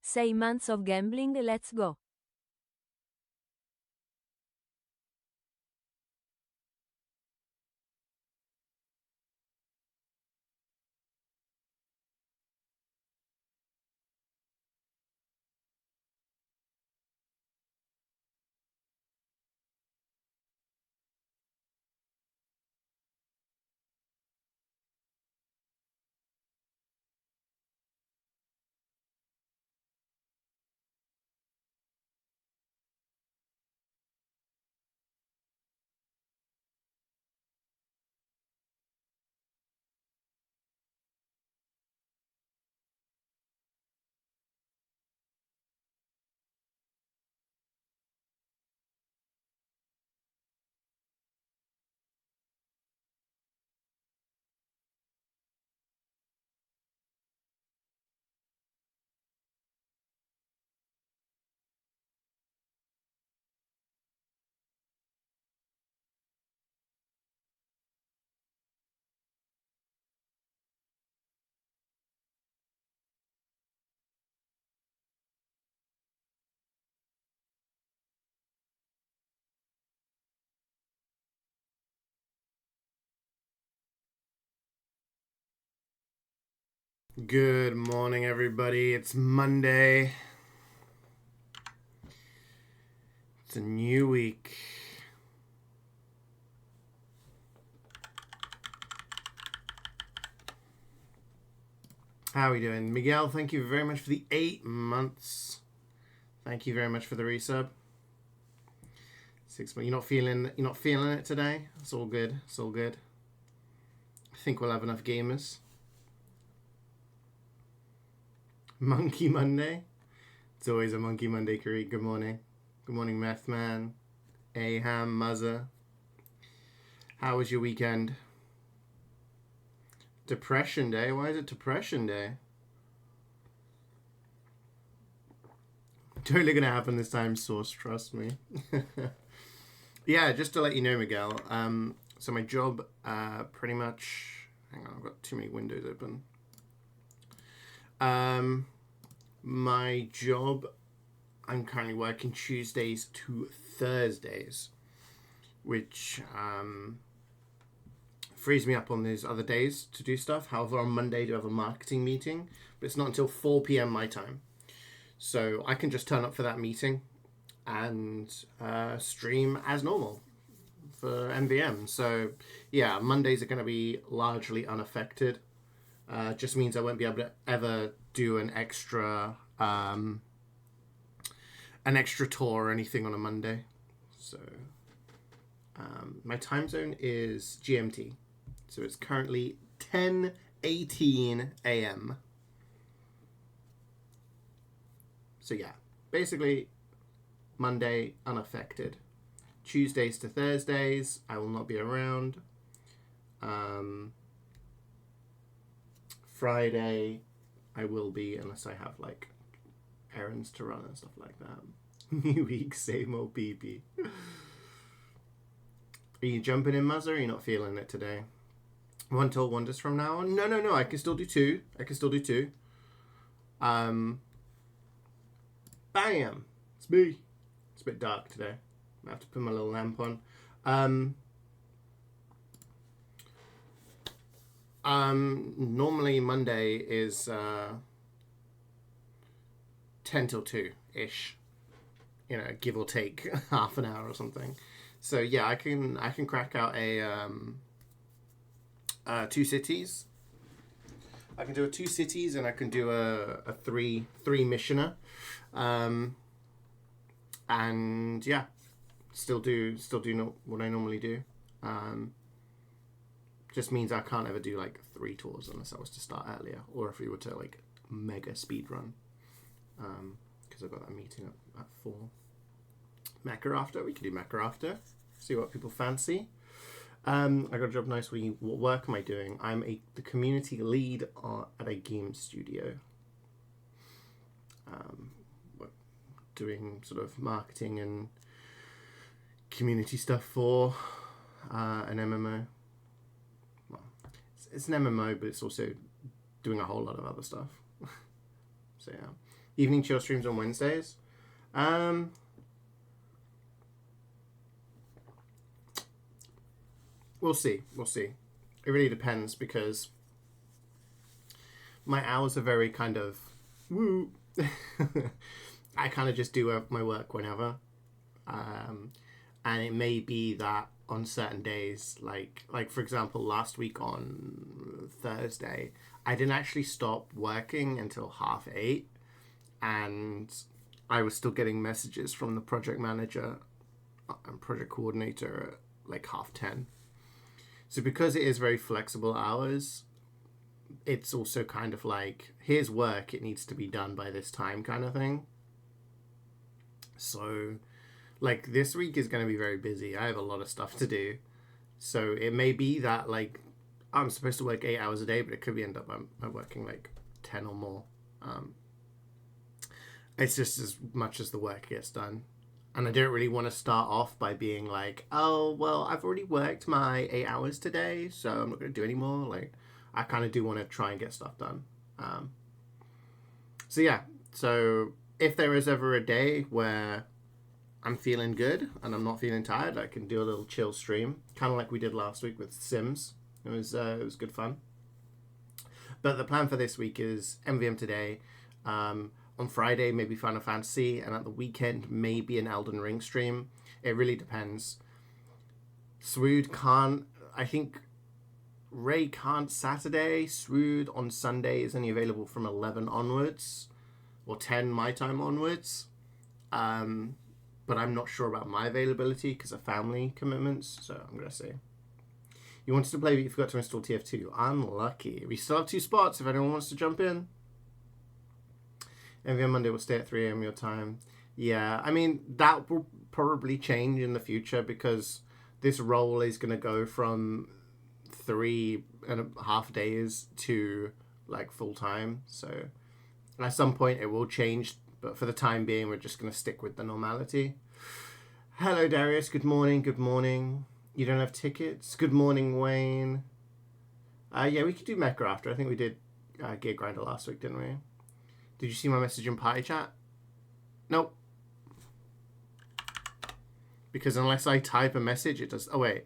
6 months of gambling, let's go. Good morning, everybody. It's Monday. It's a new week. How are we doing? Miguel, thank you very much for the 8 months. Thank you very much for the resub. 6 months. You're not feeling it today? It's all good. It's all good. I think we'll have enough gamers. Monkey Monday. It's always a Monkey Monday, Kareem. Good morning. Good morning, Meth Man. Aham, Muzza. How was your weekend? Depression Day? Why is it Depression Day? Totally gonna happen this time, Source, trust me. Yeah, just to let you know, Miguel, so my job pretty much... Hang on, I've got too many windows open. My job, I'm currently working Tuesdays to Thursdays, which frees me up on those other days to do stuff. However, on Monday I do have a marketing meeting, but it's not until 4 p.m. my time. So I can just turn up for that meeting and stream as normal for MvM. So yeah, Mondays are going to be largely unaffected. Just means I won't be able to ever do an extra tour or anything on a Monday. So my time zone is GMT. So it's currently 10:18 a.m. So yeah, basically Monday unaffected. Tuesdays to Thursdays I will not be around. Friday I will be, unless I have like errands to run and stuff like that. New week, same old PP. Are you jumping in, Muzzer? Or are you not feeling it today? One till wonders from now on? No. I can still do two. Bam! It's me. It's a bit dark today. I have to put my little lamp on. Normally Monday is 10 till 2-ish. You know, give or take half an hour or something. So yeah, I can crack out a 2 cities. I can do a 2 cities, and I can do a three missioner. And yeah, still do what I normally do. Just means I can't ever do like 3 tours unless I was to start earlier, or if we were to like mega speed run. Because I've got that meeting at 4. Mecha after, we can do Mecha after. See what people fancy. I got a job nicely. What work am I doing? I'm the community lead at a game studio. Doing sort of marketing and community stuff for an MMO. Well, it's an MMO, but it's also doing a whole lot of other stuff. So yeah, Evening chill streams on Wednesdays. We'll see. We'll see. It really depends because my hours are very kind of woo. I kind of just do my work whenever, and it may be that on certain days, like for example, last week on Thursday, I didn't actually stop working until 8:30, and I was still getting messages from the project manager and project coordinator at like 10:30. So because it is very flexible hours, it's also kind of like, here's work, it needs to be done by this time kind of thing. So like this week is going to be very busy. I have a lot of stuff to do. So it may be that like I'm supposed to work 8 hours a day, but it could be end up I'm working like 10 or more. It's just as much as the work gets done. And I don't really want to start off by being like, oh, well, I've already worked my 8 hours today, so I'm not going to do any more. Like, I kind of do want to try and get stuff done. So, yeah. So, if there is ever a day where I'm feeling good and I'm not feeling tired, I can do a little chill stream, kind of like we did last week with Sims. It was good fun. But the plan for this week is MvM today. On Friday, maybe Final Fantasy, and at the weekend, maybe an Elden Ring stream. It really depends. Swood can't, I think Ray can't Saturday. Swood on Sunday is only available from 11 onwards, or 10 my time onwards. But I'm not sure about my availability because of family commitments, so I'm going to say. You wanted to play, but you forgot to install TF2. Unlucky. We still have 2 spots if anyone wants to jump in. MvM Monday will stay at 3 a.m. your time. Yeah, I mean, that will probably change in the future because this role is going to go from 3.5 days to like full time. So at some point it will change, but for the time being, we're just going to stick with the normality. Hello, Darius. Good morning. Good morning. You don't have tickets? Good morning, Wayne. Yeah, we could do Mecha after. I think we did Gear Grinder last week, didn't we? Did you see my message in party chat? Nope. Because unless I type a message, it does... Oh, wait.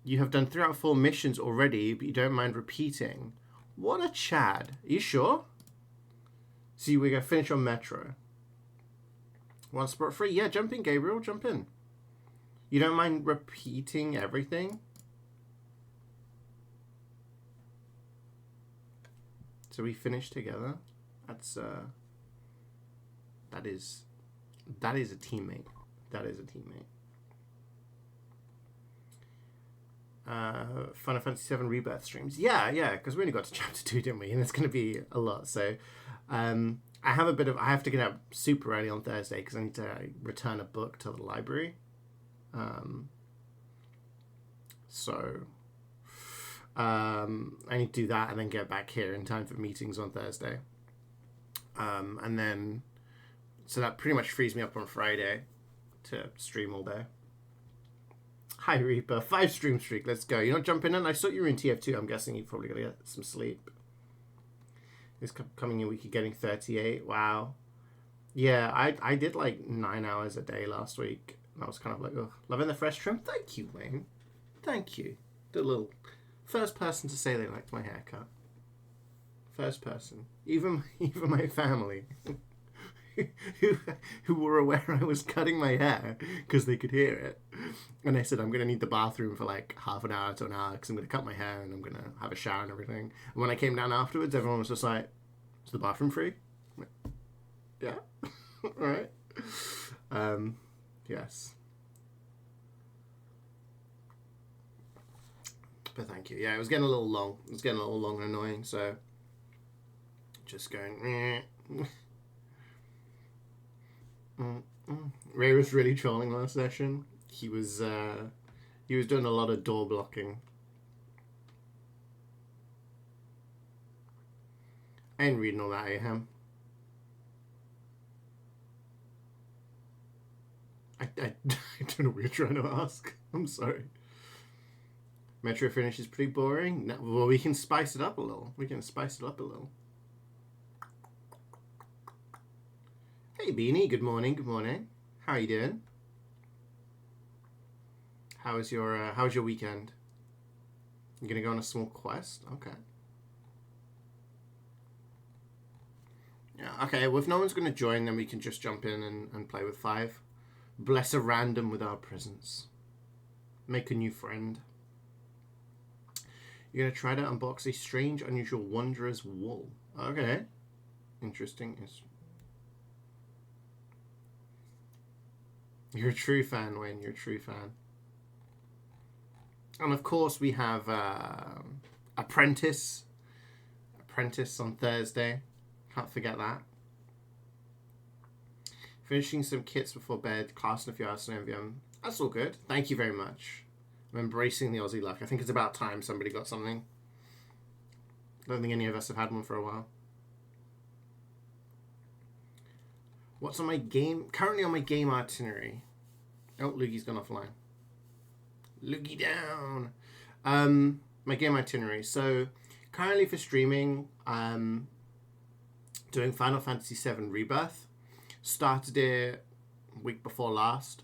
You have done 3 out of 4 missions already, but you don't mind repeating. What a Chad. Are you sure? See, we're going to finish on Metro. 1 spot free? Yeah, jump in, Gabriel. Jump in. You don't mind repeating everything? So we finish together. That's that is a teammate. That is a teammate. Final Fantasy VII Rebirth streams. Yeah, because we only got to chapter 2, didn't we? And it's going to be a lot. So I have to get up super early on Thursday because I need to return a book to the library. I need to do that and then get back here in time for meetings on Thursday. And then, so that pretty much frees me up on Friday to stream all day. Hi, Reaper. 5 stream streak. Let's go. You're not jumping in? I saw you were in TF2. I'm guessing you're probably going to get some sleep. This coming in week, you're getting 38. Wow. Yeah, I did like 9 hours a day last week. And I was kind of like, oh, loving the fresh trim. Thank you, Wayne. Thank you. The little... First person to say they liked my haircut. First person. Even my family. who were aware I was cutting my hair because they could hear it. And I said, I'm going to need the bathroom for like half an hour to an hour because I'm going to cut my hair and I'm going to have a shower and everything. And when I came down afterwards, everyone was just like, is the bathroom free? I'm like, yeah. All right. Yes. But thank you. Yeah, it was getting a little long. It was getting a little long and annoying, so just going... Ray was really trolling last session. He was doing a lot of door blocking. I ain't reading all that, Aham. I don't know what you're trying to ask. I'm sorry. Metro finish is pretty boring. No, well, we can spice it up a little. Hey Beanie, good morning, good morning. How are you doing? How was your weekend? You gonna go on a small quest? Okay. Yeah, okay, well if no one's gonna join then we can just jump in and play with 5. Bless a random with our presence. Make a new friend. You're gonna try to unbox a strange, unusual Wanderer's wool. Okay. Interesting. You're a true fan, Wayne. You're a true fan. And of course we have Apprentice. Apprentice on Thursday. Can't forget that. Finishing some kits before bed. Class in a few hours on MvM. That's all good. Thank you very much. I'm embracing the Aussie luck. I think it's about time somebody got something. I don't think any of us have had one for a while. What's on my game? Currently on my game itinerary. Oh, Lugi's gone offline. Lugi down. My game itinerary. So, currently for streaming, doing Final Fantasy VII Rebirth. Started it week before last.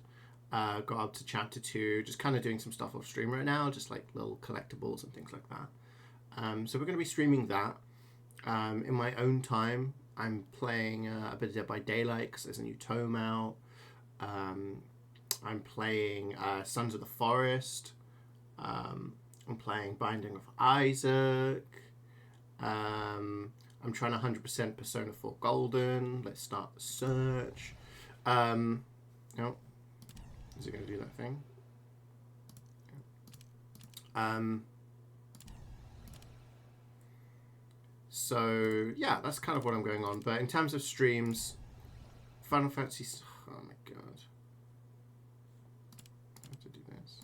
Got up to chapter 2. Just kind of doing some stuff off stream right now. Just like little collectibles and things like that. So we're going to be streaming that. In my own time, I'm playing a bit of Dead by Daylight because there's a new tome out. I'm playing Sons of the Forest. I'm playing Binding of Isaac. I'm trying to 100% Persona 4 Golden. Let's start the search. Oh, is it going to do that thing? So, yeah, that's kind of what I'm going on. But in terms of streams, Final Fantasy... Oh, my God. I have to do this.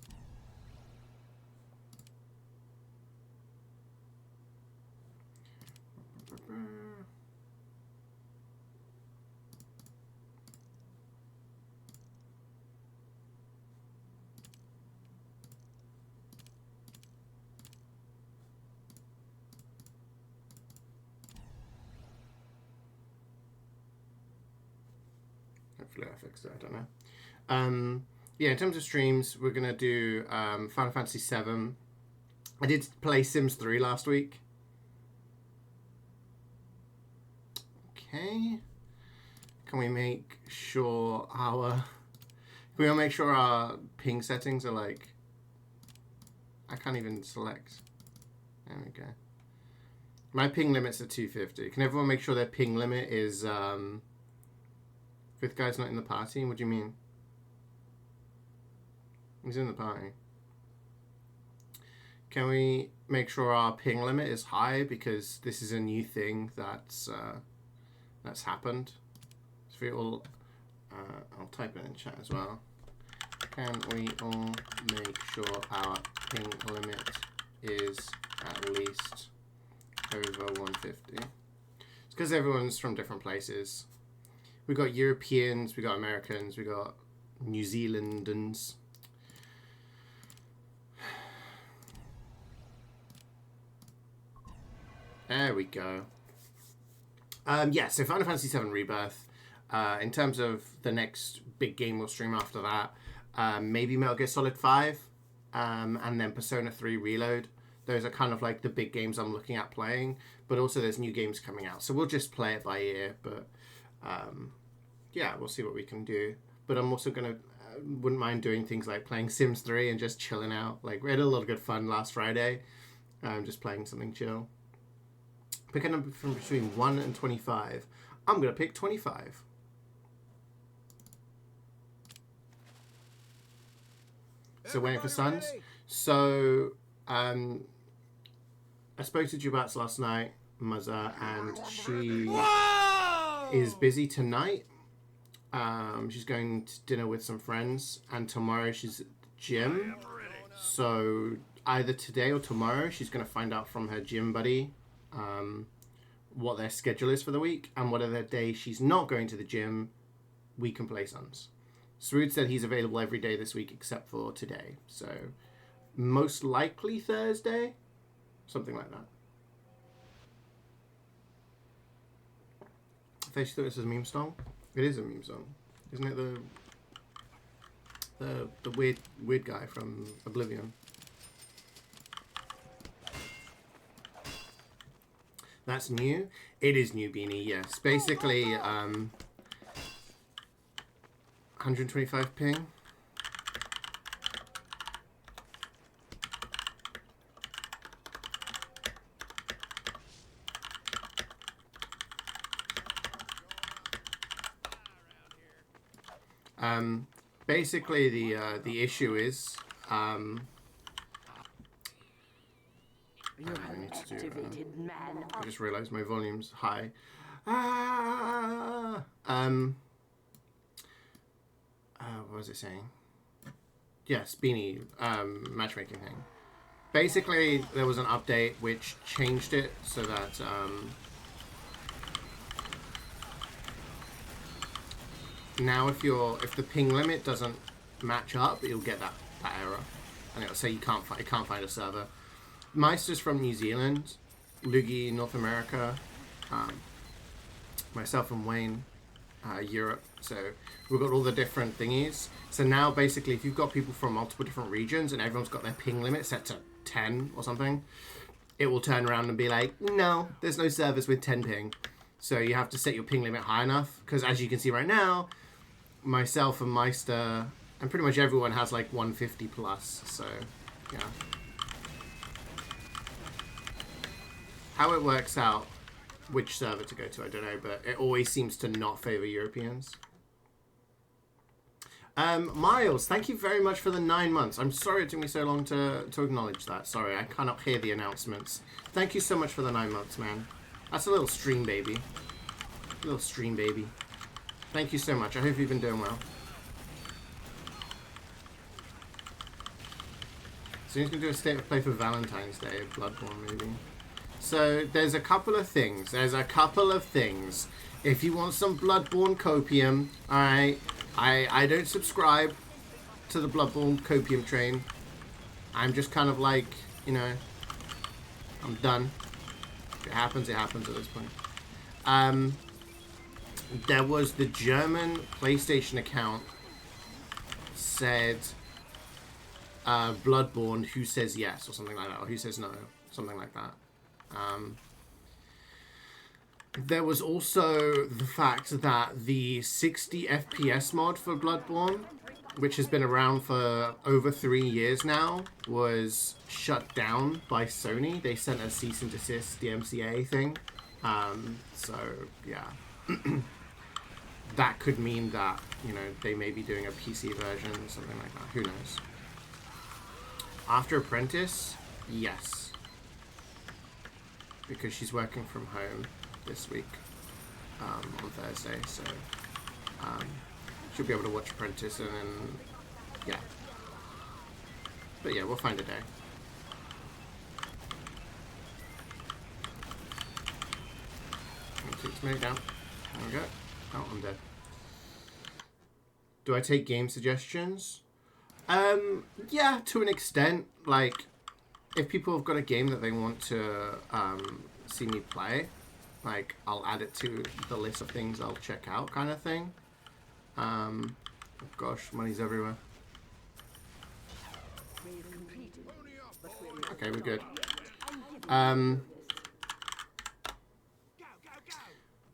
Hopefully I fixed it, I don't know. Yeah, in terms of streams, we're going to do Final Fantasy VII. I did play Sims 3 last week. Okay. Can we make sure our... Can we all make sure our ping settings are like... I can't even select. There we go. My ping limit's at 250. Can everyone make sure their ping limit is... Fifth guy's not in the party? What do you mean? He's in the party. Can we make sure our ping limit is high? Because this is a new thing that's happened. So we all... I'll type it in chat as well. Can we all make sure our ping limit is at least over 150? It's because everyone's from different places. We got Europeans, we got Americans, we got New Zealandans. There we go. Yeah, so Final Fantasy VII Rebirth. In terms of the next big game we'll stream after that, maybe Metal Gear Solid 5, and then Persona 3 Reload. Those are kind of like the big games I'm looking at playing, but also there's new games coming out. So we'll just play it by ear, but yeah, we'll see what we can do. But I'm also going to, wouldn't mind doing things like playing Sims 3 and just chilling out. Like, we had a lot of good fun last Friday, just playing something chill. Pick a number from between 1 and 25. I'm going to pick 25. So waiting for Sons. So, I spoke to Jubats last night, Muzza, and she is busy tonight. She's going to dinner with some friends, and tomorrow she's at the gym. So either today or tomorrow, she's going to find out from her gym buddy what their schedule is for the week, and whatever day she's not going to the gym, we can play Sons. Srood said he's available every day this week except for today. So most likely Thursday, something like that. I thought this was a meme song. It is a meme song. Isn't it the weird guy from Oblivion? That's new? It is new, Beanie, yes. Basically, 125 ping. Basically, the issue is, I need to do. I just realised my volume's high. What was it saying? Yes, Beanie, matchmaking thing. Basically, there was an update which changed it so that now if the ping limit doesn't match up, it'll get that error, and it'll say it can't find a server. Meister's from New Zealand, Lugi North America, myself and Wayne Europe. So we've got all the different thingies. So now basically, if you've got people from multiple different regions and everyone's got their ping limit set to 10 or something, it will turn around and be like, no, there's no servers with 10 ping. So you have to set your ping limit high enough, because as you can see right now, myself and Meister and pretty much everyone has like 150 plus. So yeah, how it works out which server to go to, I don't know, but it always seems to not favor Europeans. Miles, thank you very much for the 9 months. I'm sorry it took me so long to acknowledge that. Sorry, I cannot hear the announcements. Thank you so much for the 9 months, man. That's a little stream baby. Little stream baby. Thank you so much. I hope you've been doing well. So he's going to do a state of play for Valentine's Day, Bloodborne maybe. So there's a couple of things. If you want some Bloodborne copium, alright, I don't subscribe to the Bloodborne copium train. I'm just kind of like, you know, I'm done. If it happens at this point. There was the German PlayStation account said Bloodborne, who says yes, or something like that, or who says no, something like that. There was also the fact that the 60 FPS mod for Bloodborne, which has been around for over 3 years now, was shut down by Sony. They sent a cease and desist, the MCA thing. So, yeah. That could mean that, you know, they may be doing a PC version or something like that. Who knows? After Apprentice, yes. Because she's working from home this week on Thursday, so she'll be able to watch Apprentice and then, yeah. But yeah, we'll find a day. Keep moving down. There we go. Oh, I'm dead. Do I take game suggestions? Yeah, to an extent. Like, if people have got a game that they want to see me play, like, I'll add it to the list of things I'll check out, kind of thing. Oh gosh, money's everywhere. Okay, we're good.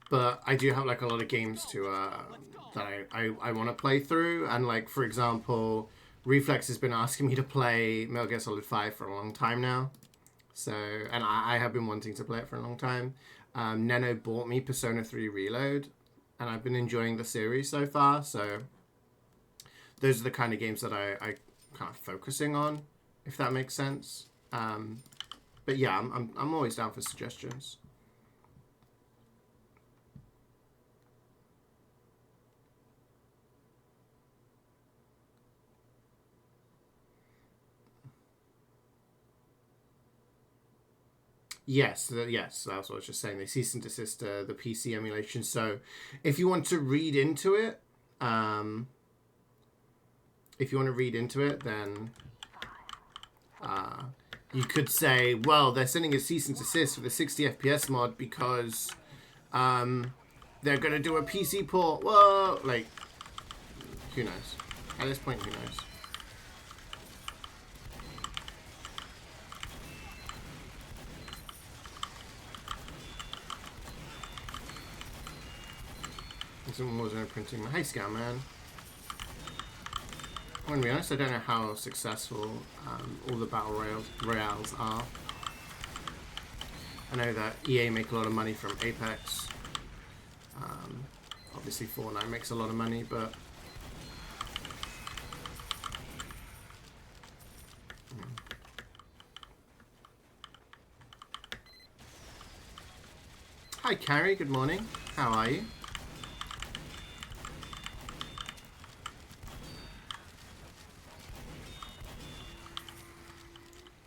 But I do have like a lot of games to that I want to play through, and like, for example, Reflex has been asking me to play Metal Gear Solid 5 for a long time now. So, and I have been wanting to play it for a long time. Neno bought me Persona 3 Reload, and I've been enjoying the series so far. So those are the kind of games that I kind of focusing on, if that makes sense. But yeah, I'm always down for suggestions. Yes, yes, that's what I was just saying. They cease and desist the PC emulation. So if you want to read into it, then you could say, well, they're sending a cease and desist for the 60 FPS mod because they're gonna do a PC port. Whoa! Like, who knows? At this point, who knows? Someone was printing. Hey, Scout Man. I'm gonna be honest, I don't know how successful all the battle royales are. I know that EA make a lot of money from Apex. Obviously Fortnite makes a lot of money, but Hi Carrie, good morning. How are you?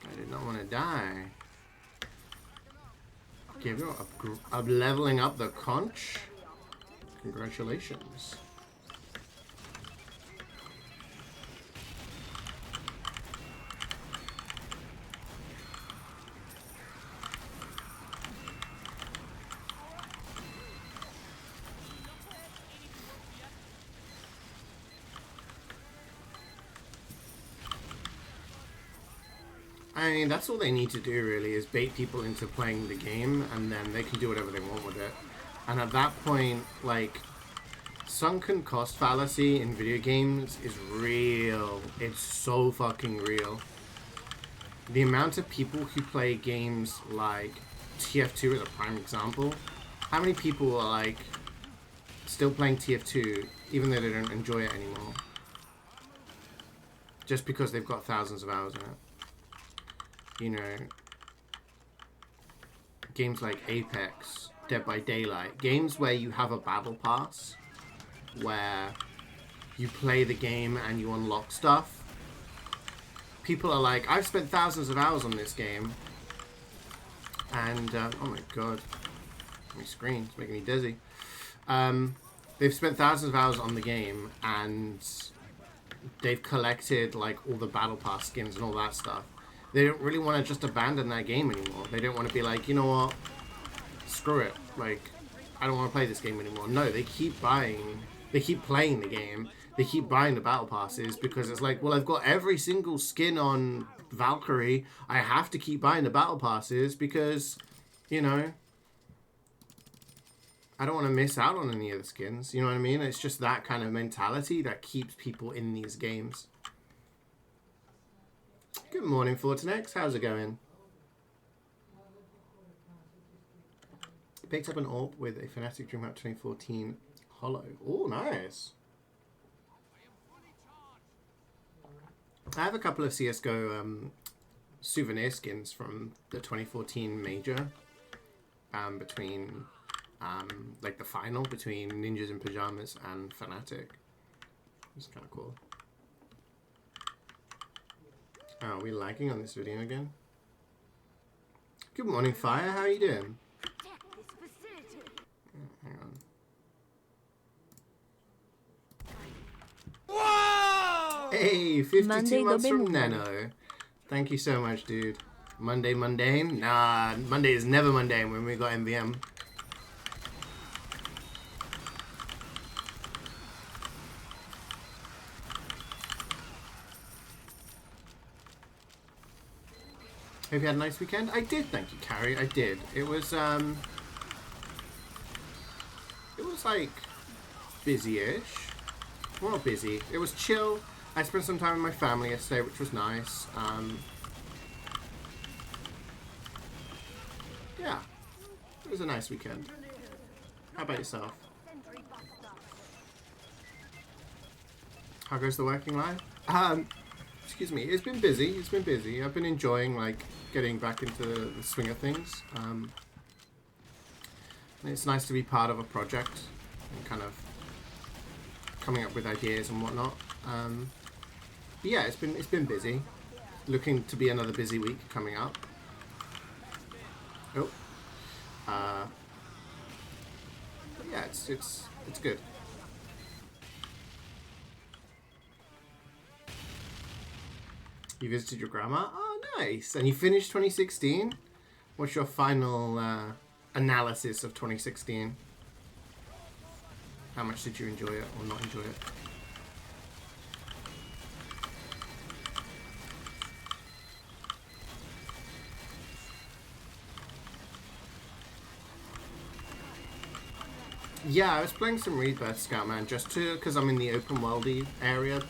I did not want to die. Give you up leveling up the conch. Congratulations. I mean, that's all they need to do, really, is bait people into playing the game, and then they can do whatever they want with it. And at that point, like, sunken cost fallacy in video games is real. It's so fucking real. The amount of people who play games like TF2 is a prime example. How many people are, like, still playing TF2, even though they don't enjoy it anymore? Just because they've got thousands of hours in it. You know, games like Apex, Dead by Daylight, games where you have a battle pass, where you play the game and you unlock stuff. People are like, I've spent thousands of hours on this game, and oh my god, my screen's making me dizzy. They've spent thousands of hours on the game, and they've collected like all the battle pass skins and all that stuff. They don't really want to just abandon that game anymore. They don't want to be like, you know what, screw it, like, I don't want to play this game anymore. No, they keep buying, they keep playing the game, they keep buying the battle passes, because it's like, well, I've got every single skin on Valkyrie, I have to keep buying the battle passes because, you know, I don't want to miss out on any of the skins, you know what I mean? It's just that kind of mentality that keeps people in these games. Good morning, Fortinex. How's it going? Picked up an AWP with a Fnatic DreamHack 2014 Hollow. Oh, nice. I have a couple of CSGO souvenir skins from the 2014 Major. Between, like the final between Ninjas in Pajamas and Fnatic. It's kind of cool. Oh, are we lagging on this video again? Good morning, Fire. How are you doing? Oh, hang on. Whoa! Hey, 52 Monday months from Dobe Nano. Thank you so much, dude. Monday mundane? Nah, Monday is never mundane when we got MvM. Hope you had a nice weekend. I did, thank you, Carrie. I did. It was like busy-ish. Well, not busy. It was chill. I spent some time with my family yesterday, which was nice. Yeah, it was a nice weekend. How about yourself? How goes the working life? Excuse me. It's been busy. It's been busy. I've been enjoying like getting back into the swing of things. It's nice to be part of a project and kind of coming up with ideas and whatnot. But yeah, it's been busy. Looking to be another busy week coming up. Oh. But yeah, it's good. You visited your grandma? Oh, nice. And you finished 2016? What's your final analysis of 2016? How much did you enjoy it or not enjoy it? Yeah, I was playing some Rebirth Scoutman just because I'm in the open worldy area.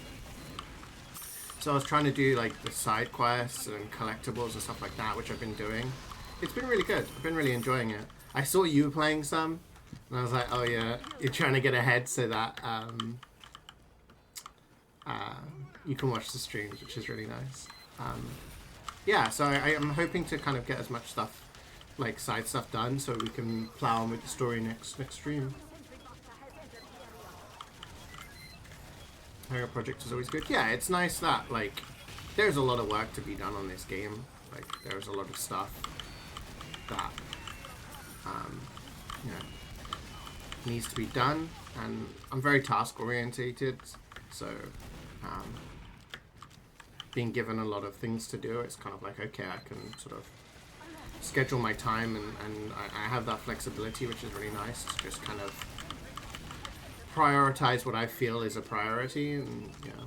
So I was trying to do like the side quests and collectibles and stuff like that, which I've been doing. It's been really good. I've been really enjoying it. I saw you were playing some, and I was like, oh yeah, you're trying to get ahead so that you can watch the streams, which is really nice. Yeah, so I'm hoping to kind of get as much stuff, like side stuff done, so we can plow on with the story next stream. Hero Project is always good. Yeah, it's nice that, like, there's a lot of work to be done on this game. Like, there's a lot of stuff that, you know, needs to be done. And I'm very task-orientated, so, being given a lot of things to do, it's kind of like, okay, I can sort of schedule my time, and I have that flexibility, which is really nice to just kind of prioritize what I feel is a priority. And you know,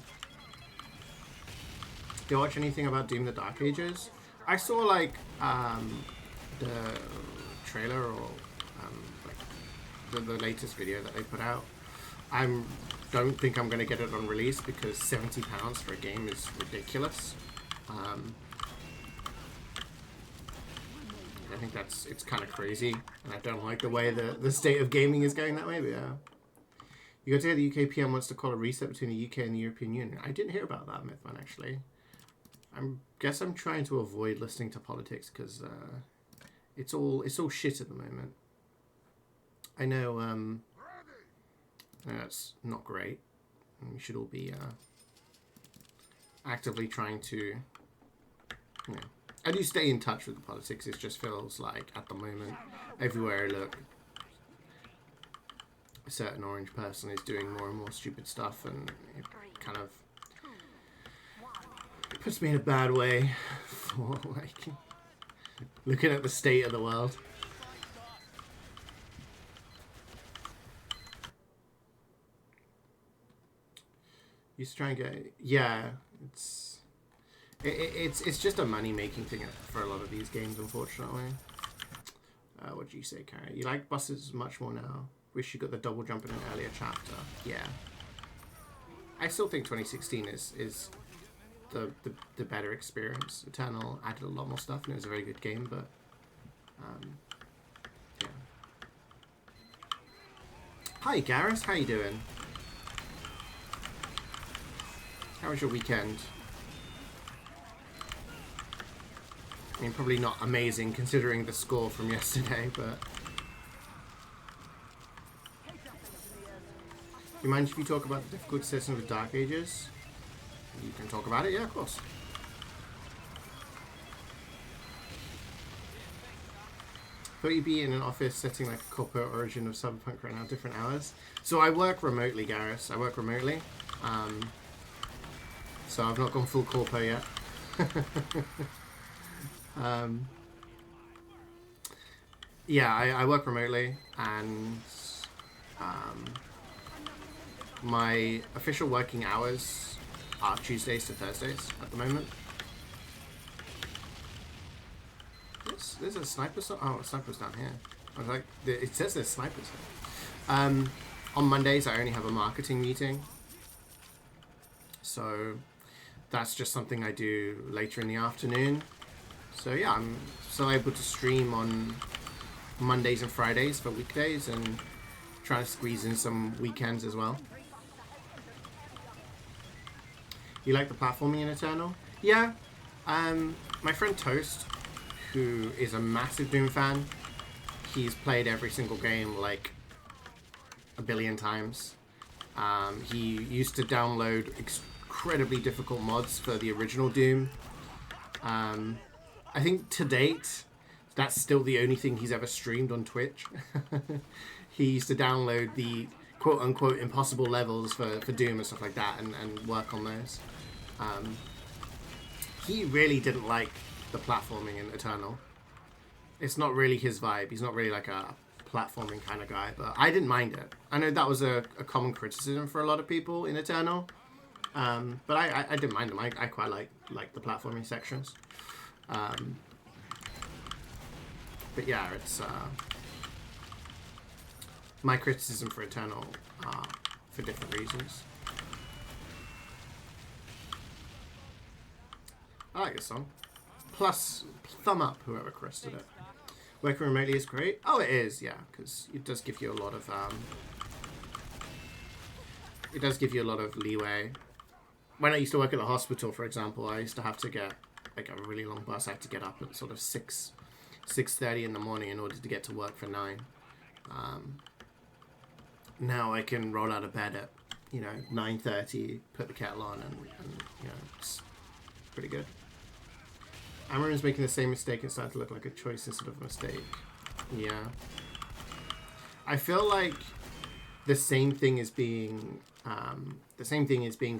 do you watch anything about Doom the Dark Ages? I saw like the trailer or like the latest video that they put out. I don't think I'm going to get it on release because £70 for a game is ridiculous. I think it's kind of crazy, and I don't like the way the state of gaming is going that way, but yeah. You got to hear the UK PM wants to call a reset between the UK and the European Union. I didn't hear about that, Mythman, actually. I guess I'm trying to avoid listening to politics because it's all shit at the moment. I know that's not great. We should all be actively trying to, you know, I do stay in touch with the politics. It just feels like at the moment, everywhere I look, a certain orange person is doing more and more stupid stuff, and it kind of puts me in a bad way for like looking at the state of the world. Used to try and get, yeah, it's just a money making thing for a lot of these games, unfortunately. What do you say, Carrie? You like buses much more now? Wish you got the double jump in an earlier chapter. Yeah. I still think 2016 is the better experience. Eternal added a lot more stuff, and it was a very good game, but yeah. Hi Gareth, how you doing? How was your weekend? I mean, probably not amazing considering the score from yesterday, but... Do you mind if you talk about the difficult system of Dark Ages? You can talk about it, yeah, of course. Thought you'd be in an office setting like a corporate origin of Cyberpunk right now, different hours. So I work remotely, Gareth. I work remotely. So I've not gone full corpo yet. Yeah, I work remotely, and my official working hours are Tuesdays to Thursdays at the moment. There's a sniper. Oh, a sniper's down here. I was like, it says there's snipers here. On Mondays, I only have a marketing meeting, so that's just something I do later in the afternoon. So yeah, I'm still able to stream on Mondays and Fridays for weekdays, and trying to squeeze in some weekends as well. You like the platforming in Eternal? Yeah. My friend Toast, who is a massive Doom fan, he's played every single game like a billion times. He used to download incredibly difficult mods for the original Doom. I think to date, that's still the only thing he's ever streamed on Twitch. He used to download the quote-unquote impossible levels for Doom and stuff like that, and work on those. He really didn't like the platforming in Eternal. It's not really his vibe. He's not really like a platforming kind of guy, but I didn't mind it. I know that was a common criticism for a lot of people in Eternal, but I didn't mind them. I quite like the platforming sections. But yeah, it's my criticism for Eternal for different reasons. I like this song. Plus, thumb up whoever requested it. Working remotely is great. Oh, it is, yeah, because it does give you a lot of leeway. When I used to work at the hospital, for example, I used to have to get like a really long bus. I had to get up at sort of 6:30 in the morning in order to get to work for 9. Now I can roll out of bed at 9:30, put the kettle on, and it's pretty good. Amarin's making the same mistake and starting to look like a choice instead of a mistake. Yeah. I feel like the same thing is being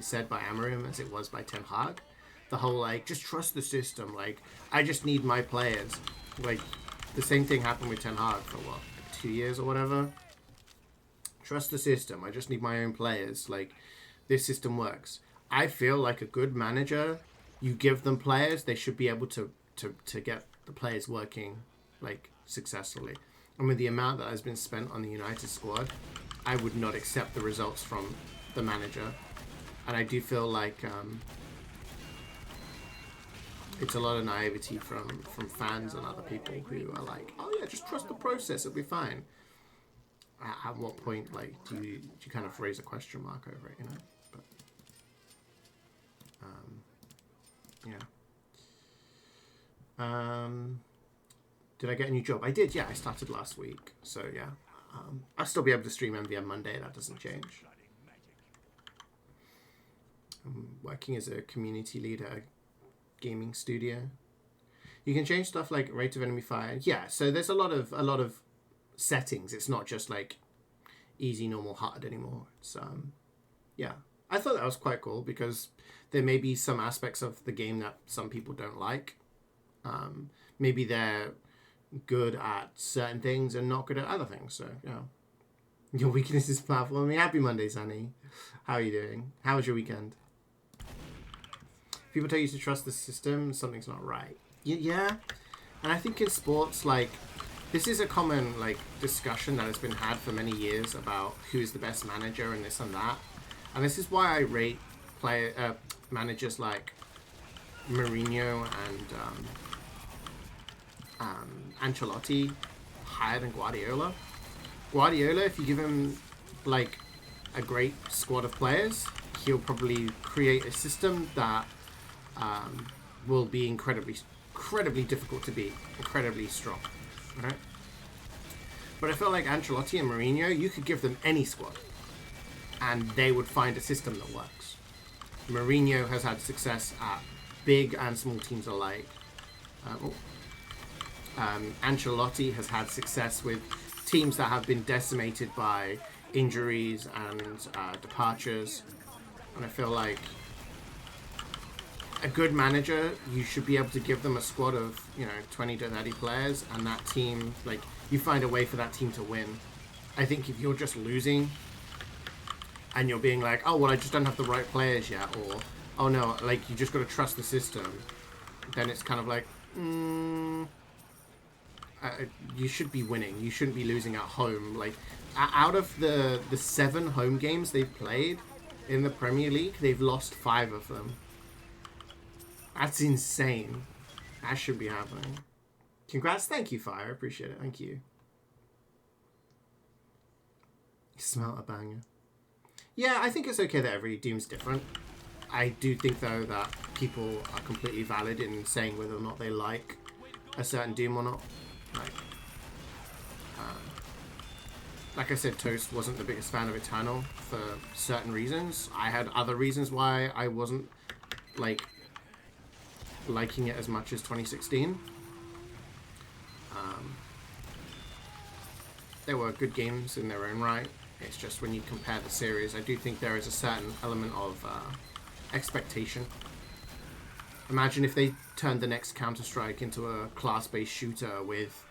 said by Amarin as it was by Ten Hag. The whole like just trust the system. Like I just need my players. Like the same thing happened with Ten Hag for what 2 years or whatever. Trust the system. I just need my own players. Like this system works. I feel like a good manager. You give them players, they should be able to get the players working like successfully. And with the amount that has been spent on the United squad, I would not accept the results from the manager. And I do feel like it's a lot of naivety from fans and other people who are like, oh yeah, just trust the process, it'll be fine. At what point like do you kind of raise a question mark over it, But yeah. Did I get a new job? I did, yeah. I started last week. So, yeah. I'll still be able to stream MvM Monday. That doesn't change. I'm working as a community leader at a gaming studio. You can change stuff like rate of enemy fire. Yeah, so there's a lot of settings. It's not just like easy, normal, hard anymore. It's, yeah. I thought that was quite cool because there may be some aspects of the game that some people don't like. Maybe they're good at certain things and not good at other things. So, your weakness is platforming. Happy Monday, Sunny. How are you doing? How was your weekend? People tell you to trust the system. Something's not right. Yeah. And I think in sports, like, this is a common, like, discussion that has been had for many years about who's the best manager and this and that. And this is why I rate managers like Mourinho and Ancelotti higher than Guardiola. Guardiola, if you give him like a great squad of players, he'll probably create a system that will be incredibly difficult to beat, incredibly strong. Right? But I feel like Ancelotti and Mourinho, you could give them any squad and they would find a system that works. Mourinho has had success at big and small teams alike. Ancelotti has had success with teams that have been decimated by injuries and departures. And I feel like a good manager, you should be able to give them a squad of 20 to 30 players, and that team, like, you find a way for that team to win. I think if you're just losing and you're being like, oh, well, I just don't have the right players yet, or, oh, no, like, you just got to trust the system, then it's kind of like, you should be winning. You shouldn't be losing at home. Like, out of the 7 home games they've played in the Premier League, they've lost 5 of them. That's insane. That should be happening. Congrats. Thank you, Fire. Appreciate it. Thank you. You smell a banger. Yeah, I think it's okay that every Doom's different. I do think, though, that people are completely valid in saying whether or not they like a certain Doom or not. Like I said, Toast wasn't the biggest fan of Eternal for certain reasons. I had other reasons why I wasn't, like, liking it as much as 2016. There were good games in their own right. It's just when you compare the series, I do think there is a certain element of expectation. Imagine if they turned the next Counter-Strike into a class-based shooter with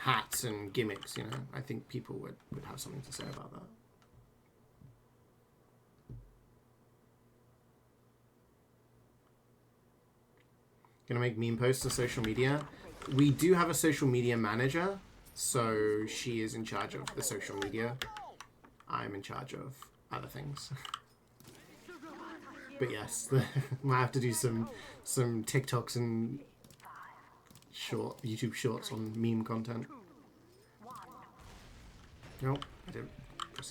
hats and gimmicks, you know. I think people would have something to say about that. Gonna make meme posts on social media. We do have a social media manager, so she is in charge of the social media. I'm in charge of other things. But yes, might have to do some TikToks and YouTube shorts on meme content. Nope, I didn't press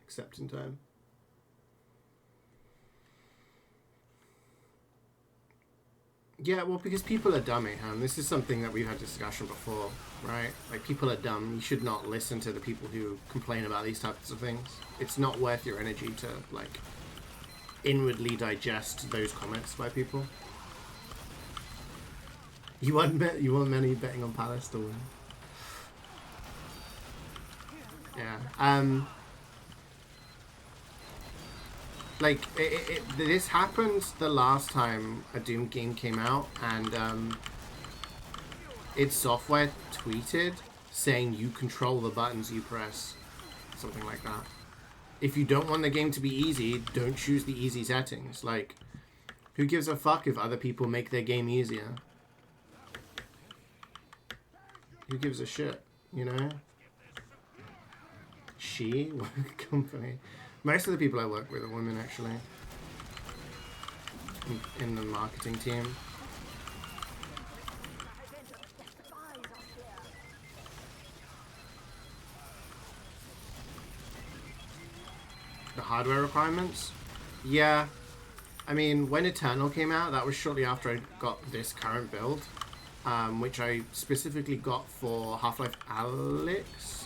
accept in time. Yeah, well, because people are dumb, Aham. This is something that we've had discussion before, right? Like, people are dumb. You should not listen to the people who complain about these types of things. It's not worth your energy to, like, inwardly digest those comments by people. You want many betting on Palace to win. Yeah. Like, this happened the last time a Doom game came out, and its software tweeted saying you control the buttons you press. Something like that. If you don't want the game to be easy, don't choose the easy settings. Like, who gives a fuck if other people make their game easier? Who gives a shit, you know? She? Company. Most of the people I work with are women, actually. In the marketing team. The hardware requirements? Yeah. I mean, when Eternal came out, that was shortly after I got this current build. Which I specifically got for Half-Life Alyx.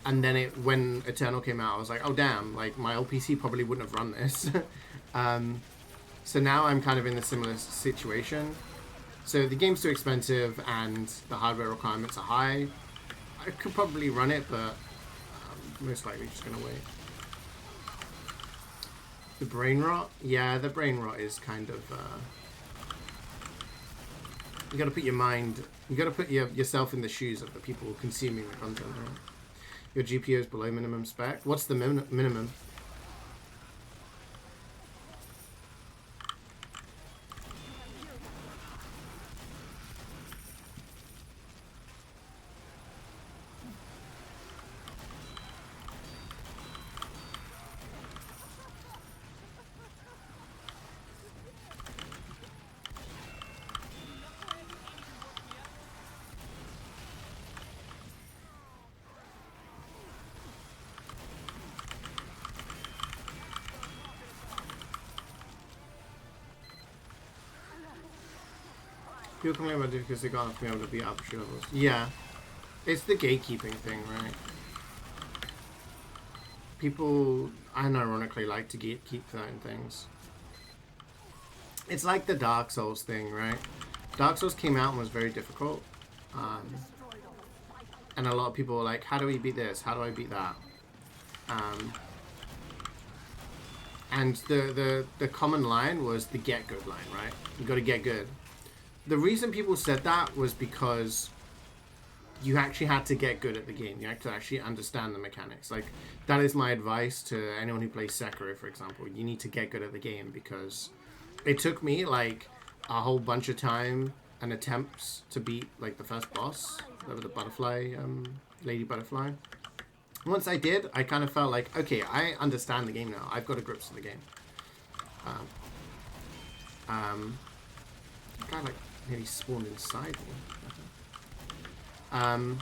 And then when Eternal came out, I was like, oh damn, like my old PC probably wouldn't have run this. So now I'm kind of in a similar situation. So the game's too expensive and the hardware requirements are high. I could probably run it, but most likely just gonna wait. The brain rot? Yeah, the brain rot is kind of... you gotta put your mind... You gotta put yourself in the shoes of the people consuming the content, right? Your GPU is below minimum spec. What's the minimum? People complain about it because they got off me able to beat upper levels. Yeah. It's the gatekeeping thing, right? People, unironically, like to gatekeep certain things. It's like the Dark Souls thing, right? Dark Souls came out and was very difficult. And a lot of people were like, how do we beat this? How do I beat that? And the common line was the get good line, right? You gotta get good. The reason people said that was because you actually had to get good at the game. You had to actually understand the mechanics. Like, that is my advice to anyone who plays Sekiro, for example. You need to get good at the game because it took me, like, a whole bunch of time and attempts to beat, like, the first boss. The butterfly, Lady Butterfly. Once I did, I kind of felt like, okay, I understand the game now. I've got a grip to the game. Guy, like, nearly spawned inside me. And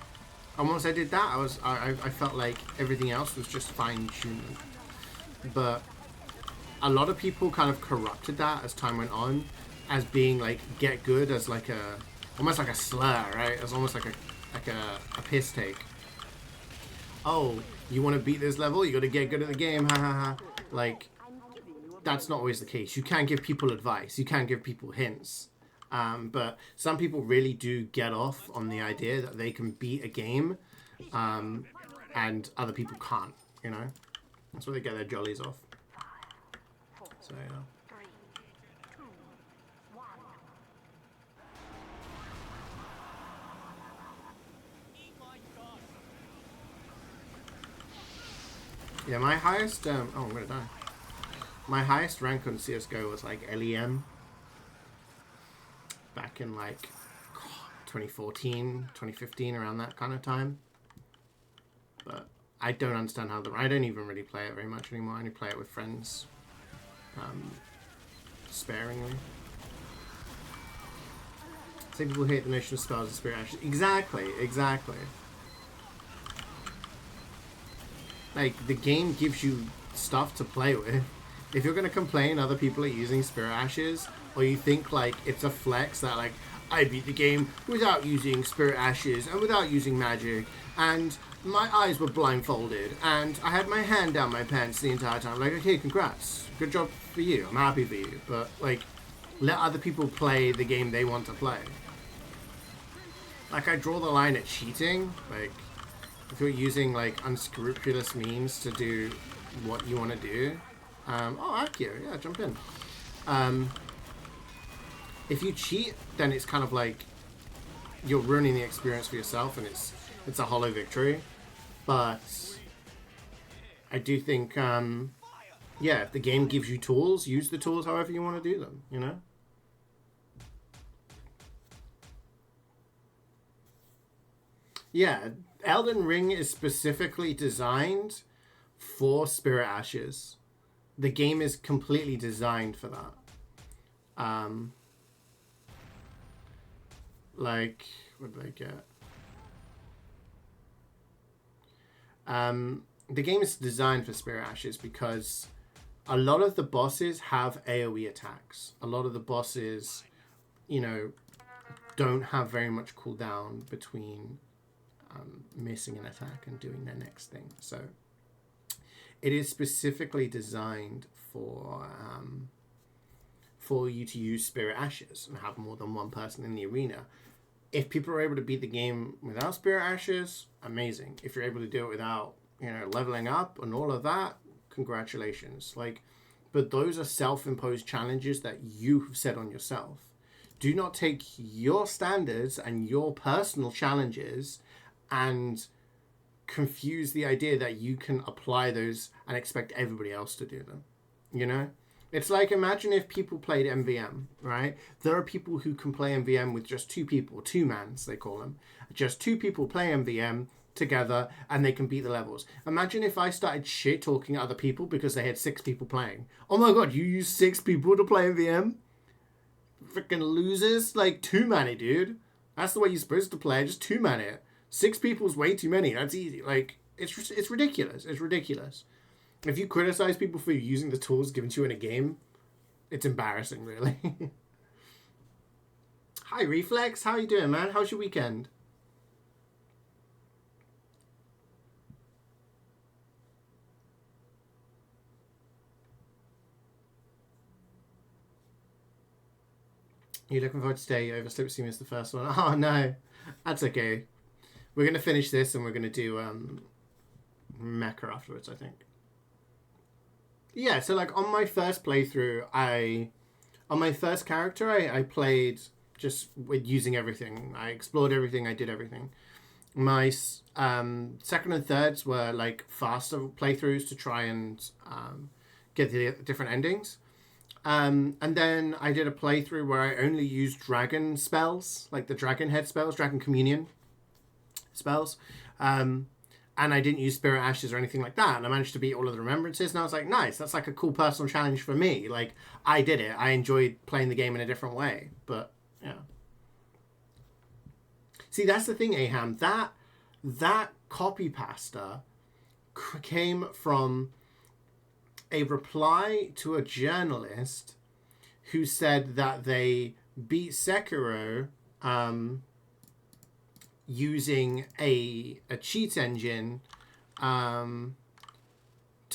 once I did that, I felt like everything else was just fine-tuned. But a lot of people kind of corrupted that as time went on, as being like get good as like almost like a slur, right? As almost like a piss take. Oh, you want to beat this level? You got to get good at the game, ha ha ha. Like, that's not always the case. You can give people advice. You can give people hints. But some people really do get off on the idea that they can beat a game, and other people can't, you know? That's where they get their jollies off. So, yeah. Yeah, my highest, oh, I'm gonna die. My highest rank on CSGO was like LEM. Back in like 2014, 2015, around that kind of time. But I don't understand how I don't even really play it very much anymore. I only play it with friends. Sparingly. Some people hate the notion of spells and spirit ashes. Exactly, exactly. Like, the game gives you stuff to play with. If you're going to complain other people are using spirit ashes, or you think, like, it's a flex that, like, I beat the game without using spirit ashes and without using magic, and my eyes were blindfolded, and I had my hand down my pants the entire time. Like, okay, congrats. Good job for you. I'm happy for you. But, like, let other people play the game they want to play. Like, I draw the line at cheating. Like, if you're using, like, unscrupulous means to do what you want to do. Oh, Akio, yeah, jump in. If you cheat, then it's kind of like you're ruining the experience for yourself, and it's a hollow victory. But I do think, yeah, if the game gives you tools, use the tools however you want to do them, you know? Yeah, Elden Ring is specifically designed for Spirit Ashes. The game is completely designed for that. Like, what did I get? The game is designed for Spirit Ashes because a lot of the bosses have AoE attacks. A lot of the bosses, you know, don't have very much cooldown between missing an attack and doing their next thing. So it is specifically designed for you to use Spirit Ashes and have more than one person in the arena. If people are able to beat the game without Spirit Ashes, amazing. If you're able to do it without, you know, leveling up and all of that, congratulations. Like, but those are self-imposed challenges that you have set on yourself. Do not take your standards and your personal challenges and confuse the idea that you can apply those and expect everybody else to do them. You know? It's like, imagine if people played MvM, right? There are people who can play MvM with just two people, two-mans, they call them. Just two people play MvM together and they can beat the levels. Imagine if I started shit-talking other people because they had 6 people playing. Oh my god, you use 6 people to play MvM? Freaking losers. Like, two-man it, dude. That's the way you're supposed to play, just two-man it. 6 people's way too many. That's easy. Like, it's ridiculous. It's ridiculous. If you criticize people for using the tools given to you in a game, it's embarrassing, really. Hi, Reflex. How you doing, man? How's your weekend? You looking forward to today? You overslept seeing as the first one. Oh, no. That's okay. We're going to finish this and we're going to do Mecha afterwards, I think. Yeah, so like on my first playthrough, on my first character, I played just with using everything. I explored everything, I did everything. My second and thirds were like faster playthroughs to try and get the different endings. And then I did a playthrough where I only used dragon spells, like the dragon head spells, dragon communion spells. And I didn't use Spirit Ashes or anything like that. And I managed to beat all of the remembrances. And I was like, nice, that's like a cool personal challenge for me. Like, I did it. I enjoyed playing the game in a different way. But, yeah. See, that's the thing, Aham. That copy pasta came from a reply to a journalist who said that they beat Sekiro using a cheat engine to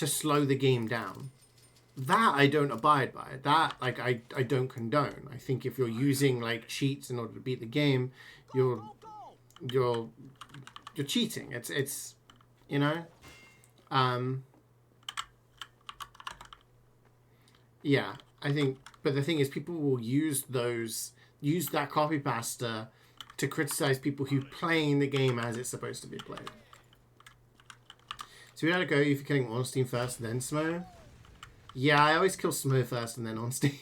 slow the game down. That I don't abide by. That, like, I don't condone. I think if you're using like cheats in order to beat the game, you're cheating. It's you know. Yeah, I think, but the thing is, people will use that copy pasta to criticize people who playing the game as it's supposed to be played. So we gotta go if you're killing Ornstein first, then Smo. Yeah, I always kill Smo first and then Ornstein.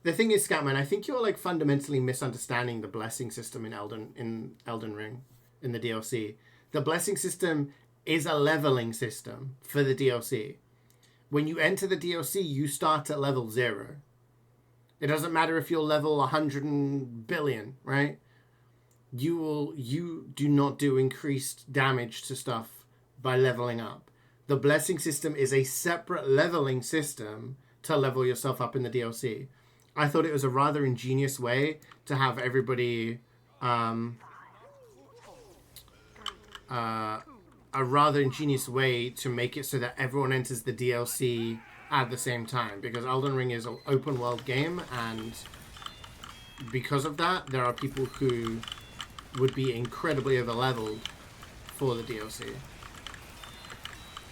The thing is, Scatman, I think you're like fundamentally misunderstanding the blessing system in Elden Ring, in the DLC. The blessing system is a leveling system for the DLC. When you enter the DLC, you start at level 0. It doesn't matter if you're level 100 billion, right? You do not do increased damage to stuff by leveling up. The blessing system is a separate leveling system to level yourself up in the DLC. I thought it was a rather ingenious way to have everybody a rather ingenious way to make it so that everyone enters the DLC at the same time, because Elden Ring is an open world game, and because of that there are people who would be incredibly over leveled for the DLC.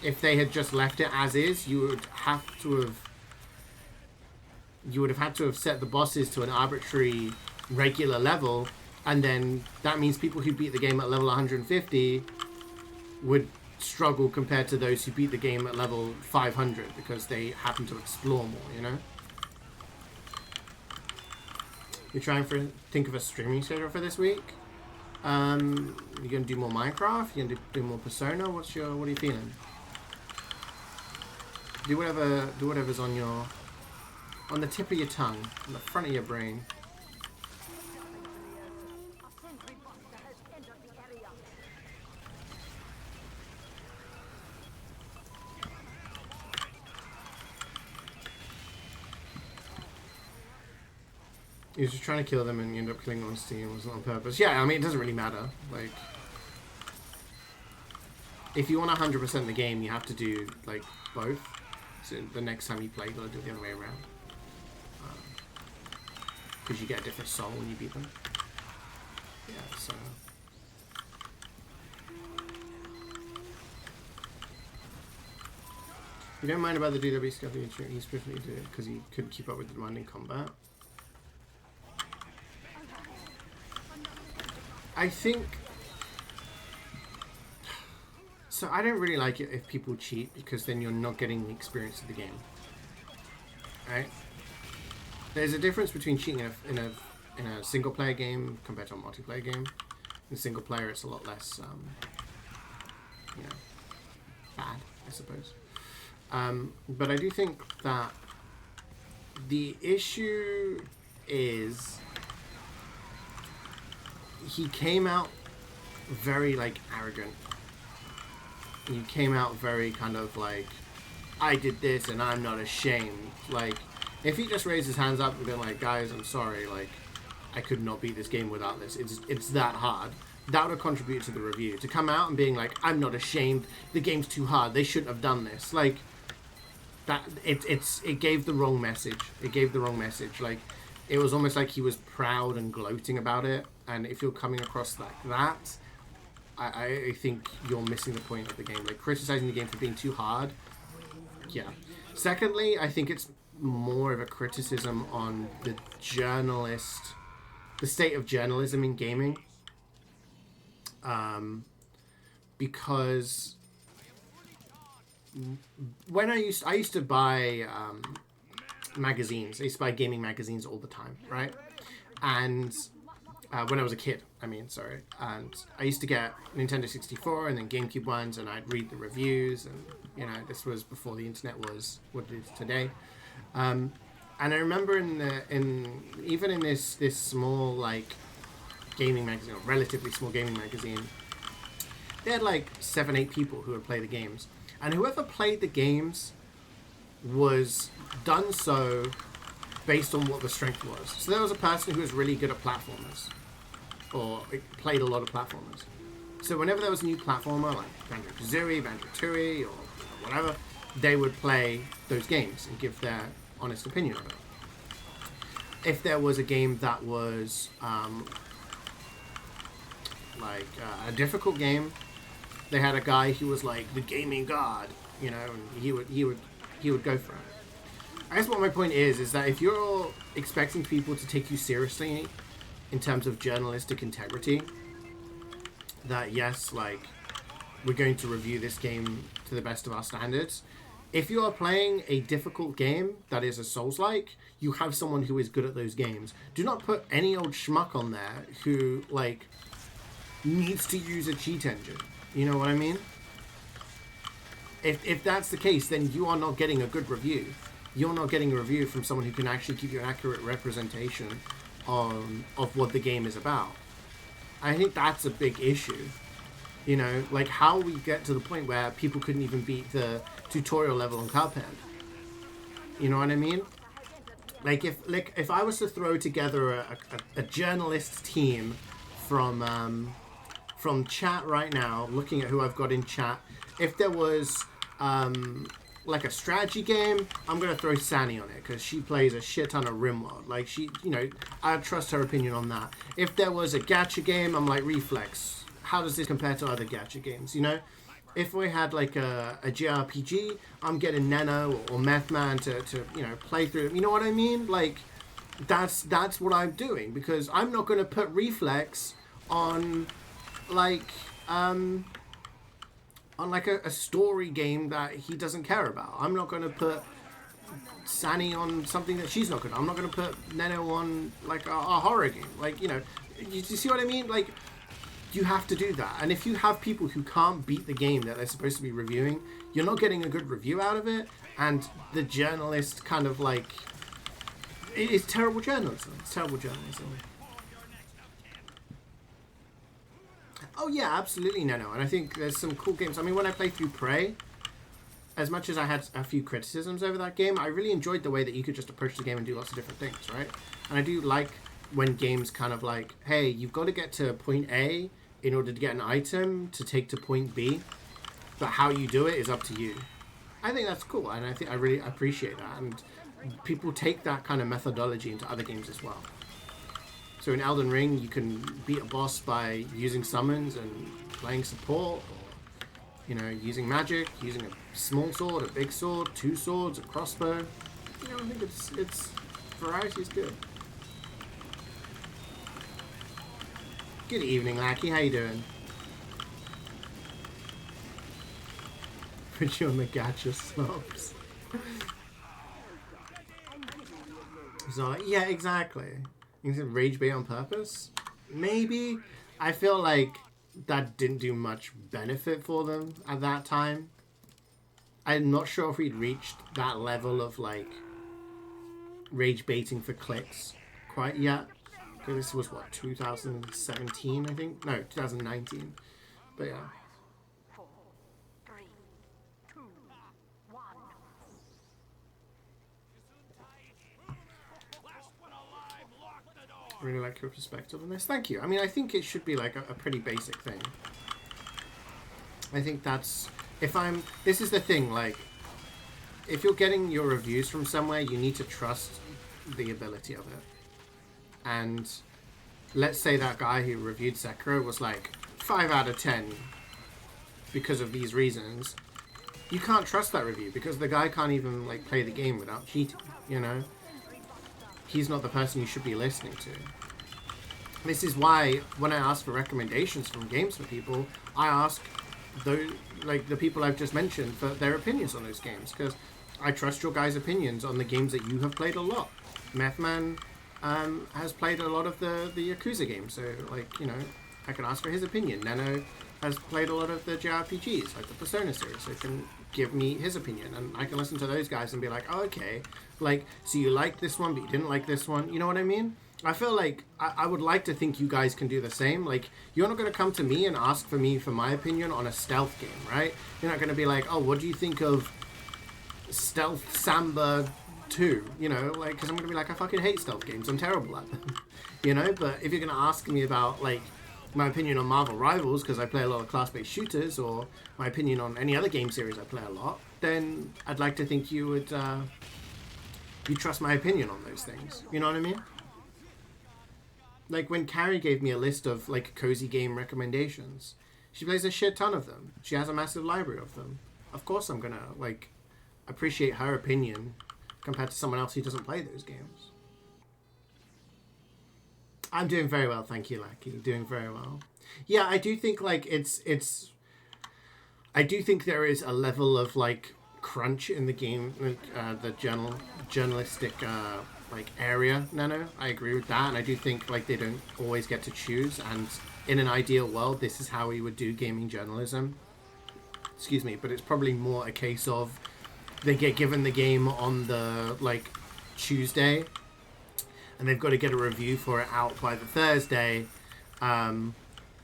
If they had just left it as is, you would have had to have set the bosses to an arbitrary regular level, and then that means people who beat the game at level 150 would struggle compared to those who beat the game at level 500 because they happen to explore more, you know? You're trying to think of a streaming schedule for this week? You're gonna do more Minecraft? You're gonna do more Persona? What are you feeling? Do whatever's on the tip of your tongue, on the front of your brain. He was just trying to kill them and you end up killing on Steam. It wasn't on purpose. Yeah, I mean, it doesn't really matter. Like, if you want 100% the game, you have to do, like, both. So the next time you play, you gotta do it the other way around. Because you get a different soul when you beat them. Yeah, so... You don't mind about the DW stuff, he specifically did it because he couldn't keep up with the demanding combat. I think... So I don't really like it if people cheat, because then you're not getting the experience of the game. Right? There's a difference between cheating in a single player game compared to a multiplayer game. In single player, it's a lot less, you know, bad, I suppose. But I do think that the issue is he came out very, like, arrogant. He came out very kind of like, I did this and I'm not ashamed. Like, if he just raised his hands up and been like, guys, I'm sorry, like, I could not beat this game without this. It's that hard. That would have contributed to the review. To come out and being like, I'm not ashamed, the game's too hard, they shouldn't have done this. Like, that it gave the wrong message. It gave the wrong message. Like, it was almost like he was proud and gloating about it. And if you're coming across like that, I think you're missing the point of the game. Like, criticizing the game for being too hard. Yeah. Secondly, I think it's more of a criticism on the state of journalism in gaming. Because when I used to buy magazines. I used to buy gaming magazines all the time, right? And when I was a kid, and I used to get Nintendo 64 and then GameCube ones, and I'd read the reviews, and you know, this was before the internet was what it is today. And I remember even in this small, like, gaming magazine, or relatively small gaming magazine, they had like 7-8 people who would play the games, and whoever played the games was done so based on what the strength was. So there was a person who was really good at platformers, or played a lot of platformers. So whenever there was a new platformer, like Banjo-Kazooie, Banjo-Tooie, or whatever, they would play those games and give their honest opinion of it. If there was a game that was a difficult game, they had a guy who was like the gaming god, you know, and he would go for it. I guess what my point is that if you're expecting people to take you seriously in terms of journalistic integrity, that yes, like, we're going to review this game to the best of our standards. If you are playing a difficult game that is a Souls-like, you have someone who is good at those games. Do not put any old schmuck on there who, like, needs to use a cheat engine. You know what I mean? If that's the case, then you are not getting a good review. You're not getting a review from someone who can actually give you an accurate representation of what the game is about. I think that's a big issue. You know, like how we get to the point where people couldn't even beat the tutorial level on Cuphead. You know what I mean? Like if I was to throw together a journalist team from chat right now, looking at who I've got in chat, if there was like a strategy game, I'm gonna throw Sani on it because she plays a shit ton of RimWorld. Like I trust her opinion on that. If there was a gacha game, I'm like Reflex. How does this compare to other gacha games? You know, if we had like a JRPG, I'm getting Nano or MvM to play through it. You know what I mean? Like that's what I'm doing because I'm not gonna put Reflex on like a story game that he doesn't care about. I'm not going to put Sani on something that she's not going to. I'm not going to put Neno on like a horror game. Like, you see what I mean? Like, you have to do that. And if you have people who can't beat the game that they're supposed to be reviewing, you're not getting a good review out of it. And the journalist kind of like... It's terrible journalism. It's terrible journalism. Oh yeah, absolutely, Neno. And I think there's some cool games. I mean, when I played through Prey, as much as I had a few criticisms over that game, I really enjoyed the way that you could just approach the game and do lots of different things, right? And I do like when games kind of like, hey, you've got to get to point A in order to get an item to take to point B, but how you do it is up to you. I think that's cool, and I really appreciate that. And people take that kind of methodology into other games as well. So in Elden Ring, you can beat a boss by using summons and playing support, or using magic, using a small sword, a big sword, two swords, a crossbow. I think it's variety is good. Good evening, Lackey. How you doing? Put you on the gacha slopes. So yeah, exactly. You can rage bait on purpose? Maybe. I feel like that didn't do much benefit for them at that time. I'm not sure if we'd reached that level of like rage baiting for clicks quite yet. Because this was what, 2017, I think? No, 2019. But yeah. I really like your perspective on this. Thank you. I mean, I think it should be like a pretty basic thing. I think that's... This is the thing, like... If you're getting your reviews from somewhere, you need to trust the ability of it. And let's say that guy who reviewed Sekiro was like 5 out of 10 because of these reasons. You can't trust that review because the guy can't even like play the game without cheating, He's not the person you should be listening to. This is why when I ask for recommendations from games for people, I ask the people I've just mentioned for their opinions on those games, because I trust your guys' opinions on the games that you have played a lot. MvM has played a lot of the Yakuza games, so I can ask for his opinion. Nano has played a lot of the JRPGs, like the Persona series, so he can give me his opinion, and I can listen to those guys and be like, oh, okay, so you liked this one, but you didn't like this one, you know what I mean? I feel like I would like to think you guys can do the same. Like, you're not going to come to me and ask for my opinion on a stealth game, right? You're not going to be like, oh, what do you think of Stealth Samba 2? Because I'm going to be like, I fucking hate stealth games, I'm terrible at them. But if you're going to ask me about, like, my opinion on Marvel Rivals, because I play a lot of class-based shooters, or my opinion on any other game series I play a lot, then I'd like to think you would, you trust my opinion on those things. You know what I mean? Like, when Carrie gave me a list of, like, cozy game recommendations, she plays a shit ton of them. She has a massive library of them. Of course I'm gonna, like, appreciate her opinion compared to someone else who doesn't play those games. I'm doing very well, thank you, Lackey. Doing very well. Yeah, I do think like I do think there is a level of like crunch in the game, like, the journalistic like area. Nano, I agree with that, and I do think like they don't always get to choose. And in an ideal world, this is how we would do gaming journalism. Excuse me, but it's probably more a case of they get given the game on the like Tuesday, and they've got to get a review for it out by the Thursday,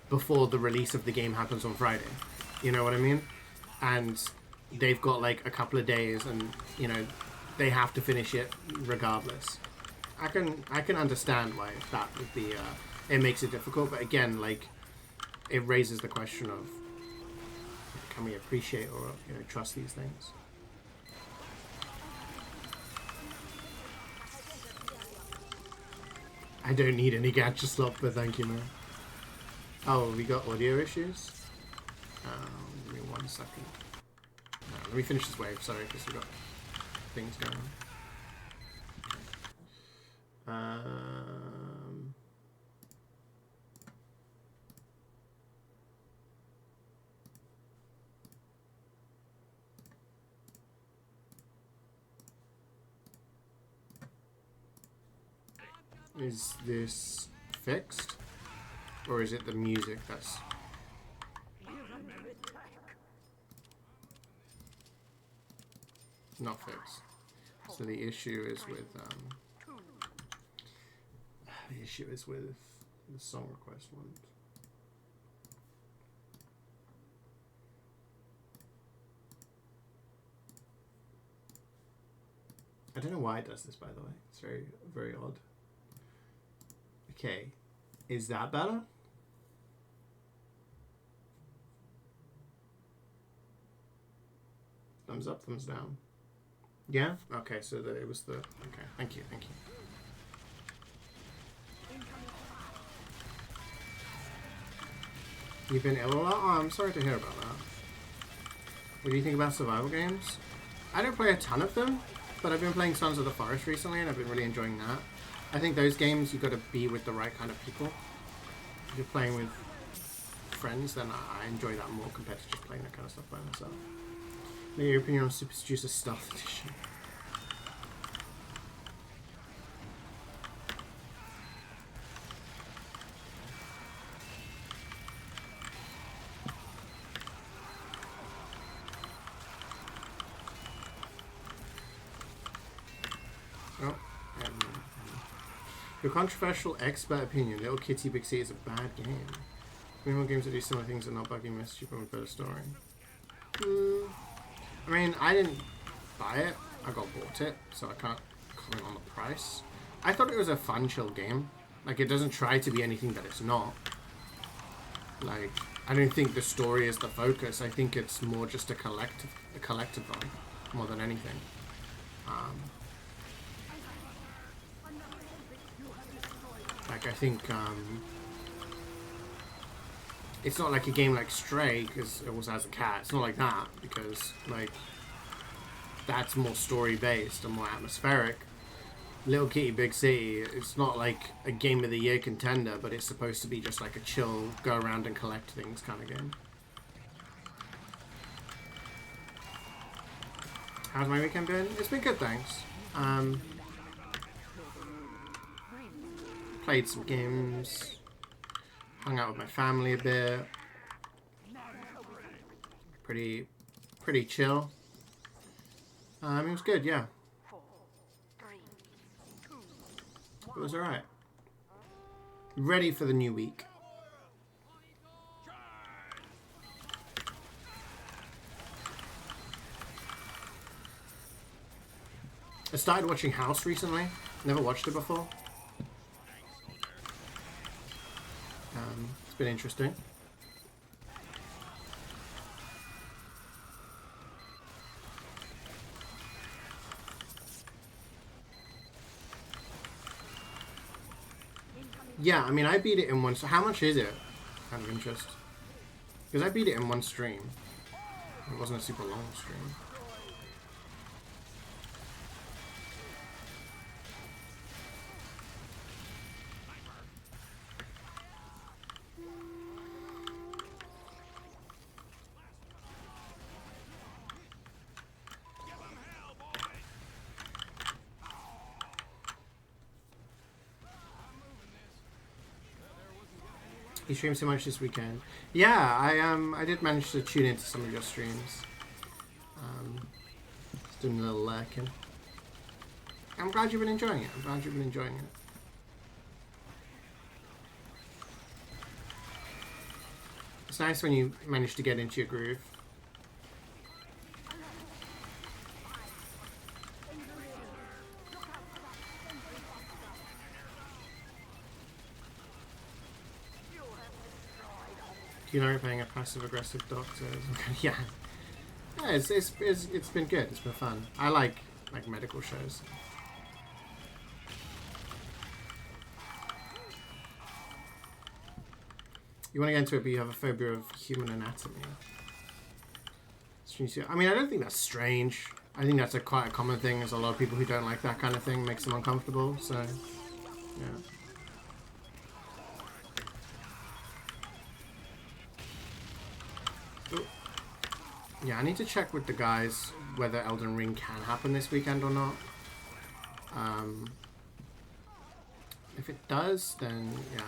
before the release of the game happens on Friday. You know what I mean? And they've got like a couple of days, and you know they have to finish it regardless. I can understand why that would be. It makes it difficult, but again, like it raises the question of can we appreciate or trust these things? I don't need any gadget slot, but thank you, man. Oh, we got audio issues? Give me 1 second. No, let me finish this wave, sorry, because we've got things going on. Is this fixed? Or is it the music that's... not fixed? So the issue is with the song request one. I don't know why it does this, by the way. It's very, very odd. Okay, is that better? Thumbs up, thumbs down. Yeah? Okay, so it was the... Okay, thank you, thank you. You've been ill a lot? Oh, I'm sorry to hear about that. What do you think about survival games? I don't play a ton of them, but I've been playing Sons of the Forest recently, and I've been really enjoying that. I think those games, you've got to be with the right kind of people. If you're playing with friends, then I enjoy that more compared to just playing that kind of stuff by myself. Maybe your opinion on Super Seducer Stealth Edition? Oh, your controversial expert opinion, Little Kitty Big C is a bad game. Many more games that do similar things are not bugging message but with better story. I mean, I didn't buy it. I got bought it, so I can't comment on the price. I thought it was a fun, chill game. Like, it doesn't try to be anything that it's not. Like, I don't think the story is the focus. I think it's more just a collectathon, more than anything. Like, I think, it's not like a game like Stray, because it also has a cat. It's not like that, because, like, that's more story-based and more atmospheric. Little Kitty Big City, it's not like a Game of the Year contender, but it's supposed to be just like a chill, go around and collect things kind of game. How's my weekend been? It's been good, thanks. Played some games. Hung out with my family a bit. Pretty chill. It was good, yeah. It was alright. Ready for the new week. I started watching House recently. Never watched it before. It's been interesting. Yeah, I mean, I beat it in one... So how much is it? Out of interest. Because I beat it in one stream. It wasn't a super long stream. You stream so much this weekend. Yeah, I did manage to tune into some of your streams. Just doing a little lurking. I'm glad you've been enjoying it. It's nice when you manage to get into your groove. You know, playing a passive-aggressive doctor. Yeah. Yeah, it's been good. It's been fun. I like medical shows. You want to get into it, but you have a phobia of human anatomy. I mean, I don't think that's strange. I think that's quite a common thing. There's a lot of people who don't like that kind of thing. Makes them uncomfortable. So, yeah. Yeah, I need to check with the guys whether Elden Ring can happen this weekend or not. If it does, then yeah,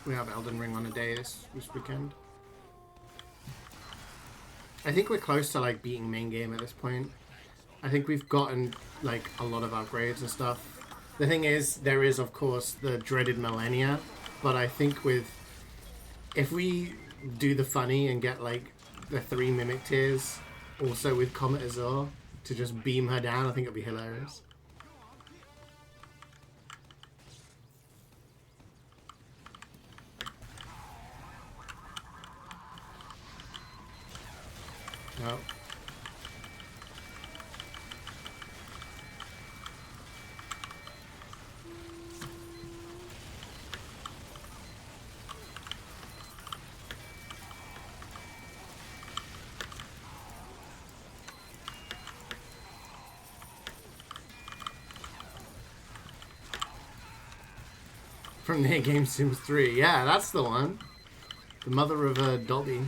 we have Elden Ring on a day this weekend. I think we're close to like beating main game at this point. I think we've gotten like a lot of upgrades and stuff. The thing is, there is of course the dreaded Millennia, but I think if we do the funny and get like the 3 mimic tiers also with Comet Azor to just beam her down, I think it'll be hilarious. No. From the game Sims 3. Yeah, that's the one. The mother of Dolby.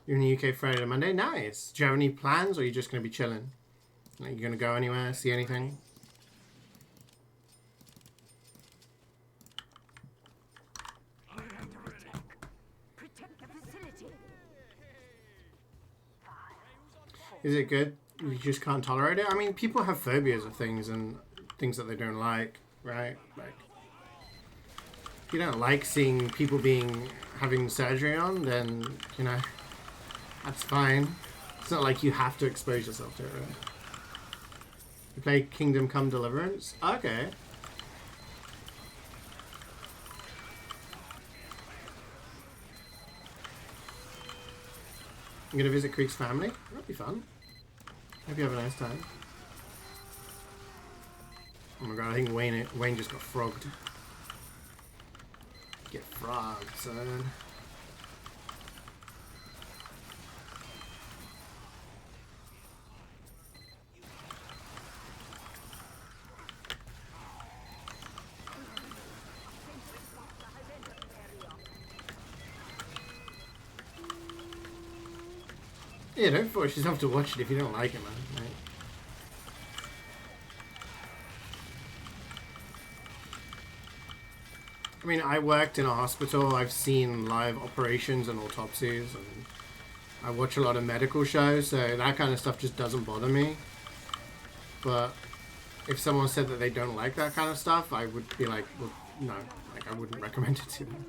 You're in the UK Friday to Monday? Nice. Do you have any plans, or are you just going to be chilling? Are you going to go anywhere, see anything? Is it good? You just can't tolerate it? I mean, people have phobias of things and things that they don't like, right? Like, if you don't like seeing people having surgery on, then, you know, that's fine. It's not like you have to expose yourself to it, right? You play Kingdom Come Deliverance? Okay. I'm gonna visit Creek's family? That'll be fun. Hope you have a nice time. Oh my god, I think Wayne just got frogged. Get frogged, son. Yeah, don't force yourself to watch it if you don't like it, man. Right? I mean, I worked in a hospital. I've seen live operations and autopsies, and I watch a lot of medical shows, so that kind of stuff just doesn't bother me. But if someone said that they don't like that kind of stuff, I would be like, well, no, like I wouldn't recommend it to them.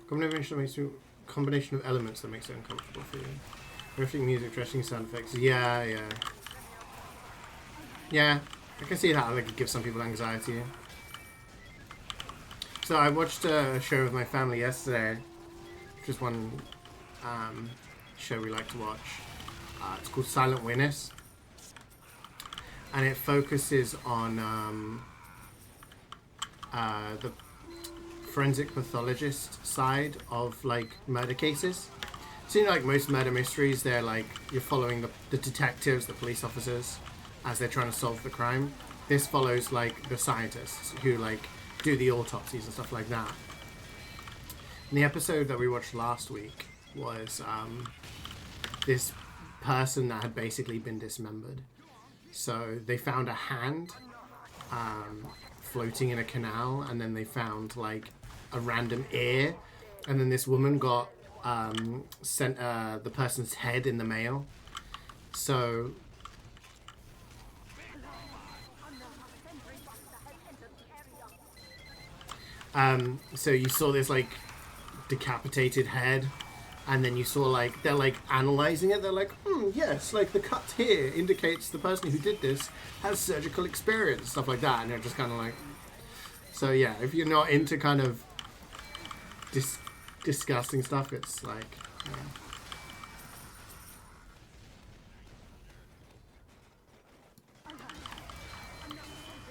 Combination of elements that makes it uncomfortable for you. Horrific music, dressing sound effects. Yeah. Yeah, I can see how it could give some people anxiety. So I watched a show with my family yesterday, which is one show we like to watch. It's called Silent Witness, and it focuses on the forensic pathologist side of like murder cases. So like most murder mysteries, they're like you're following the detectives, the police officers, as they're trying to solve the crime. This follows like the scientists who like do the autopsies and stuff like that. And the episode that we watched last week was this person that had basically been dismembered. So they found a hand floating in a canal, and then they found like a random ear, and then this woman got sent the person's head in the mail. So so you saw this like decapitated head, and then you saw like they're like analyzing it. They're like, yes, like the cut here indicates the person who did this has surgical experience, stuff like that. And they're just kind of like, so yeah, if you're not into kind of disgusting stuff, it's like, yeah.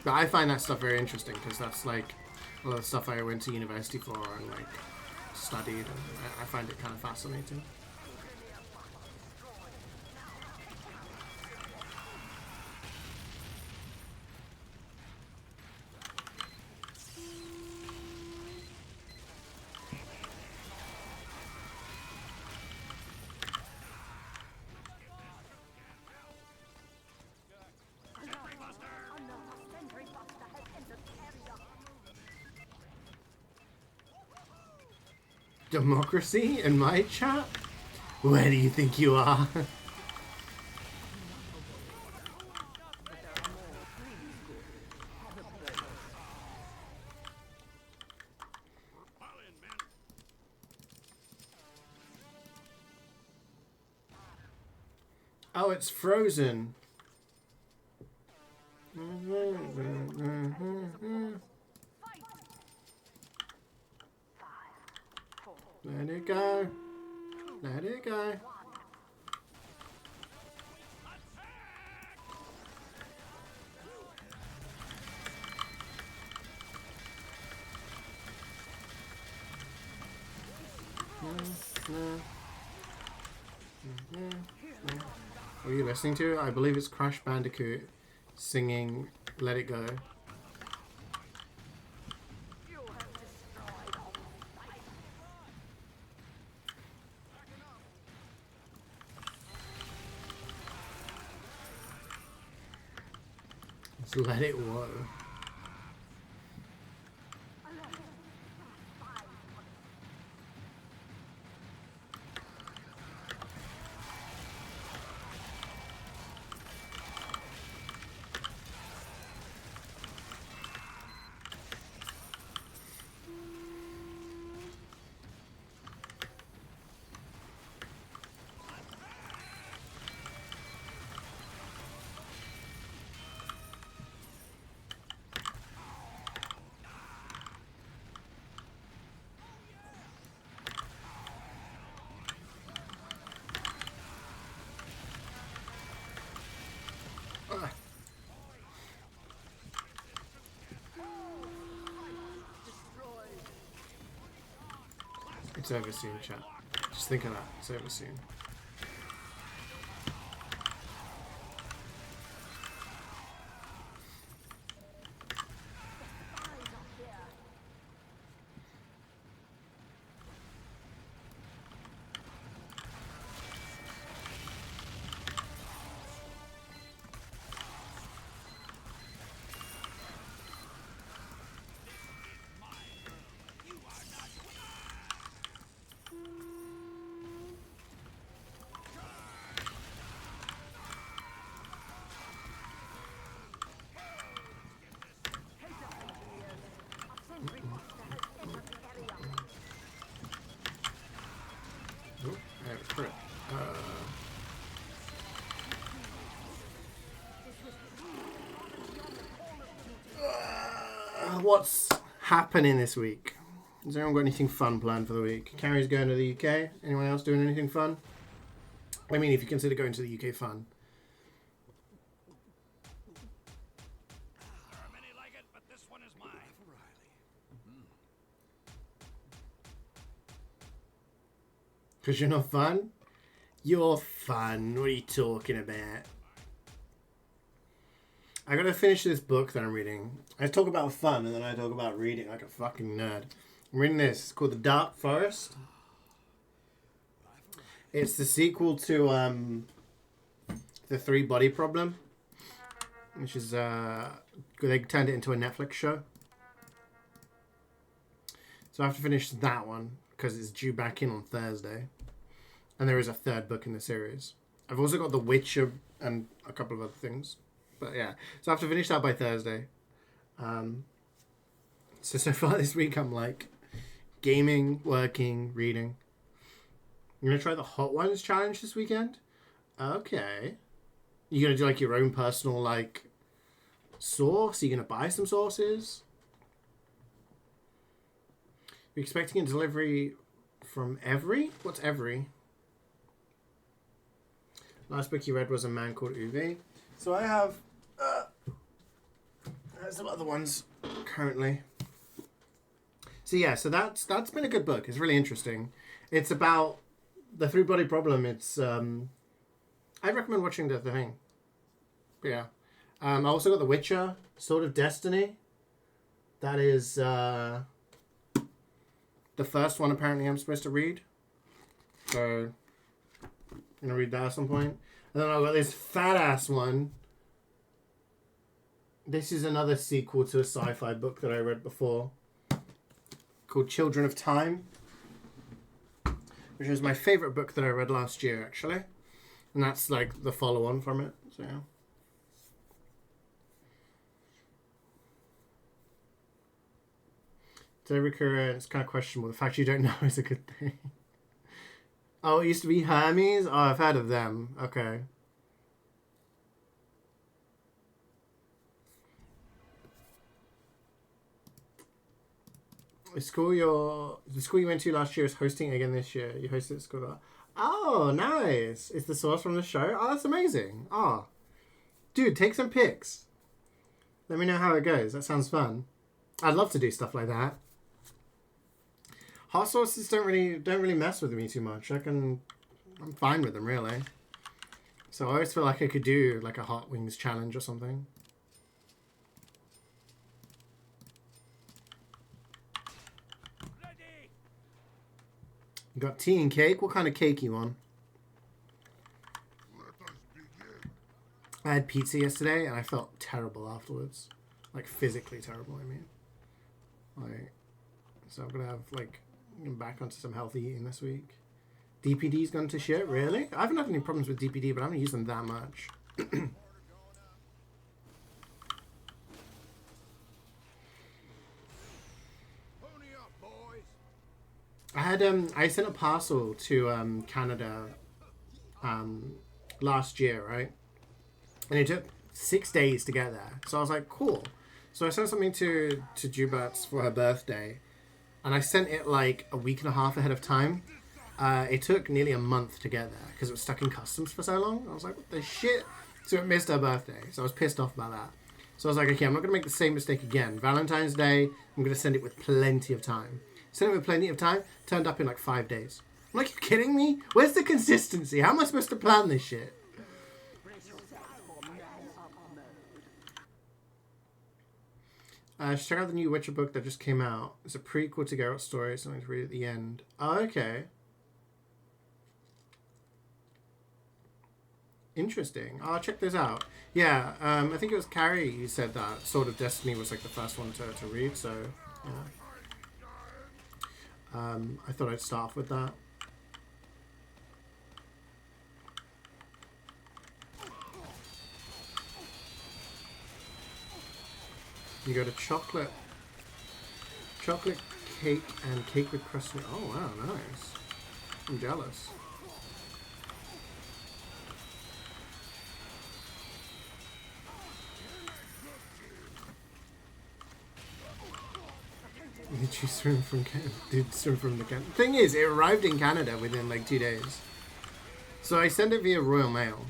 But I find that stuff very interesting because that's like a lot of stuff I went to university for and like studied, and I find it kind of fascinating. Democracy in my chat? Where do you think you are? Oh, it's frozen. Let it go. Let it go. What are you listening to? I believe it's Crash Bandicoot singing Let It Go. It's Let It Whoa. It's over soon, chat. Just think of that. It's over soon. what's happening this week? Has anyone got anything fun planned for the week? Carrie's going to the UK. Anyone else doing anything fun? I mean, if you consider going to the UK fun. There are many like it, but this one is mine. Because you're not fun? You're fun. What are you talking about? I gotta finish this book that I'm reading. I talk about fun and then I talk about reading like a fucking nerd. I'm reading this. It's called The Dark Forest. It's the sequel to The Three Body Problem, which is they turned it into a Netflix show. So I have to finish that one because it's due back in on Thursday, and there is a third book in the series. I've also got The Witcher and a couple of other things, but yeah. So I have to finish that by Thursday. So far this week I'm like gaming, working, reading. You're gonna try the Hot Ones challenge this weekend? Okay. You're gonna do like your own personal like sauce? You're gonna buy some sauces? You're expecting a delivery from Every? What's Every? Last book you read was A Man Called Uwe. So I have some other ones currently. So yeah, so that's been a good book. It's really interesting. It's about the Three Body Problem. It's I recommend watching the thing. But yeah. I also got The Witcher, Sword of Destiny. That is the first one apparently I'm supposed to read. So I'm gonna read that at some point. And then I've got this fat ass one. This is another sequel to a sci-fi book that I read before called Children of Time, which is my favorite book that I read last year, actually. And that's like the follow-on from it. So yeah. Today recurrent, it's kind of questionable. The fact you don't know is a good thing. Oh, it used to be Hermes? Oh, I've heard of them. Okay. The school you went to last year is hosting again this year. You hosted at school. Oh, nice. It's the source from the show. Oh, that's amazing. Oh, dude, take some pics. Let me know how it goes. That sounds fun. I'd love to do stuff like that. Hot sauces don't really mess with me too much. I'm fine with them really. So I always feel like I could do like a hot wings challenge or something. You got tea and cake? What kind of cake you want? I had pizza yesterday and I felt terrible afterwards. Like physically terrible, I mean. Like, so I'm gonna have like back onto some healthy eating this week. DPD's gone to shit, really? I haven't had any problems with DPD, but I haven't used them that much. I sent a parcel to Canada last year, right? And it took 6 days to get there. So I was like, cool. So I sent something to Jubat's for her birthday. And I sent it like a week and a half ahead of time. It took nearly a month to get there because it was stuck in customs for so long. I was like, what the shit? So it missed her birthday. So I was pissed off about that. So I was like, okay, I'm not going to make the same mistake again. Valentine's Day, I'm going to send it with plenty of time. Sent it with plenty of time, turned up in like 5 days. I'm like, you kidding me? Where's the consistency? How am I supposed to plan this shit? Check out the new Witcher book that just came out. It's a prequel to Geralt's story, something to read at the end. Oh, okay. Interesting. I'll check this out. Yeah, I think it was Carrie who said that Sword of Destiny was like the first one to read, so yeah. I thought I'd start off with that. You go to chocolate cake and cake with crust. Oh wow, nice. I'm jealous. Did you swim from Canada? Did swim from the Canada? Thing is, it arrived in Canada within like 2 days. So I sent it via Royal Mail.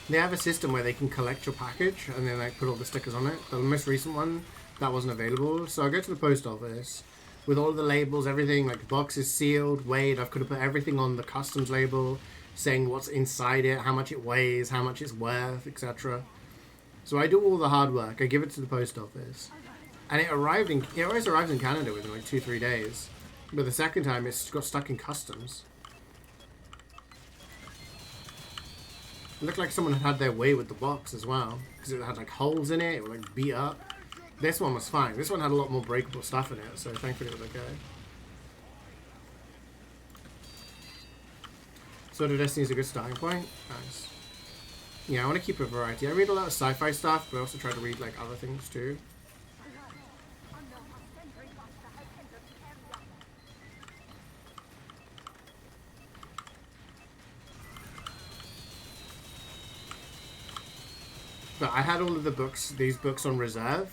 They have a system where they can collect your package and then like put all the stickers on it. The most recent one, that wasn't available. So I go to the post office with all the labels, everything, like the box is sealed, weighed. I've could have put everything on the customs label, saying what's inside it, how much it weighs, how much it's worth, etc. So I do all the hard work. I give it to the post office. And it always arrives in Canada within like 2-3 days. But the second time it's got stuck in customs. It looked like someone had their way with the box as well. Because it had like holes in it, it was like beat up. This one was fine. This one had a lot more breakable stuff in it, so thankfully it was okay. Sword of Destiny is a good starting point. Nice. Yeah, I want to keep a variety. I read a lot of sci-fi stuff, but I also try to read like other things too. But I had all of these books on reserve.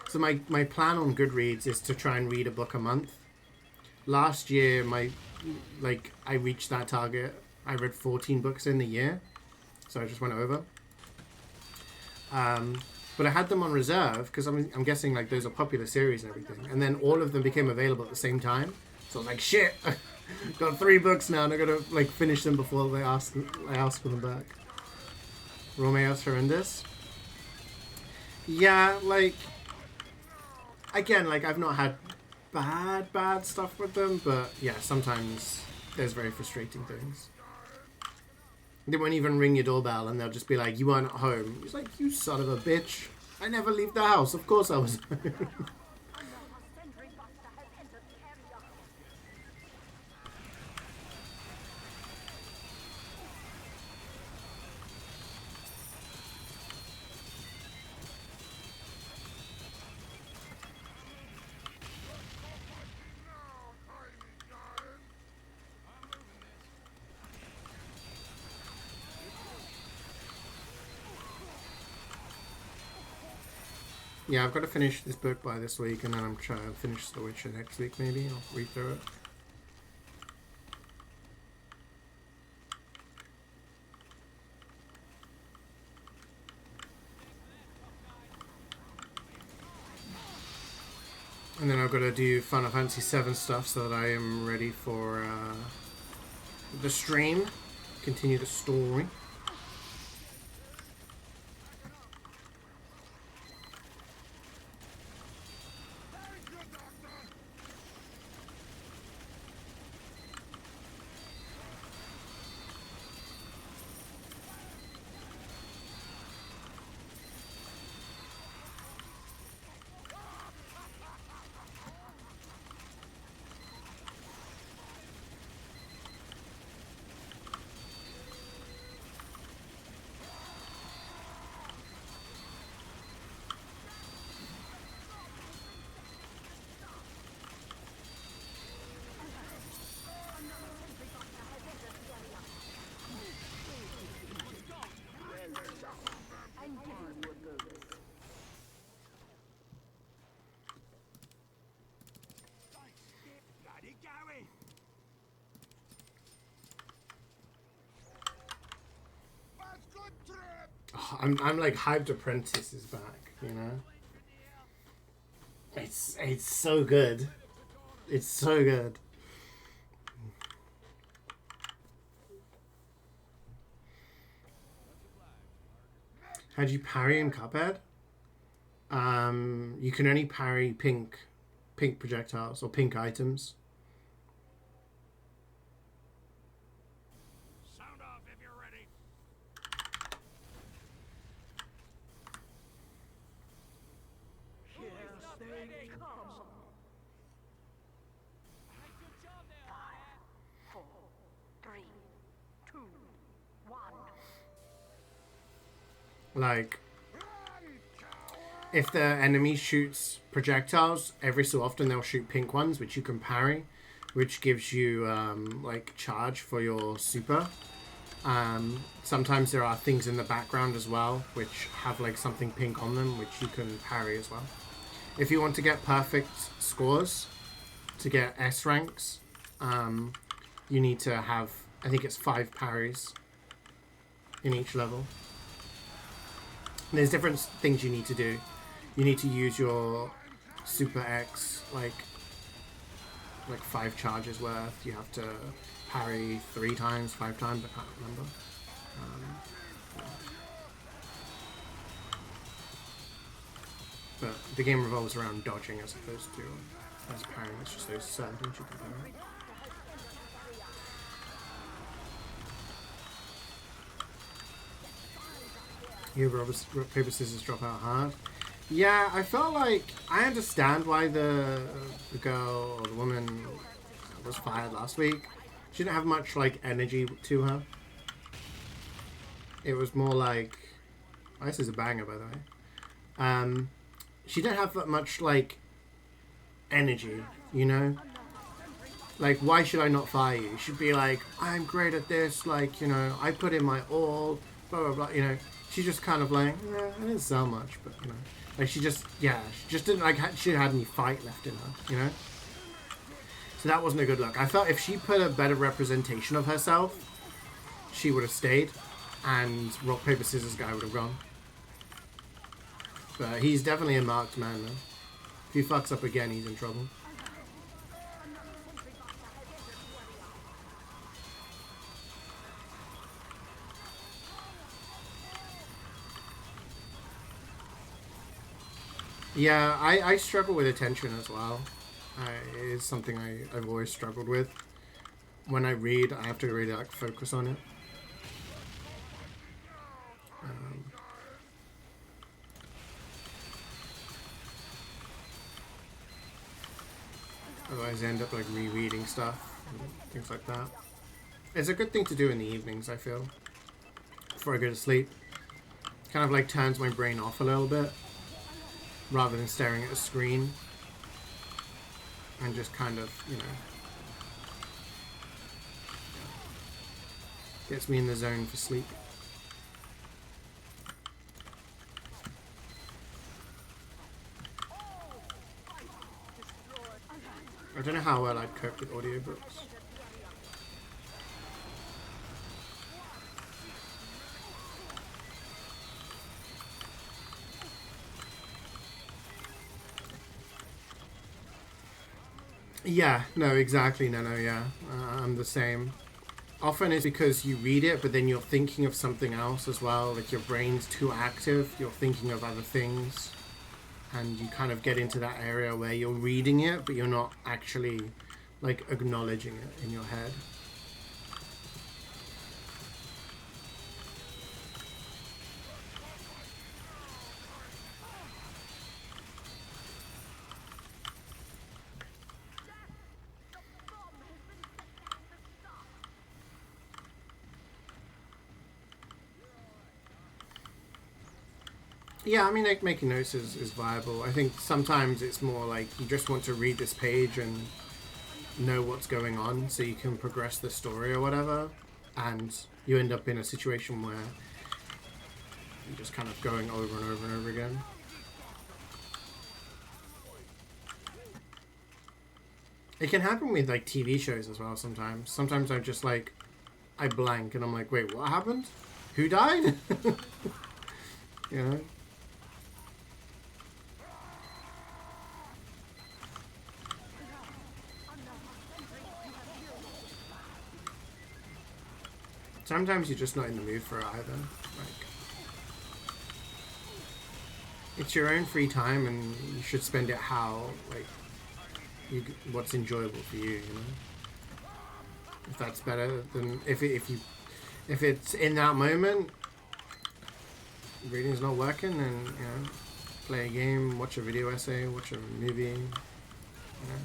So my plan on Goodreads is to try and read a book a month. Last year, I reached that target. I read 14 books in a year. So I just went over. But I had them on reserve because I'm guessing like those are popular series and everything. And then all of them became available at the same time. So I was like, shit, got 3 books now and I gotta like finish them before I ask for them back. Romeo's horrendous. Yeah, like, again, like, I've not had bad stuff with them, but yeah, sometimes there's very frustrating things. They won't even ring your doorbell and they'll just be like, you weren't at home. It's like, you son of a bitch. I never leave the house. Of course I was home. Yeah, I've got to finish this book by this week, and then I'm trying to finish The Witcher next week, maybe. I'll read through it. And then I've got to do Final Fantasy VII stuff so that I am ready for the stream. Continue the story. Oh, I'm like hyped. Apprentice is back, you know. It's so good. It's so good. How do you parry in Cuphead? You can only parry pink projectiles or pink items. Sound off if you're ready. Like, if the enemy shoots projectiles, every so often they'll shoot pink ones, which you can parry, which gives you like charge for your super. Sometimes there are things in the background as well, which have like something pink on them, which you can parry as well. If you want to get perfect scores, to get S ranks, you need to have, I think it's 5 parries in each level. And there's different things you need to do. You need to use your Super X, like 5 charges worth. You have to parry 3 times, 5 times, I can't remember. But the game revolves around dodging as opposed to as parrying. It's just those certain things you can parry. Here, rock, paper, scissors drop out hard. Yeah, I felt like I understand why the girl or the woman was fired last week. She didn't have much like energy to her. It was more like, oh, this is a banger by the way. She didn't have that much like energy, you know. Like, why should I not fire you? You should be like, I'm great at this. Like, you know, I put in my all. Blah blah blah. You know, she's just kind of like, I didn't sell much, but you know. Like she just didn't like she had any fight left in her, you know. So that wasn't a good look. I felt if she put a better representation of herself, she would have stayed, and rock paper scissors guy would have gone. But he's definitely a marked man though. If he fucks up again, he's in trouble. Yeah, I struggle with attention as well. It is something I've always struggled with. When I read, I have to really like focus on it. Otherwise, I end up like rereading stuff and things like that. It's a good thing to do in the evenings, I feel, before I go to sleep. Kind of like turns my brain off a little bit, rather than staring at a screen. And just kind of, you know, gets me in the zone for sleep. I don't know how well I'd cope with audiobooks. Yeah, no, exactly, no, yeah. I'm the same. Often it's because you read it, but then you're thinking of something else as well. Like your brain's too active, you're thinking of other things. And you kind of get into that area where you're reading it, but you're not actually, like, acknowledging it in your head. Yeah, I mean, like, making notes is viable. I think sometimes it's more like you just want to read this page and know what's going on so you can progress the story or whatever, and you end up in a situation where you're just kind of going over and over and over again. It can happen with, like, TV shows as well sometimes. Sometimes I'm just like, I blank and I'm like, wait, what happened? Who died? You know? Sometimes you're just not in the mood for it either. Like, it's your own free time, and you should spend it how, like, what's enjoyable for you. You know, if that's better than if it's in that moment, reading's not working, then you know, play a game, watch a video essay, watch a movie. You know,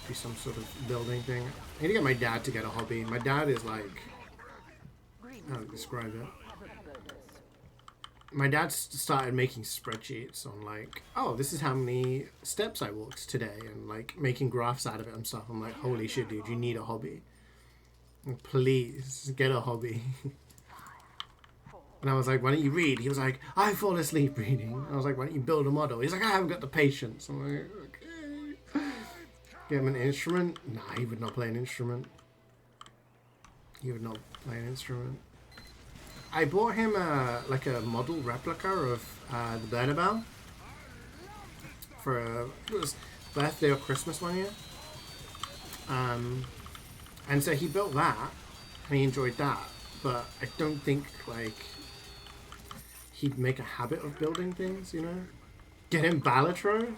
do some sort of building thing. I need to get my dad to get a hobby. My dad is like, how to describe it? My dad started making spreadsheets on like, oh, this is how many steps I walked today, and like making graphs out of it and stuff. I'm like, holy shit, dude, you need a hobby. Please get a hobby. And I was like, why don't you read? He was like, I fall asleep reading. I was like, why don't you build a model? He's like, I haven't got the patience. I'm like, okay. Get him an instrument? Nah, he would not play an instrument. He would not play an instrument. I bought him like a model replica of the Bernabelle for it was birthday or Christmas one year. And so he built that and he enjoyed that. But I don't think like he'd make a habit of building things, you know? Get him Balatro?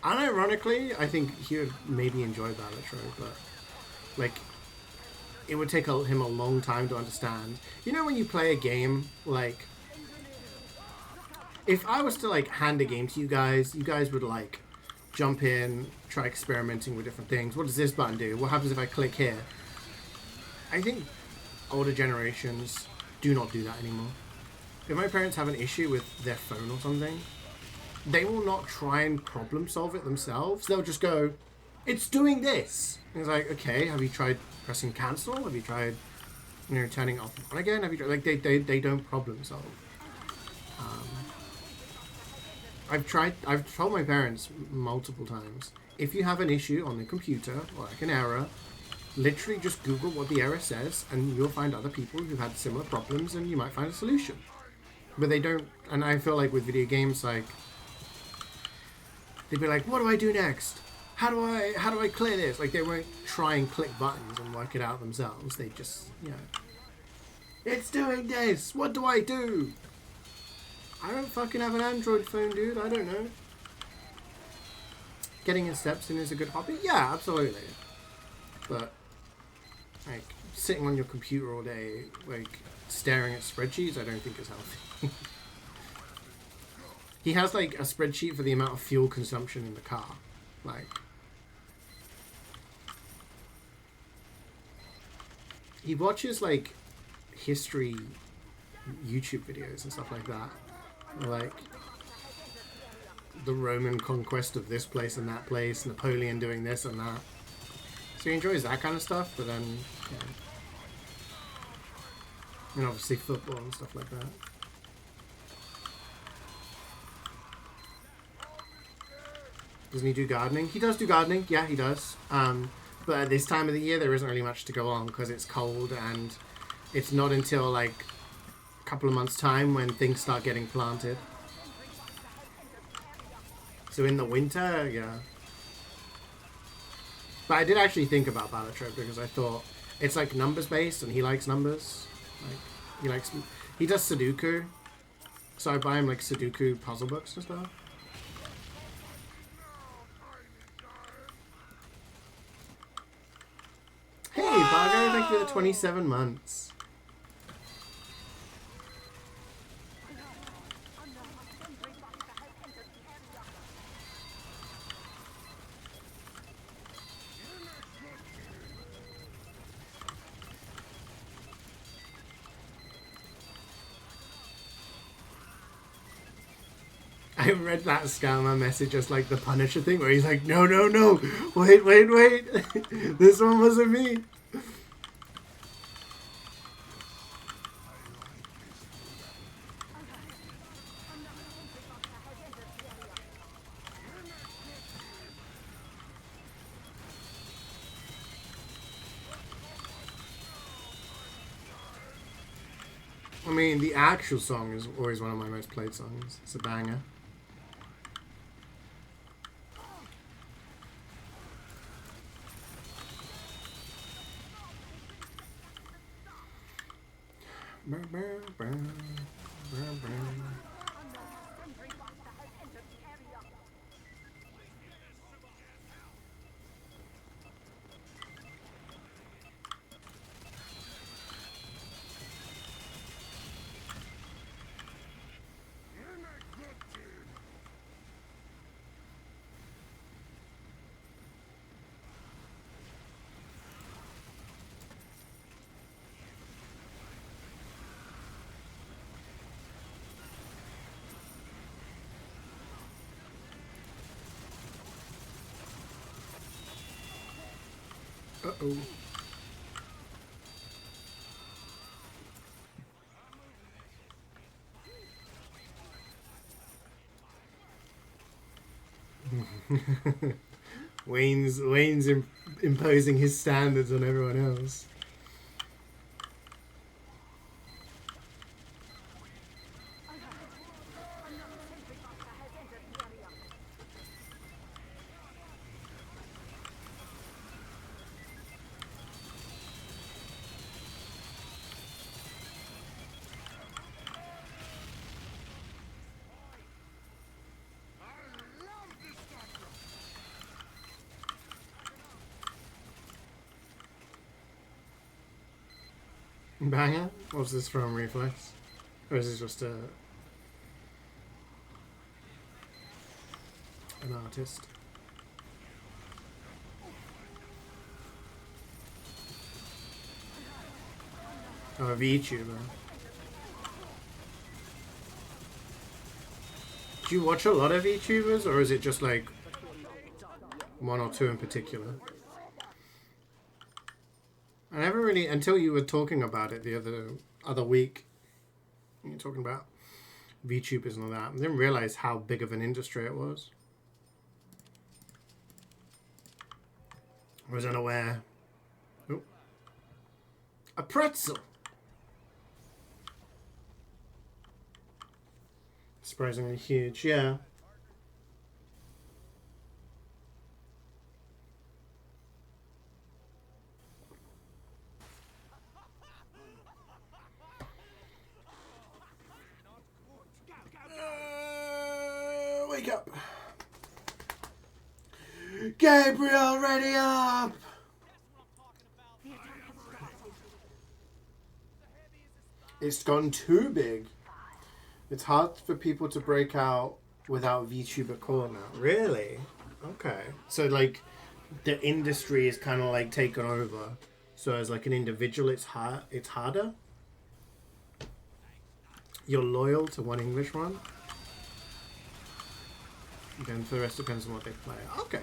Unironically, I think he would maybe enjoy Balatro, but like it would take him a long time to understand. You know when you play a game, like if I was to like hand a game to you guys would like jump in, try experimenting with different things. What does this button do? What happens if I click here? I think older generations do not do that anymore. If my parents have an issue with their phone or something, they will not try and problem solve it themselves. They'll just go, it's doing this. And it's like, okay, have you tried pressing cancel? Have you tried, you know, turning it off and on again? Have you tried, like, they don't problem solve. I've told my parents multiple times, if you have an issue on the computer, or like an error, literally just Google what the error says and you'll find other people who've had similar problems and you might find a solution. But they don't, and I feel like with video games, like, they'd be like, what do I do next? How do I clear this? Like, they won't try and click buttons and work it out themselves. They just, you know, it's doing this. What do I do? I don't fucking have an Android phone, dude. I don't know. Getting your steps in is a good hobby? Yeah, absolutely. But, like, sitting on your computer all day, like, staring at spreadsheets, I don't think is healthy. He has, like, a spreadsheet for the amount of fuel consumption in the car. Like, he watches, like, history YouTube videos and stuff like that. Like, the Roman conquest of this place and that place, Napoleon doing this and that. So he enjoys that kind of stuff, but then, yeah. And obviously football and stuff like that. Doesn't he do gardening? He does do gardening, yeah, he does. But at this time of the year, there isn't really much to go on because it's cold, and it's not until like a couple of months' time when things start getting planted. So in the winter, yeah. But I did actually think about Balatro because I thought it's like numbers based, and he likes numbers. Like he does Sudoku, so I buy him like Sudoku puzzle books and stuff. Hey, Bargo, thank you for the 27 months. I read that scammer message as like the Punisher thing where he's like, no, no, no, wait, wait, wait. This one wasn't me. I mean, the actual song is always one of my most played songs. It's a banger. Uh-oh. Wayne's imposing his standards on everyone else. Banger? What's this from, Reflex? Or is this just an artist? Oh, a VTuber. Do you watch a lot of VTubers, or is it just like one or two in particular? I never really, until you were talking about it the other week, you're talking about VTubers and all that, I didn't realize how big of an industry it was. I was unaware. Oh. A pretzel! Surprisingly huge, yeah. Wake up! Gabriel, ready up! It's gone too big. It's hard for people to break out without VTuber core now. Really? Okay. So like, the industry is kind of like taken over. So as like an individual, it's harder. You're loyal to one English one. Then for the rest depends on what they play. Okay.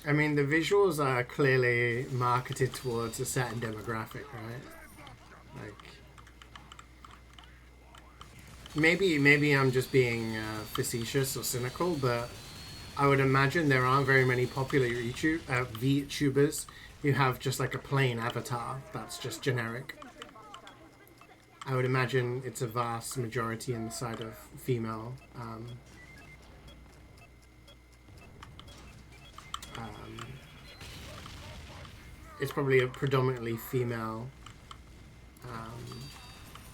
I mean, the visuals are clearly marketed towards a certain demographic, right? Like, maybe I'm just being facetious or cynical, but I would imagine there aren't very many popular VTubers who have just like a plain avatar that's just generic. I would imagine it's a vast majority in the side of female. It's probably a predominantly female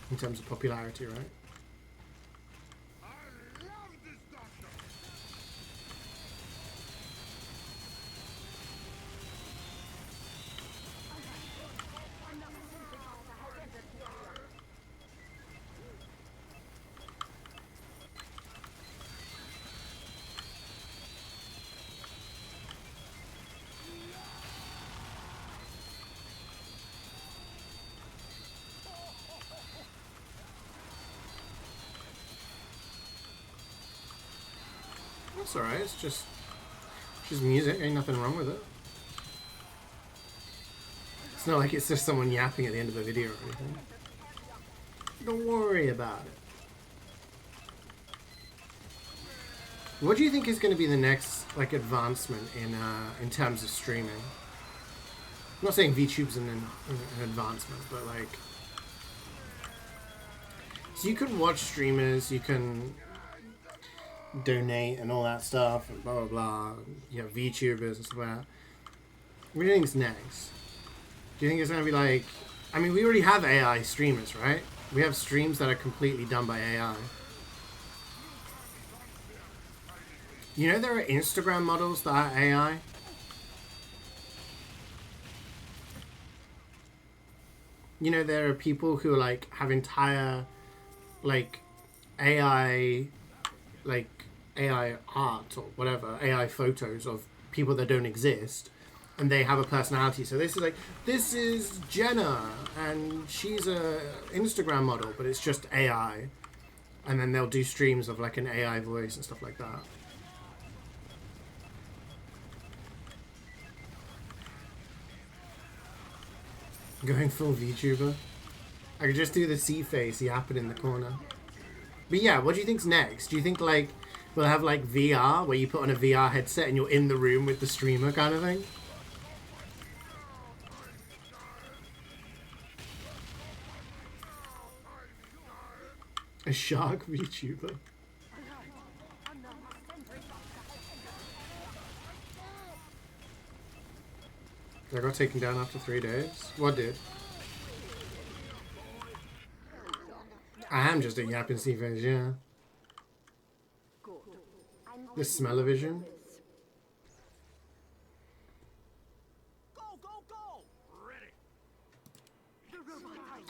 in terms of popularity, right? That's alright, it's just music, ain't nothing wrong with it. It's not like it's just someone yapping at the end of the video or anything. Don't worry about it. What do you think is going to be the next like advancement in terms of streaming? I'm not saying VTube's an advancement, but like, so you can watch streamers, you can donate and all that stuff and blah blah blah. You have VTubers and stuff like that. What do you think's next? Do you think it's gonna be like, I mean, we already have AI streamers, right? We have streams that are completely done by AI. You know there are Instagram models that are AI? You know there are people who like have entire like AI art or whatever, AI photos of people that don't exist, and they have a personality. So this is Jenna, and she's a Instagram model, but it's just AI. And then they'll do streams of like an AI voice and stuff like that. Going full VTuber. I could just do the C face yapping in the corner. But yeah, what do you think's next? Do you think like we'll have like VR where you put on a VR headset and you're in the room with the streamer kind of thing? A shark VTuber. I got taken down after 3 days. What did? I am just a yapping sea face, yeah. The smell-o-vision. Go, go, go! Ready.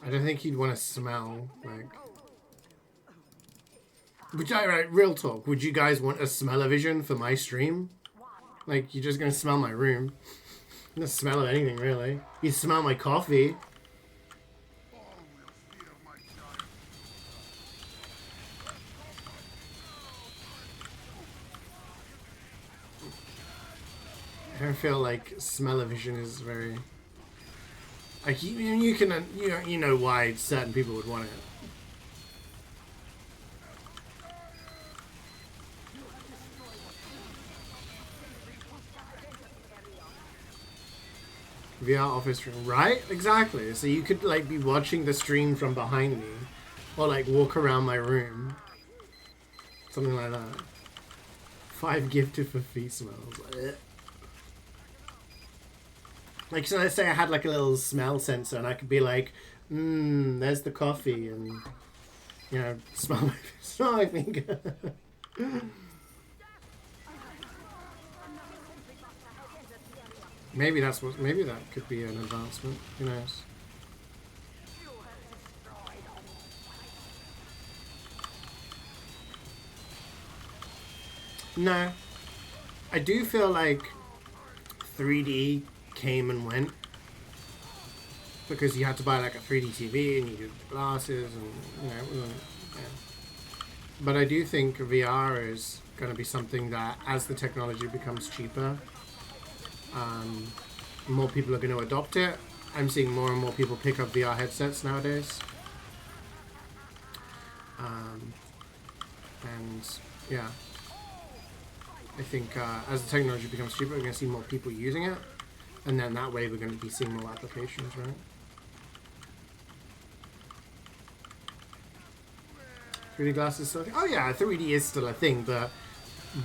I don't think he'd want to smell, like... Would I, right, real talk, would you guys want a smell-o-vision for my stream? Like, you're just gonna smell my room. You don't smell of anything, really. You smell my coffee. I don't feel like smell-o-vision is very... Like, you know why certain people would want it. VR office room, right? Exactly. So you could like be watching the stream from behind me, or like walk around my room, something like that. 5 gifted for feet smells. Like, so let's say I had like a little smell sensor, and I could be like, there's the coffee, and you know, smell my finger. Maybe that's what. Maybe that could be an advancement. Who knows? No, I do feel like 3D came and went because you had to buy like a 3D TV and you did glasses and you know. Yeah. But I do think VR is going to be something that, as the technology becomes cheaper. More people are going to adopt it. I'm seeing more and more people pick up VR headsets nowadays. And yeah, I think as the technology becomes cheaper, we're going to see more people using it. And then that way we're going to be seeing more applications, right? 3D glasses still a thing? Oh yeah, 3D is still a thing, but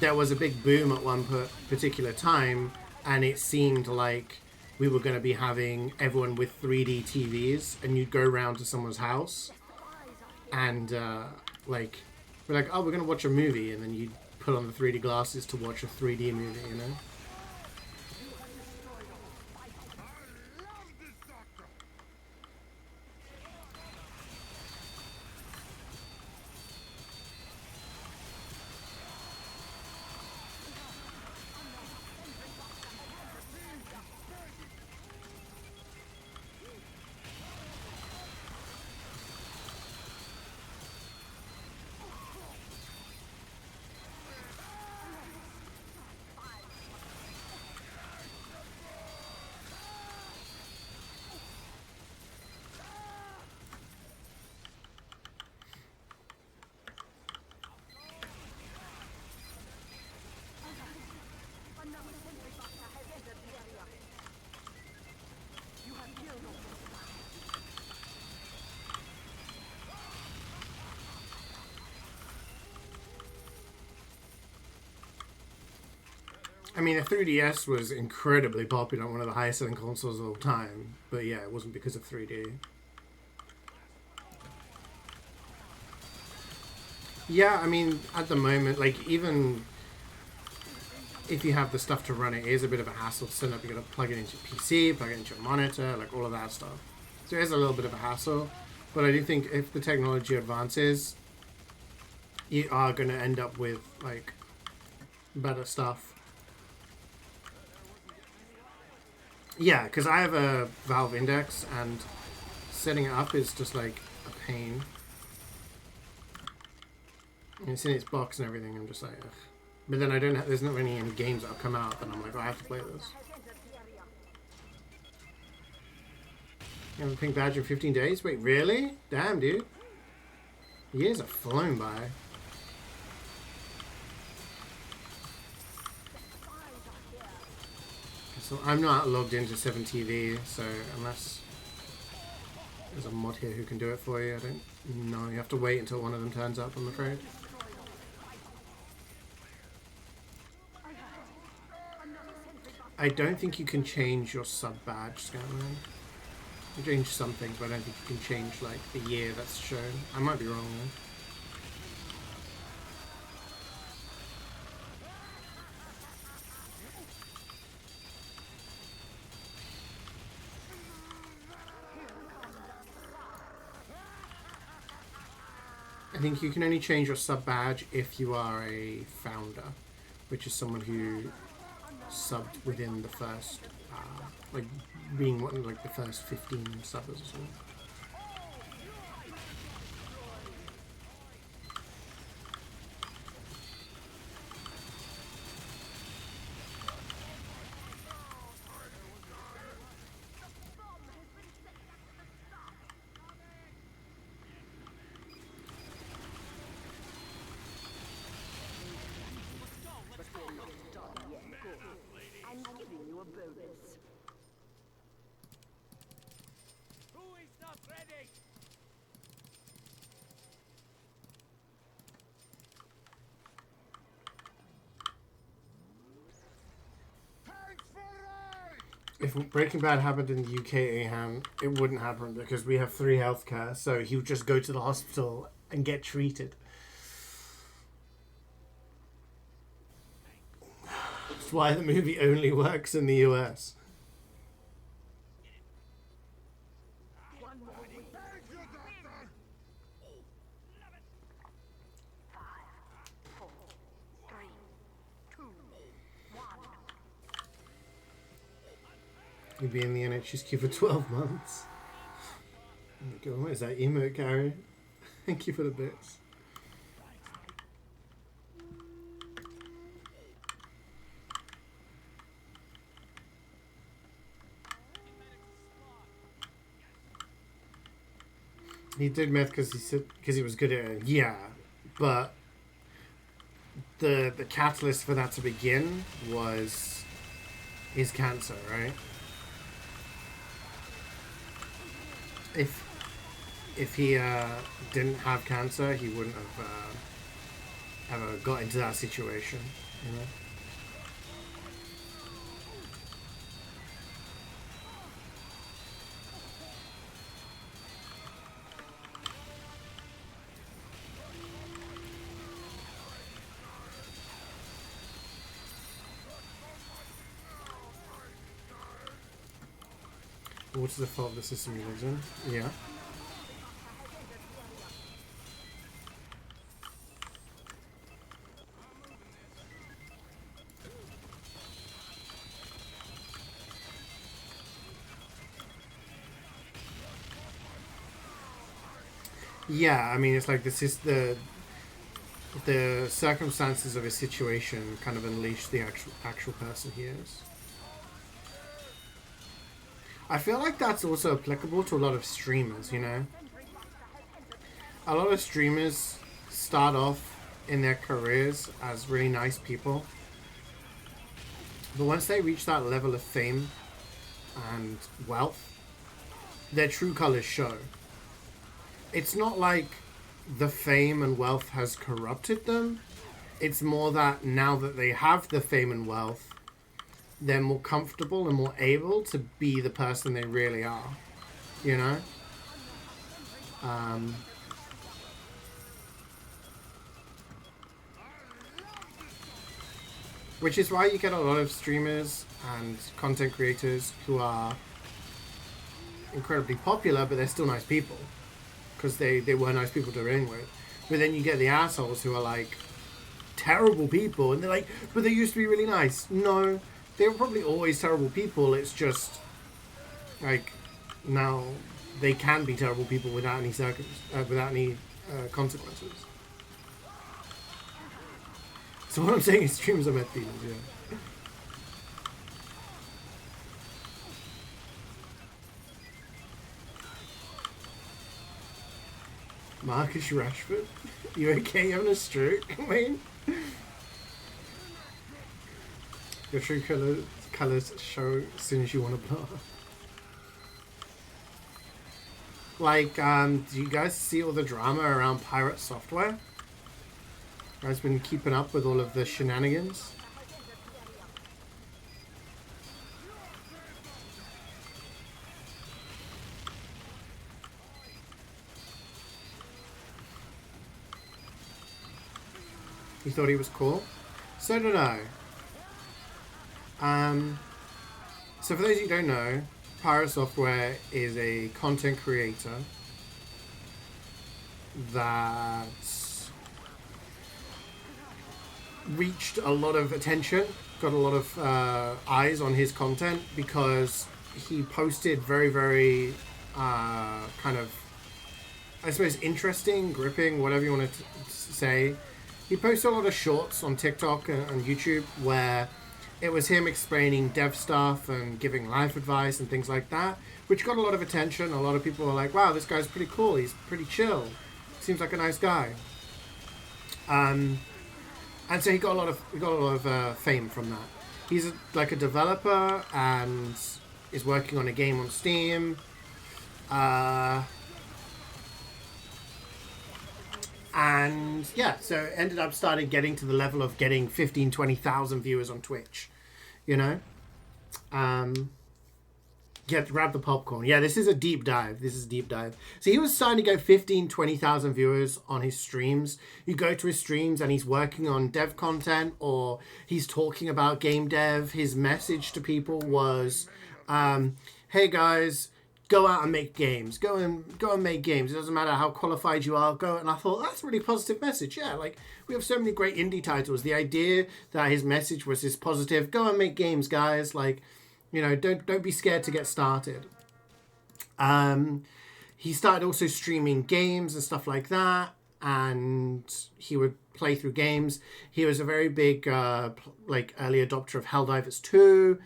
there was a big boom at one particular time. And it seemed like we were going to be having everyone with 3D TVs, and you'd go around to someone's house, and like, we're like, oh, we're going to watch a movie, and then you'd put on the 3D glasses to watch a 3D movie, you know? I mean, the 3DS was incredibly popular, one of the highest selling consoles of all time. But yeah, it wasn't because of 3D. Yeah, I mean, at the moment, like, even if you have the stuff to run it, it is a bit of a hassle to set up. You gotta plug it into your PC, plug it into your monitor, like all of that stuff. So it is a little bit of a hassle. But I do think if the technology advances, you are gonna end up with, like, better stuff. Yeah, because I have a Valve Index, and setting it up is just like a pain. And it's in its box and everything. I'm just like, ugh. But then I don't have, there's not any games that have come out, and I'm like, oh, I have to play this. You have a pink badge in 15 days? Wait, really? Damn, dude. Years have flown by. So I'm not logged into 7TV, so unless there's a mod here who can do it for you, I don't know. You have to wait until one of them turns up, I'm afraid. I don't think you can change your sub badge, Scatman. You change some things, but I don't think you can change like the year that's shown. I might be wrong though. I think you can only change your sub badge if you are a founder, which is someone who subbed within the first, like being one like the first 15 subbers or something. I'm giving you a bonus. Who is not ready? If Breaking Bad happened in the UK, Ahan, it wouldn't happen because we have 3 healthcare, so he would just go to the hospital and get treated. That's why the movie only works in the US. You'd be in the NHS queue for 12 months. Oh my God, what is that emote, Gary? Thank you for the bits. He did meth because he was good at it. Yeah, but the catalyst for that to begin was his cancer, right? If he didn't have cancer, he wouldn't have ever got into that situation, you know. What's the fault of the system he lives in? Yeah. Yeah, I mean, it's like this is the circumstances of his situation kind of unleash the actual person he is. I feel like that's also applicable to a lot of streamers, you know? A lot of streamers start off in their careers as really nice people. But once they reach that level of fame and wealth, their true colors show. It's not like the fame and wealth has corrupted them. It's more that now that they have the fame and wealth, they're more comfortable and more able to be the person they really are, you know? Which is why you get a lot of streamers and content creators who are incredibly popular, but they're still nice people. Because they were nice people to begin with. But then you get the assholes who are like terrible people, and they're like, but they used to be really nice. No, they were probably always terrible people. It's just Like, now they can be terrible people without any consequences. So what I'm saying is streams are meant demons, yeah. Marcus Rashford? You okay? You having a stroke, Wayne? Your true colours show as soon as you want to blow up. Like, do you guys see all the drama around Pirate Software? You guys been keeping up with all of the shenanigans? You thought he was cool? So did I. So for those who don't know, Pirate Software is a content creator that reached a lot of attention, got a lot of eyes on his content because he posted very, very kind of, I suppose, interesting, gripping, whatever you want to say. He posted a lot of shorts on TikTok and YouTube where it was him explaining dev stuff and giving life advice and things like that, which got a lot of attention. A lot of people were like, wow, this guy's pretty cool. He's pretty chill. Seems like a nice guy. And so he got a lot of fame from that. He's like a developer and is working on a game on Steam. And yeah, so ended up starting getting to the level of getting 15, 20,000 viewers on Twitch, you know? Grab the popcorn. Yeah, this is a deep dive. So he was starting to get 15, 20,000 viewers on his streams. You go to his streams and he's working on dev content or he's talking about game dev. His message to people was, hey guys, go out and make games. Go and make games. It doesn't matter how qualified you are. Go. And I thought that's a really positive message. Yeah, like we have so many great indie titles. The idea that his message was this positive. Go and make games, guys. Like, you know, don't be scared to get started. He started also streaming games and stuff like that, and he would play through games. He was a very big like early adopter of Helldivers 2.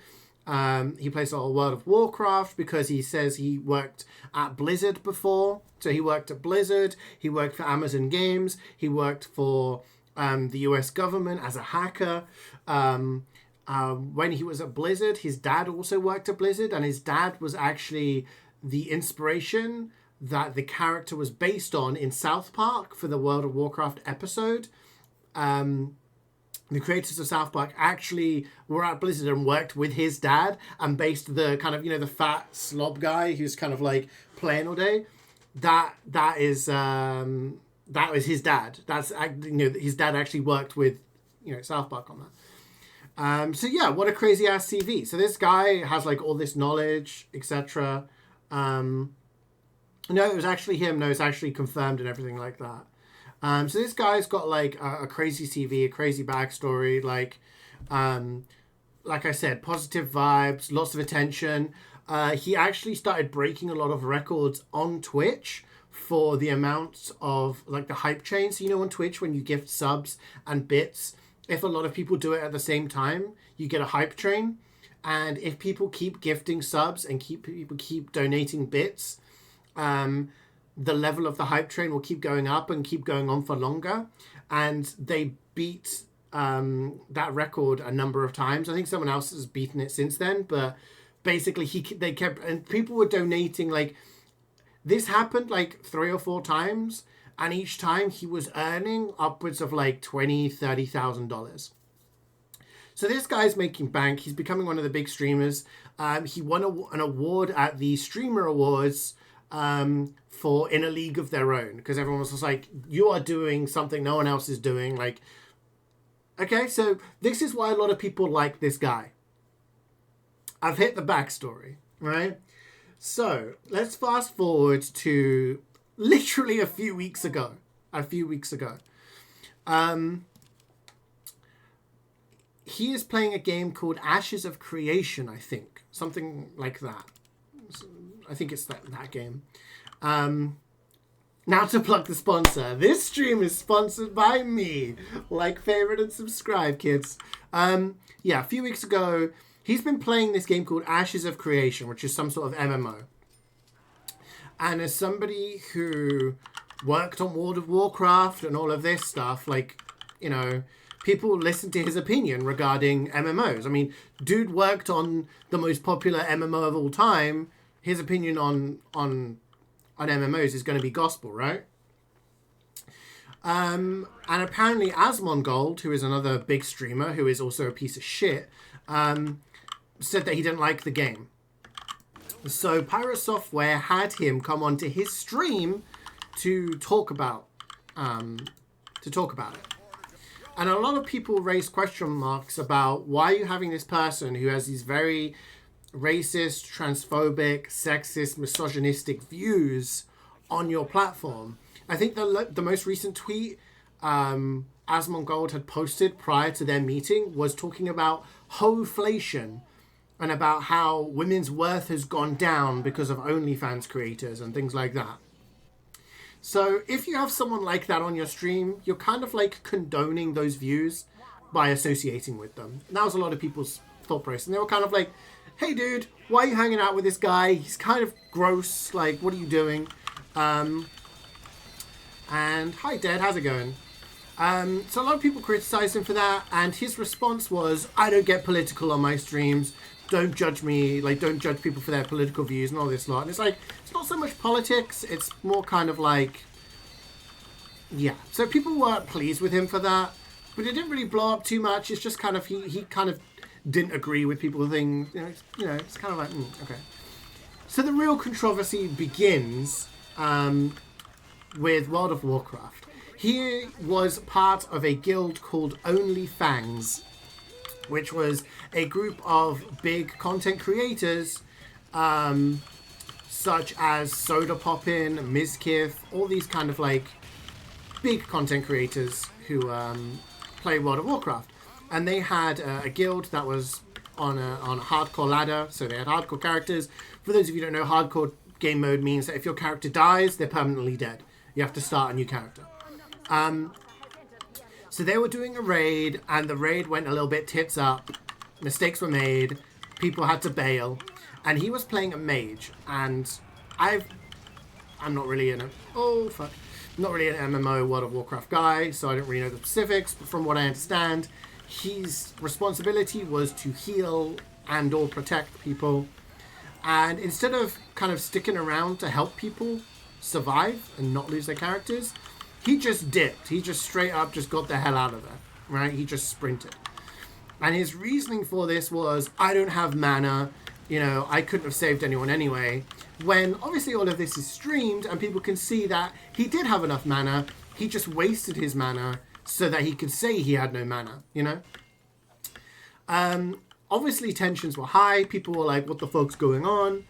He plays a lot of World of Warcraft because he says he worked at Blizzard before. So he worked at Blizzard. He worked for Amazon Games. He worked for the US government as a hacker. When he was at Blizzard, his dad also worked at Blizzard, and his dad was actually the inspiration that the character was based on in South Park for the World of Warcraft episode. The creators of South Park actually were at Blizzard and worked with his dad and based the kind of, you know, the fat slob guy who's kind of like playing all day. That was his dad. That's, you know, his dad actually worked with, you know, South Park on that. So yeah, what a crazy ass CV. So this guy has like all this knowledge, etc. No, it was actually him. No, it's actually confirmed and everything like that. So this guy's got like a crazy CV, a crazy backstory, like I said, positive vibes, lots of attention. He actually started breaking a lot of records on Twitch for the amounts of like the hype chain. So, you know, on Twitch, when you gift subs and bits, if a lot of people do it at the same time, you get a hype train. And if people keep gifting subs and people keep donating bits, the level of the hype train will keep going up and keep going on for longer. And they beat that record a number of times. I think someone else has beaten it since then, but basically they kept, and people were donating, like, this happened like 3 or 4 times, and each time he was earning upwards of like $20,000-$30,000. So this guy's making bank. He's becoming one of the big streamers. He won an award at the Streamer Awards for In a League of Their Own, because everyone was just like, you are doing something no one else is doing. Like, okay, so this is why a lot of people like this guy. I've hit the backstory, right? So let's fast forward to literally a few weeks ago. He is playing a game called Ashes of Creation, I think. Something like that. I think it's that game. Now to plug the sponsor. This stream is sponsored by me. Like, favorite, and subscribe, kids. Yeah, a few weeks ago, he's been playing this game called Ashes of Creation, which is some sort of MMO. And as somebody who worked on World of Warcraft and all of this stuff, like, you know, people listen to his opinion regarding MMOs. I mean, dude worked on the most popular MMO of all time. His opinion on MMOs is going to be gospel, right? And apparently Asmongold, who is another big streamer, who is also a piece of shit, said that he didn't like the game. So Pirate Software had him come onto his stream to talk about it. And a lot of people raised question marks about why are you having this person who has these very racist, transphobic, sexist, misogynistic views on your platform. I think the most recent tweet Asmongold had posted prior to their meeting was talking about hoflation and about how women's worth has gone down because of OnlyFans creators and things like that. So if you have someone like that on your stream, you're kind of like condoning those views by associating with them. And that was a lot of people's thought process. And they were kind of like, hey dude, why are you hanging out with this guy? He's kind of gross. Like, what are you doing? And hi Dad, how's it going? So a lot of people criticized him for that. And his response was, I don't get political on my streams. Don't judge me, like, don't judge people for their political views and all this lot. And it's like, it's not so much politics, it's more kind of like, yeah. So people weren't pleased with him for that, but it didn't really blow up too much. It's just kind of, he kind of didn't agree with people things, it's kind of like, okay. So the real controversy begins with World of Warcraft. He was part of a guild called Only Fangs, which was a group of big content creators, such as Soda Poppin, Mizkif, all these kind of like big content creators who play World of Warcraft. And they had a guild that was on a hardcore ladder, so they had hardcore characters. For those of you who don't know, hardcore game mode means that if your character dies, they're permanently dead. You have to start a new character. So they were doing a raid, and the raid went a little bit tits up. Mistakes were made. People had to bail. And he was playing a mage. And I'm not really not really an MMO World of Warcraft guy, so I don't really know the specifics. But from what I understand, his responsibility was to heal and or protect people. And instead of kind of sticking around to help people survive and not lose their characters, he just dipped. He just straight up just got the hell out of there, right? He just sprinted. And his reasoning for this was, I don't have mana, I couldn't have saved anyone anyway. When obviously all of this is streamed and people can see that he did have enough mana, he just wasted his mana so that he could say he had no mana, Obviously tensions were high. People were like, what the fuck's going on?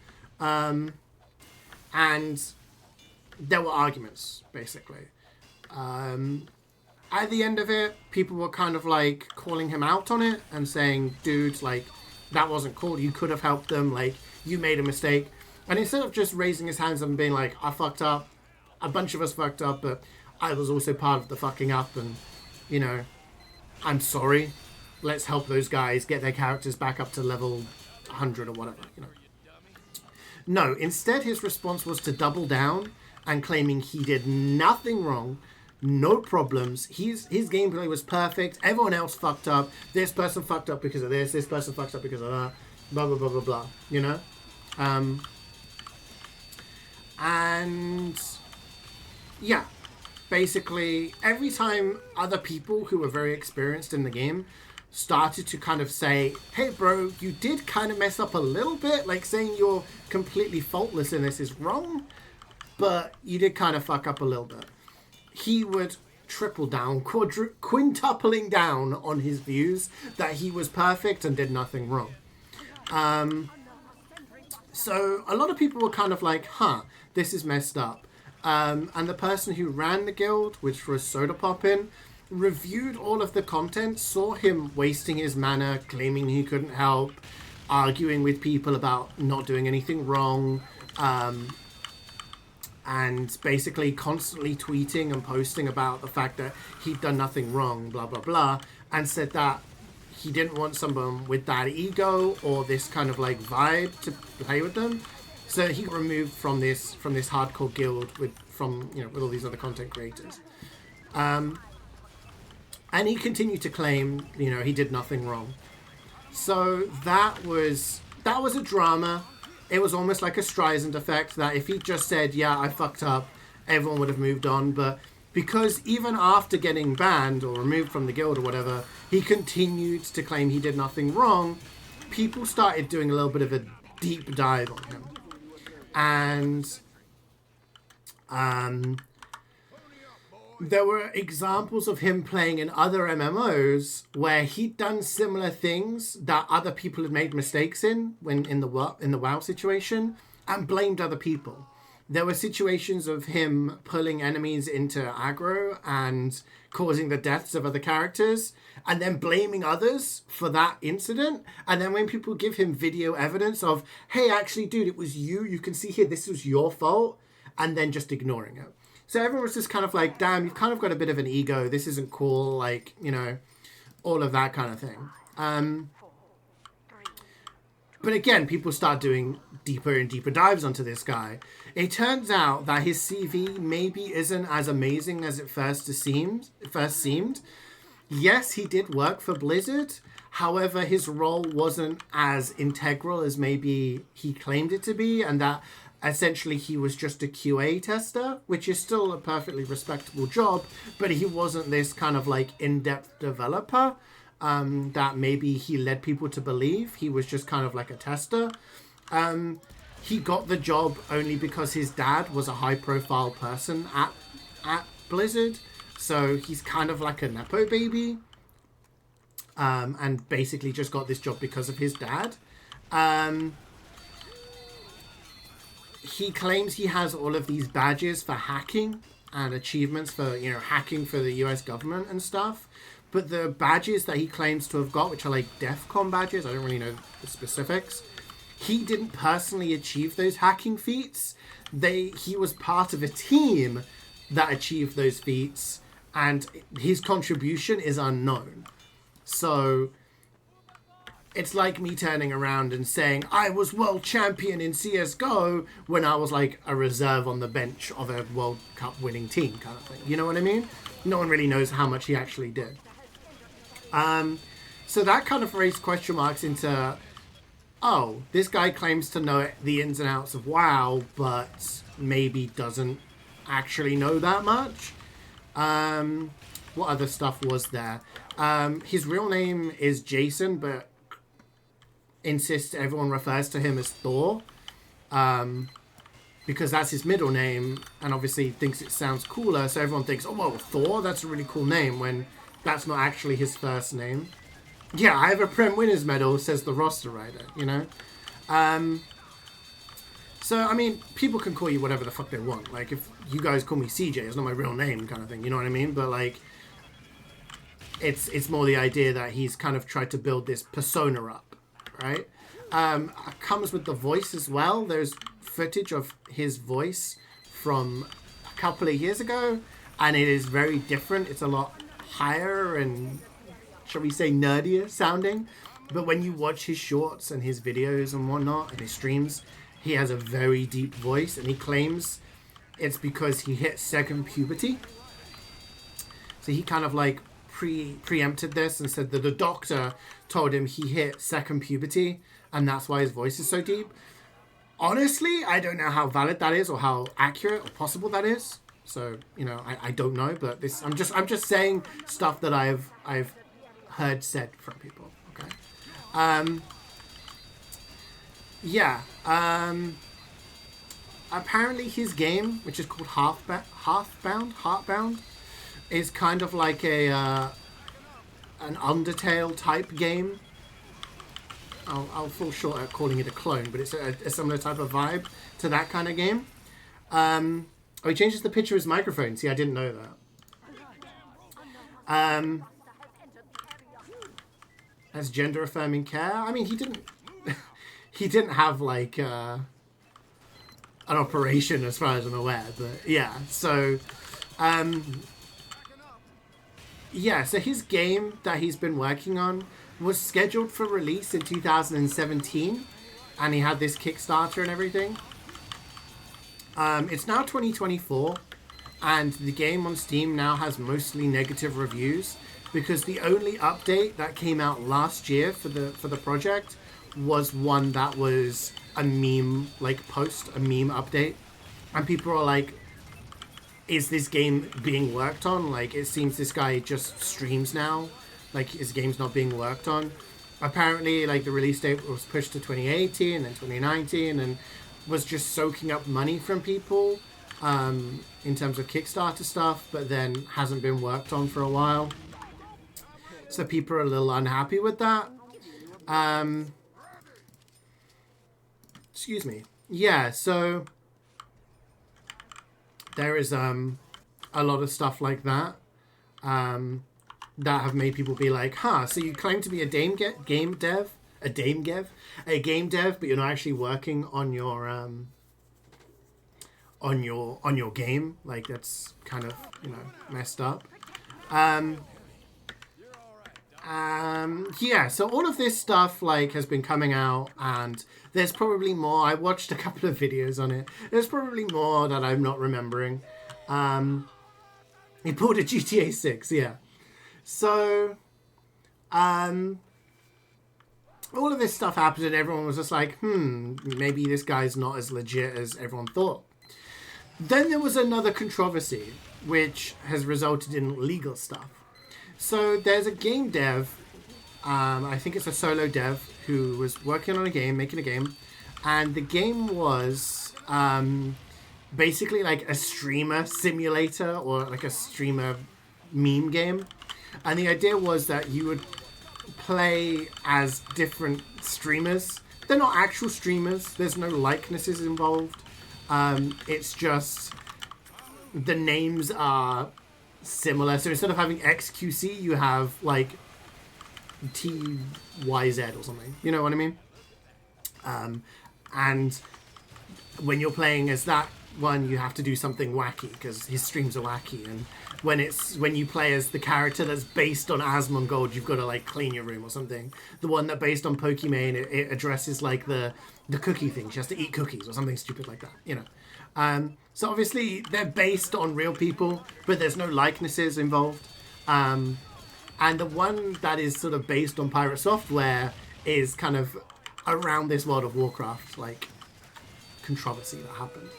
And there were arguments, basically. At the end of it, people were kind of like calling him out on it and saying, dude, like, that wasn't cool. You could have helped them. Like, you made a mistake. And instead of just raising his hands and being like, I fucked up, a bunch of us fucked up, but I was also part of the fucking up, and, I'm sorry. Let's help those guys get their characters back up to level 100 or whatever, No, instead his response was to double down and claiming he did nothing wrong, no problems. His gameplay was perfect. Everyone else fucked up. This person fucked up because of this. This person fucked up because of that. Blah, blah, blah, blah, blah. And yeah, basically every time other people who were very experienced in the game started to kind of say, hey bro, you did kind of mess up a little bit, like saying you're completely faultless in this is wrong, but you did kind of fuck up a little bit, he would triple down, quintupling down on his views that he was perfect and did nothing wrong. So a lot of people were kind of like, this is messed up. And the person who ran the guild, which was Soda Poppin, reviewed all of the content, saw him wasting his mana, claiming he couldn't help, arguing with people about not doing anything wrong, and basically constantly tweeting and posting about the fact that he'd done nothing wrong, blah, blah, blah, and said that he didn't want someone with that ego or this kind of like vibe to play with them. So he got removed from this hardcore guild with all these other content creators. And he continued to claim, he did nothing wrong. So that was a drama. It was almost like a Streisand effect that if he just said, yeah, I fucked up, everyone would have moved on. But because even after getting banned or removed from the guild or whatever, he continued to claim he did nothing wrong, people started doing a little bit of a deep dive on him. And there were examples of him playing in other MMOs where he'd done similar things that other people had made mistakes in when in the WoW situation and blamed other people. There were situations of him pulling enemies into aggro and causing the deaths of other characters and then blaming others for that incident. And then when people give him video evidence of, hey, actually, dude, it was you can see here, this was your fault, and then just ignoring it. So everyone was just kind of like, damn, you've kind of got a bit of an ego. This isn't cool. Like, all of that kind of thing. But again, people start doing deeper and deeper dives onto this guy. It turns out that his CV maybe isn't as amazing as it first seemed. Yes, he did work for Blizzard. However, his role wasn't as integral as maybe he claimed it to be, and that essentially he was just a QA tester, which is still a perfectly respectable job, but he wasn't this kind of like in-depth developer that maybe he led people to believe. He was just kind of like a tester. He got the job only because his dad was a high-profile person at Blizzard, so he's kind of like a nepo baby, and basically just got this job because of his dad. He claims he has all of these badges for hacking and achievements for, hacking for the US government and stuff. But the badges that he claims to have got, which are like DEFCON badges, I don't really know the specifics, he didn't personally achieve those hacking feats. He was part of a team that achieved those feats, and his contribution is unknown. So it's like me turning around and saying, I was world champion in CSGO when I was like a reserve on the bench of a World Cup winning team kind of thing. You know what I mean? No one really knows how much he actually did. So that kind of raised question marks into, oh, this guy claims to know the ins and outs of WoW, but maybe doesn't actually know that much. What other stuff was there? His real name is Jason, but insists everyone refers to him as Thor, because that's his middle name, and obviously thinks it sounds cooler, so everyone thinks, oh, well, Thor, that's a really cool name, when that's not actually his first name. Yeah, I have a Prem Winners medal, says the roster writer, So, I mean, people can call you whatever the fuck they want. Like, if you guys call me CeeJaey, it's not my real name kind of thing, you know what I mean? But, like, it's more the idea that he's kind of tried to build this persona up, right? Comes with the voice as well. There's footage of his voice from a couple of years ago, and it is very different. It's a lot higher and, shall we say, nerdier sounding. But when you watch his shorts and his videos and whatnot and his streams, he has a very deep voice, and he claims it's because he hit second puberty. So he kind of like preempted this and said that the doctor told him he hit second puberty, and that's why his voice is so deep. Honestly, I don't know how valid that is or how accurate or possible that is. So, I don't know, but this I'm just saying stuff that I've heard said from people. Okay. Apparently his game, which is called Heartbound, is kind of like an Undertale type game. I'll fall short at calling it a clone, but it's a similar type of vibe to that kind of game. He changes the picture of his microphone. See, I didn't know that. Has gender affirming care. I mean, he didn't have like an operation as far as I'm aware. But yeah, so yeah, so his game that he's been working on was scheduled for release in 2017, and he had this Kickstarter and everything. It's now 2024, and the game on Steam now has mostly negative reviews because the only update that came out last year for the project was one that was a meme post, a meme update, and people are like, is this game being worked on? Like, it seems this guy just streams now. Like, his game's not being worked on. Apparently, like, the release date was pushed to 2018 and then 2019 and was just soaking up money from people in terms of Kickstarter stuff, but then hasn't been worked on for a while. So people are a little unhappy with that. Excuse me. Yeah, so there is a lot of stuff like that that have made people be like, huh, so you claim to be a game dev, but you're not actually working on your game. Like, that's kind of, messed up. Yeah, so all of this stuff has been coming out, and there's probably more. I watched a couple of videos on it. There's probably more that I'm not remembering. He pulled a GTA 6, yeah. So, all of this stuff happened, and everyone was just like, maybe this guy's not as legit as everyone thought. Then there was another controversy, which has resulted in legal stuff. So there's a game dev, I think it's a solo dev, who was working on a game, making a game, and the game was basically like a streamer simulator or like a streamer meme game. And the idea was that you would play as different streamers. They're not actual streamers. There's no likenesses involved. It's just the names are similar. So instead of having XQC, you have like TYZ or something. You know what I mean? And when you're playing as that one, you have to do something wacky because his streams are wacky. And when you play as the character that's based on Asmongold, you've got to like clean your room or something. The one that based on Pokimane, it addresses like the cookie thing. She has to eat cookies or something stupid like that. So obviously they're based on real people, but there's no likenesses involved. And the one that is sort of based on Pirate Software is kind of around this World of Warcraft like controversy that happened.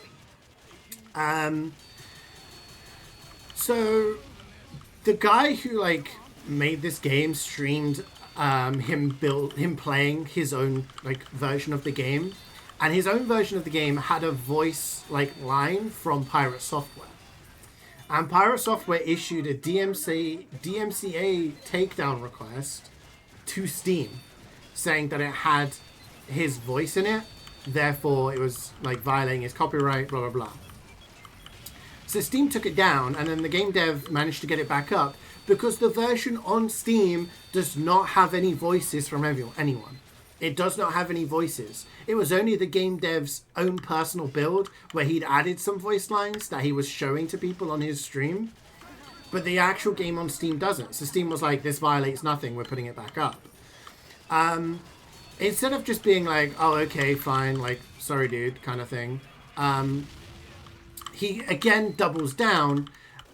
So the guy who like made this game streamed him playing his own like version of the game, and his own version of the game had a voice like line from Pirate Software, and Pirate Software issued a DMCA takedown request to Steam saying that it had his voice in it, therefore it was like violating his copyright, blah blah blah. So Steam took it down, and then the game dev managed to get it back up because the version on Steam does not have any voices from anyone. It does not have any voices. It was only the game dev's own personal build where he'd added some voice lines that he was showing to people on his stream. But the actual game on Steam doesn't. So Steam was like, this violates nothing, we're putting it back up. Instead of just being like, oh, okay, fine, like, sorry, dude, kind of thing. He again doubles down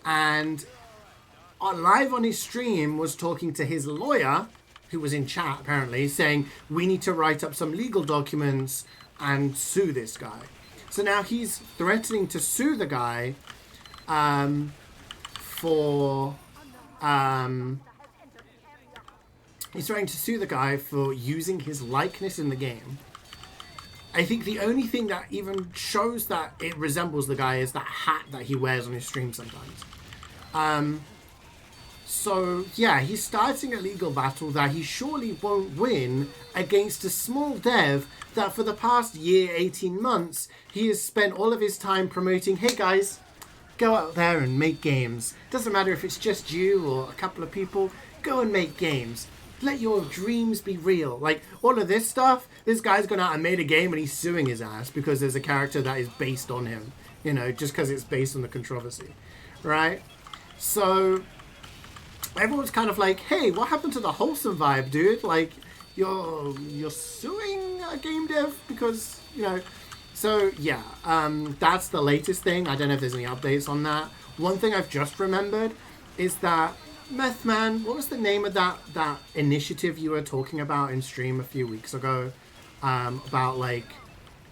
and live on his stream was talking to his lawyer, who was in chat apparently, saying we need to write up some legal documents and sue this guy. So now he's threatening to sue the guy for using his likeness in the game. I think the only thing that even shows that it resembles the guy is that hat that he wears on his stream sometimes. So, yeah, he's starting a legal battle that he surely won't win against a small dev that for the past year, 18 months, he has spent all of his time promoting, hey guys, go out there and make games. Doesn't matter if it's just you or a couple of people, go and make games. let your dreams be real. Like, all of this stuff, this guy's gone out and made a game and he's suing his ass because there's a character that is based on him. You know, just because it's based on the controversy. Right? So, everyone's kind of like, hey, what happened to the wholesome vibe, dude? Like, you're suing a game dev because, you know... So, yeah, that's the latest thing. I don't know if there's any updates on that. One thing I've just remembered is that, Methman, what was the name of that initiative you were talking about in stream a few weeks ago? About, like,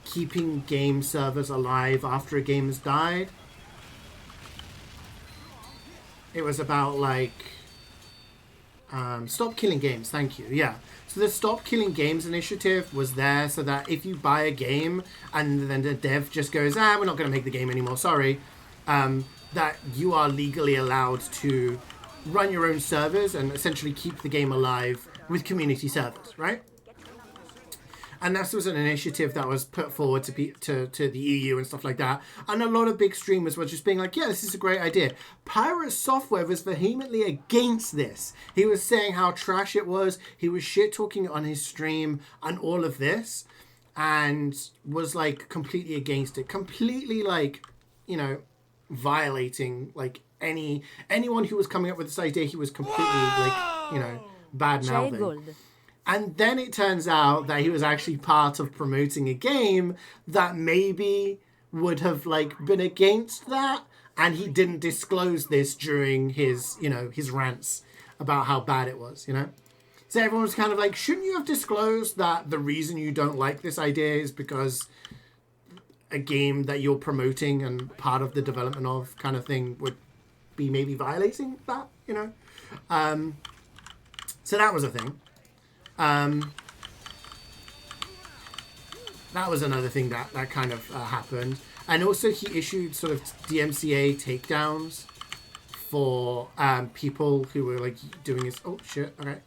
keeping game servers alive after a game has died? It was about, like... Stop Killing Games, thank you, yeah. So the Stop Killing Games initiative was there so that if you buy a game and then the dev just goes, we're not going to make the game anymore, sorry, that you are legally allowed to run your own servers and essentially keep the game alive with community servers, right? And this was an initiative that was put forward to the EU and stuff like that. And a lot of big streamers were just being like, yeah, this is a great idea. Pirate Software was vehemently against this. He was saying how trash it was. He was shit-talking on his stream and all of this. And was, like, completely against it. Completely, like, you know, violating, like, anyone who was coming up with this idea. He was completely, like, you know, bad-mouthing. And then it turns out that he was actually part of promoting a game that maybe would have, like, been against that. And he didn't disclose this during his, you know, his rants about how bad it was, you know? So everyone was kind of like, shouldn't you have disclosed that the reason you don't like this idea is because a game that you're promoting and part of the development of kind of thing would be maybe violating that, you know? So that was a thing. That was another thing that kind of happened. And also he issued sort of DMCA takedowns for people who were like doing his... Oh, shit. Okay.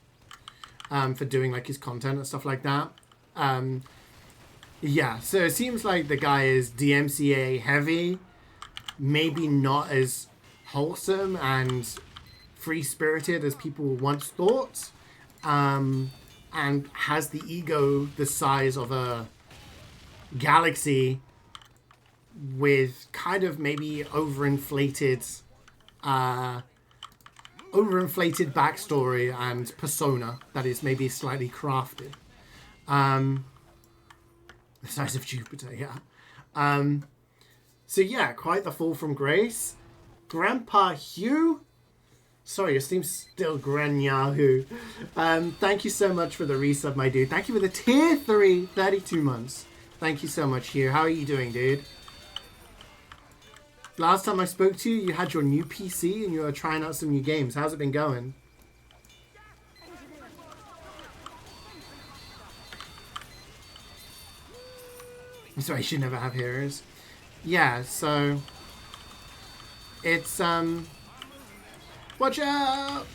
For doing like his content and stuff like that. Yeah, so it seems like the guy is DMCA heavy. Maybe not as wholesome and free-spirited as people once thought. And has the ego the size of a galaxy with kind of maybe overinflated backstory and persona that is maybe slightly crafted. The size of Jupiter, yeah. So yeah, quite the fall from grace. Grandpa Hugh? Sorry, your Steam's still Granyahu. Thank you so much for the resub, my dude. Thank you for the tier 3, 32 months. Thank you so much, Hugh. How are you doing, dude? Last time I spoke to you, you had your new PC and you were trying out some new games. How's it been going? Sorry, you should never have heroes. Yeah, so... It's, watch out!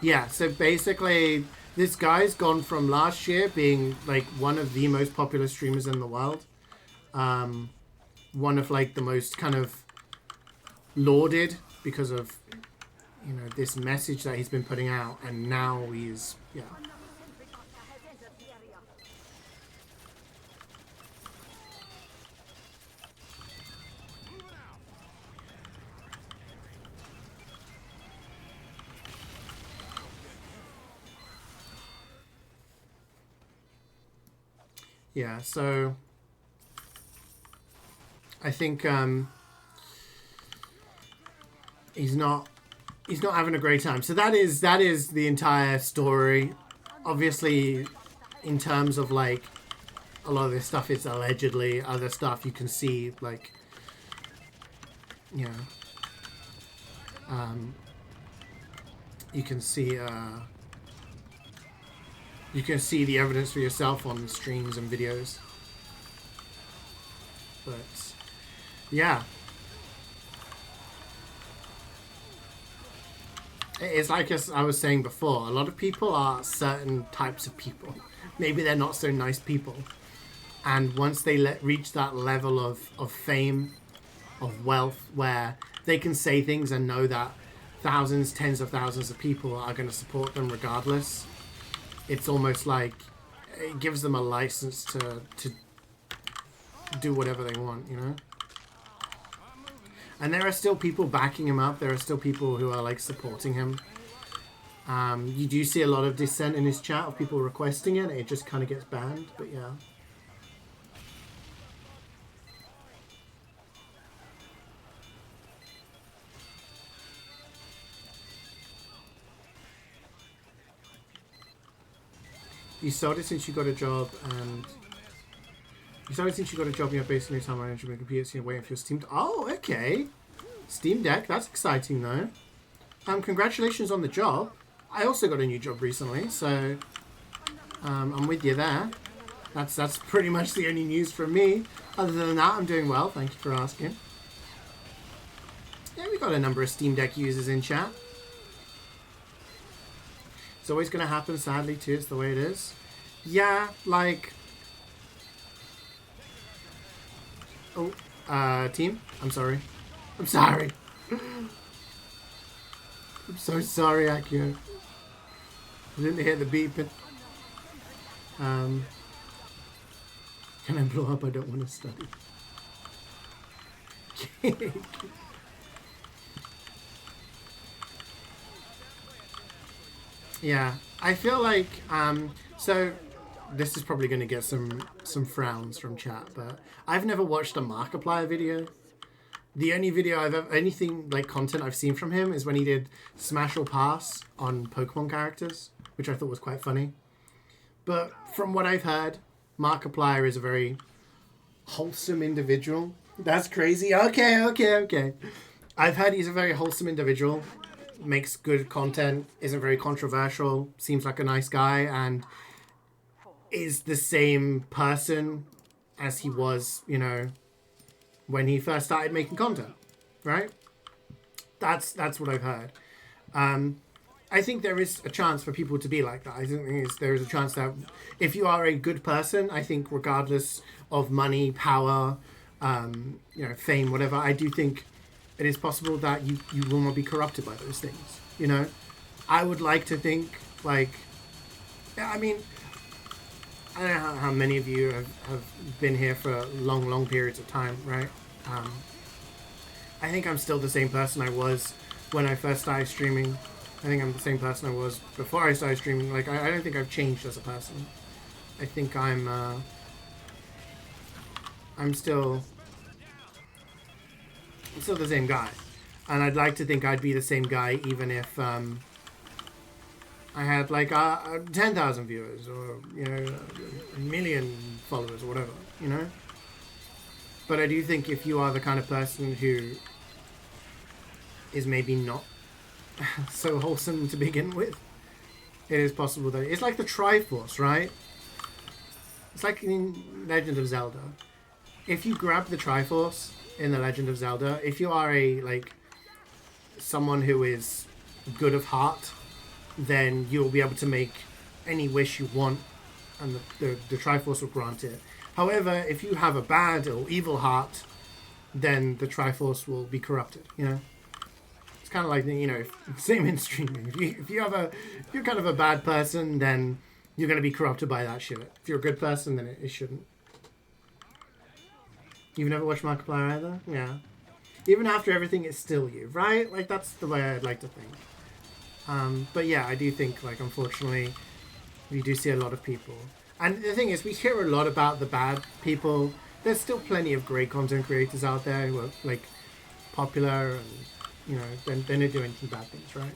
Yeah, so basically, this guy's gone from last year being, like, one of the most popular streamers in the world. One of, like, the most kind of lauded because of, you know, this message that he's been putting out. And now he's, yeah. Yeah, so I think he's not having a great time. So that is the entire story. Obviously, in terms of like a lot of this stuff is allegedly. Other stuff you can see like, you know, you can see the evidence for yourself on streams and videos. But yeah, it's like I was saying before, a lot of people are certain types of people. Maybe they're not so nice people. And once they reach that level of fame, of wealth, where they can say things and know that thousands, tens of thousands of people are going to support them regardless. It's almost like it gives them a license to do whatever they want, you know? And there are still people backing him up. There are still people who are like supporting him. You do see a lot of dissent in his chat of people requesting it. It just kind of gets banned, but yeah. You sold it since you got a job, and you sold it since you got a job. And you're basically time managing your computer, so you're waiting for your Steam. Oh, okay. Steam Deck. That's exciting, though. Congratulations on the job. I also got a new job recently, so I'm with you there. That's pretty much the only news from me. Other than that, I'm doing well. Thank you for asking. Yeah, we got a number of Steam Deck users in chat. It's always going to happen, sadly, too. It's the way it is. Yeah, like... Oh, team? I'm sorry. I'm sorry. I'm so sorry, Akio. I didn't hear the beep, but... Can I blow up? I don't want to study. Yeah, I feel like so this is probably going to get some frowns from chat, but I've never watched a Markiplier video. The only video anything like content I've seen from him is when he did Smash or Pass on Pokemon characters, which I thought was quite funny. But from what I've heard, Markiplier is a very wholesome individual. That's crazy. Okay. I've heard he's a very wholesome individual. Makes good content, isn't very controversial, seems like a nice guy, and is the same person as he was, you know, when he first started making content, right? That's what I've heard. I think there is a chance for people to be like that. I think there is a chance that if you are a good person, I think regardless of money, power, you know, fame, whatever, I do think it is possible that you will not be corrupted by those things, you know? I would like to think, like... I mean, I don't know how many of you have been here for long periods of time, right? I think I'm still the same person I was when I first started streaming. I think I'm the same person I was before I started streaming. Like, I don't think I've changed as a person. I think I'm still the same guy, and I'd like to think I'd be the same guy even if I had like 10,000 viewers or, you know, a million followers or whatever, you know. But I do think if you are the kind of person who is maybe not so wholesome to begin with, it is possible that it's like the Triforce, right? It's like in Legend of Zelda. If you grab the Triforce in the Legend of Zelda, if you are someone who is good of heart, then you'll be able to make any wish you want, and the Triforce will grant it. However, if you have a bad or evil heart, then the Triforce will be corrupted, you know? It's kind of like, you know, same in streaming. If you're kind of a bad person, then you're going to be corrupted by that shit. If you're a good person, then it shouldn't. You've never watched Markiplier either? Yeah. Even after everything, it's still you, right? Like, that's the way I'd like to think. But yeah, I do think, like, unfortunately, we do see a lot of people. And the thing is, we hear a lot about the bad people. There's still plenty of great content creators out there who are, like, popular and, you know, they're not doing any bad things, right?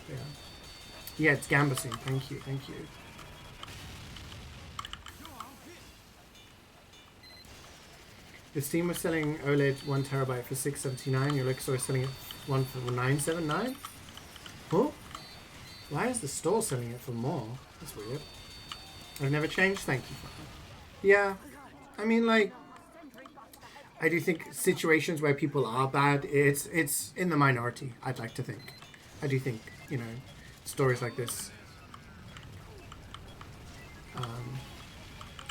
Yeah. Yeah, it's Gambusing. Thank you. The Steam was selling OLED 1 terabyte for $679. Your liquor store is selling it one for $979. Oh, why is the store selling it for more? That's weird. I've never changed. Thank you for that. Yeah, I mean, like, I do think situations where people are bad, it's in the minority. I'd like to think. I do think, you know, stories like this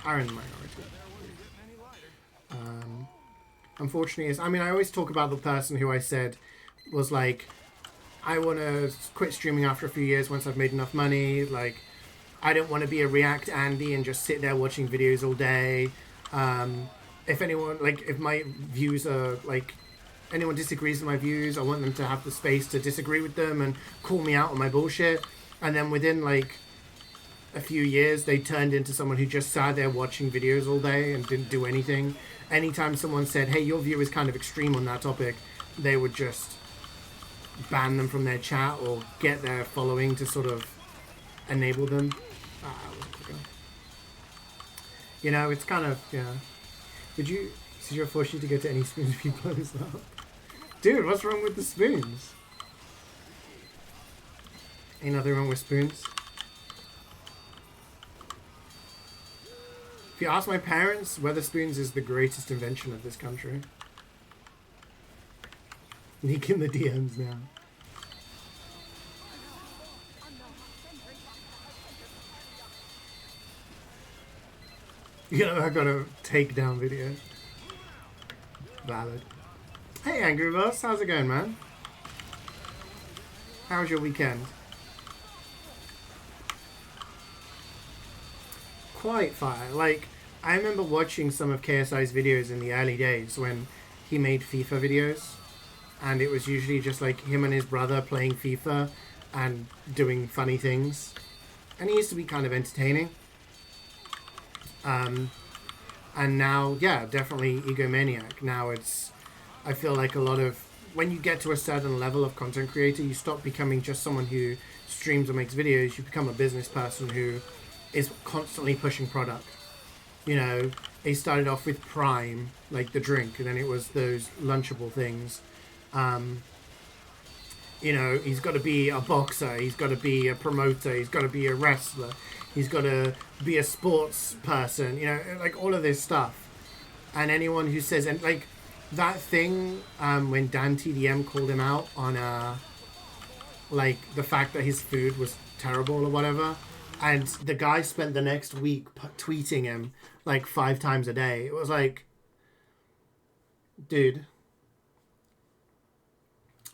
are in the minority. Unfortunately, I mean, I always talk about the person who I said was like, I want to quit streaming after a few years once I've made enough money. Like, I don't want to be a React Andy and just sit there watching videos all day. If anyone, like, if my views are, like, anyone disagrees with my views, I want them to have the space to disagree with them and call me out on my bullshit. And then within, like, a few years, they turned into someone who just sat there watching videos all day and didn't do anything. Anytime someone said, hey, your view is kind of extreme on that topic, they would just ban them from their chat or get their following to sort of enable them. You know, it's kind of, yeah. Would you, CeeJaey force you to go to any spoons if you close up? Dude, what's wrong with the spoons? Ain't nothing wrong with spoons. If you ask my parents, Weatherspoons is the greatest invention of this country. Leak in the DMs now. You know, I got a takedown video. Valid. Hey, Angry Boss, how's it going, man? How was your weekend? Quite fire. Like, I remember watching some of KSI's videos in the early days when he made FIFA videos, and it was usually just like him and his brother playing FIFA and doing funny things, and he used to be kind of entertaining. And now, yeah, definitely egomaniac. Now it's, I feel like a lot of, when you get to a certain level of content creator, you stop becoming just someone who streams or makes videos. You become a business person who is constantly pushing product. You know, he started off with Prime, like the drink, and then it was those Lunchable things. You know, he's got to be a boxer, he's got to be a promoter, he's got to be a wrestler, he's got to be a sports person, you know, like all of this stuff. And anyone who says, and like that thing when Dan TDM called him out on like the fact that his food was terrible or whatever, and the guy spent the next week tweeting him like 5 times a day. It was like, dude.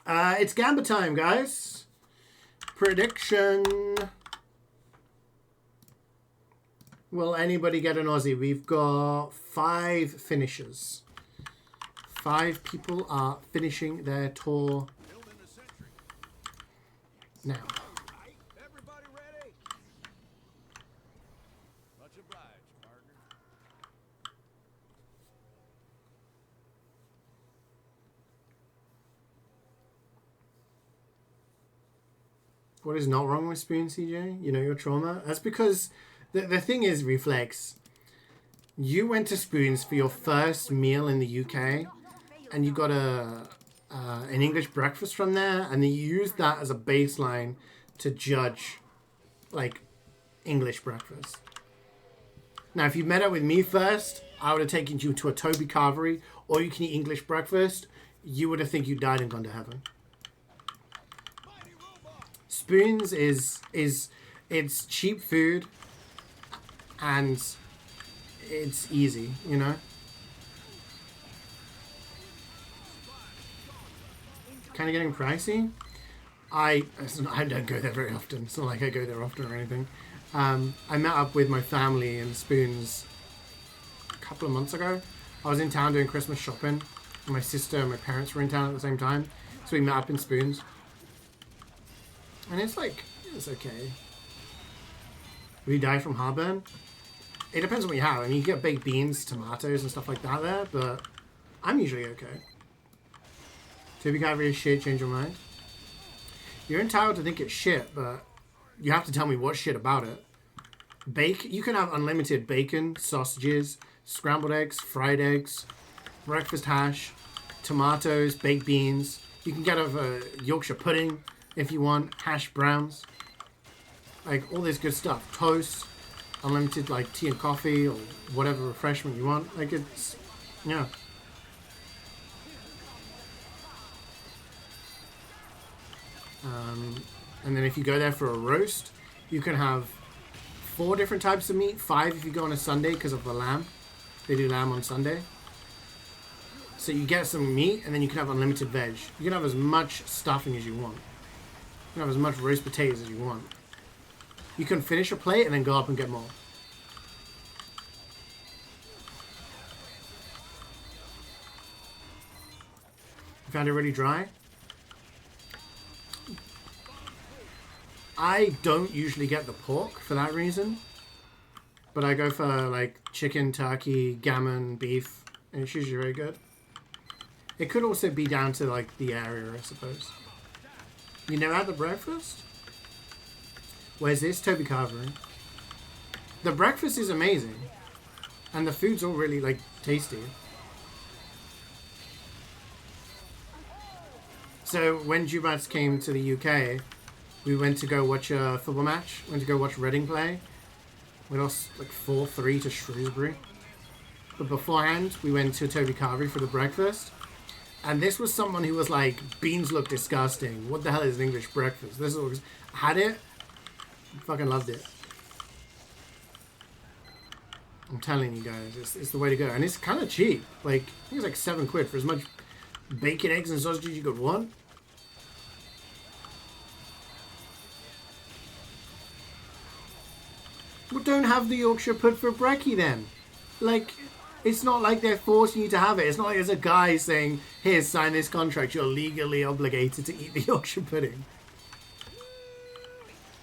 It's Gamba time, guys. Prediction. Will anybody get an Aussie? We've got 5 finishers. 5 people are finishing their tour now. Everybody ready? Much obliged, partner. What is not wrong with Spoon, CeeJaey? You know your trauma? That's because the thing is, Reflex, you went to Spoons for your first meal in the UK, and you got an English breakfast from there, and then you used that as a baseline to judge, like, English breakfast. Now, if you met up with me first, I would have taken you to a Toby Carvery, or you can eat English breakfast. You would have think you died and gone to heaven. Spoons is it's cheap food and it's easy, you know. Kind of getting pricey. I don't go there very often. It's not like I go there often or anything. I met up with my family in Spoons a couple of months ago. I was in town doing Christmas shopping. My sister and my parents were in town at the same time, so we met up in Spoons. And it's like, it's okay. Will you die from heartburn? It depends on what you have. I mean, you get baked beans, tomatoes, and stuff like that there, but I'm usually okay. Toby Carvery is shit, change your mind. You're entitled to think it's shit, but you have to tell me what shit about it. You can have unlimited bacon, sausages, scrambled eggs, fried eggs, breakfast hash, tomatoes, baked beans. You can get a Yorkshire pudding if you want, hash browns, like all this good stuff. Toast, unlimited like tea and coffee or whatever refreshment you want. Like it's, yeah. And then if you go there for a roast, you can have 4 different types of meat, 5 if you go on a Sunday because of the lamb. They do lamb on Sunday. So you get some meat and then you can have unlimited veg. You can have as much stuffing as you want. You can have as much roast potatoes as you want. You can finish a plate and then go up and get more. You found it really dry? I don't usually get the pork for that reason. But I go for like chicken, turkey, gammon, beef. And it's usually very good. It could also be down to like the area, I suppose. You never had the breakfast? Where's this? Toby Carvery. The breakfast is amazing. And the food's all really like tasty. So when Jubats came to the UK, we went to go watch a football match. Went to go watch Reading play. We lost like 4-3 to Shrewsbury. But beforehand, we went to Toby Carvery for the breakfast. And this was someone who was like, beans look disgusting. What the hell is an English breakfast? This is had it. Fucking loved it. I'm telling you guys, it's the way to go. And it's kind of cheap. Like, I think it's like £7 for as much bacon, eggs, and sausage as you could want. Well, don't have the Yorkshire put for brekkie then. Like, it's not like they're forcing you to have it. It's not like there's a guy saying, here, sign this contract. You're legally obligated to eat the Yorkshire pudding.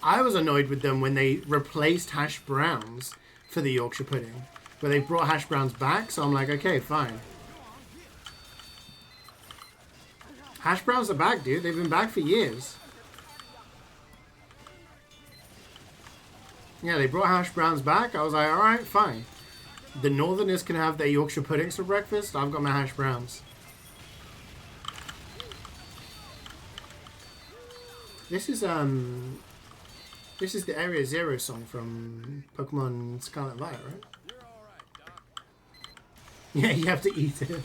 I was annoyed with them when they replaced hash browns for the Yorkshire pudding. Where they brought hash browns back. So I'm like, okay, fine. Hash browns are back, dude. They've been back for years. Yeah, they brought hash browns back. I was like, alright, fine. The Northerners can have their Yorkshire puddings for breakfast. I've got my hash browns. This is the Area Zero song from Pokemon Scarlet and Violet, right? Yeah, you have to eat it.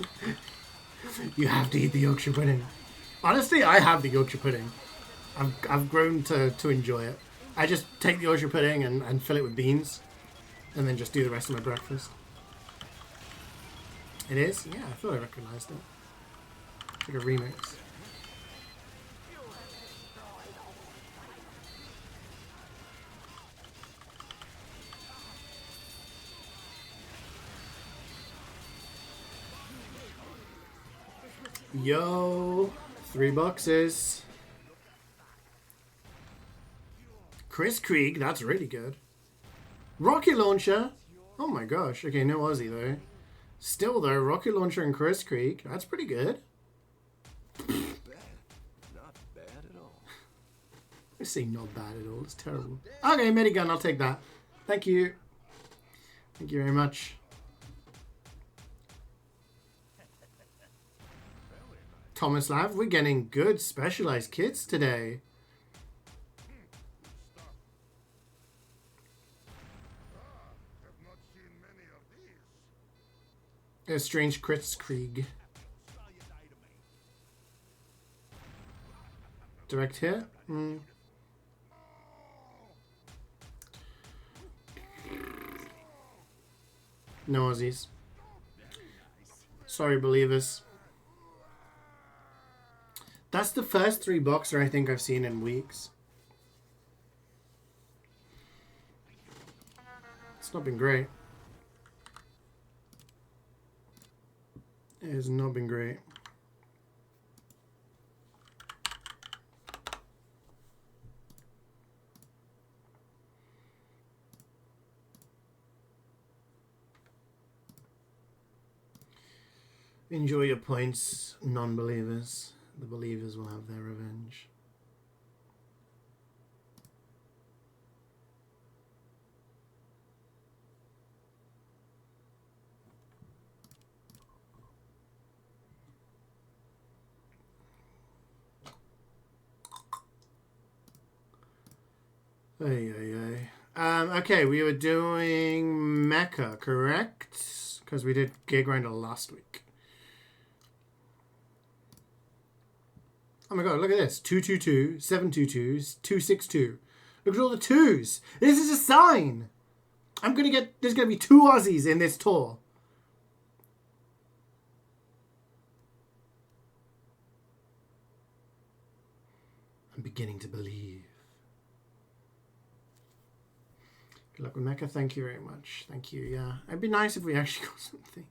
You have to eat the Yorkshire pudding. Honestly, I have the Yorkshire pudding. I've grown to enjoy it. I just take the Yorkshire pudding and fill it with beans. And then just do the rest of my breakfast. It is? Yeah, I thought I recognised it. It's like a remix. Yo, 3 boxes. Chris Krieg, that's really good. Rocket Launcher. Oh my gosh. Okay, no Aussie though. Still though, Rocket Launcher and Chris Krieg. That's pretty good. Not bad at all. I say not bad at all. It's terrible. Okay, Medigun, I'll take that. Thank you. Thank you very much. Thomas Lav, we're getting good specialized kits today. A strange Chris Krieg. Direct hit? Mm. No Aussies. Sorry, believers. That's the first 3 boxer I think I've seen in weeks. It's not been great. It has not been great. Enjoy your points, non-believers. The believers will have their revenge. Okay, we were doing Mecha, correct? Because we did Gig Grinder last week. Oh my god, look at this. 222, 722, 262. Look at all the 2s. This is a sign. There's gonna be 2 Aussies in this tour. I'm beginning to believe. Good luck with Mecca. Thank you very much. Thank you. Yeah, it'd be nice if we actually got something.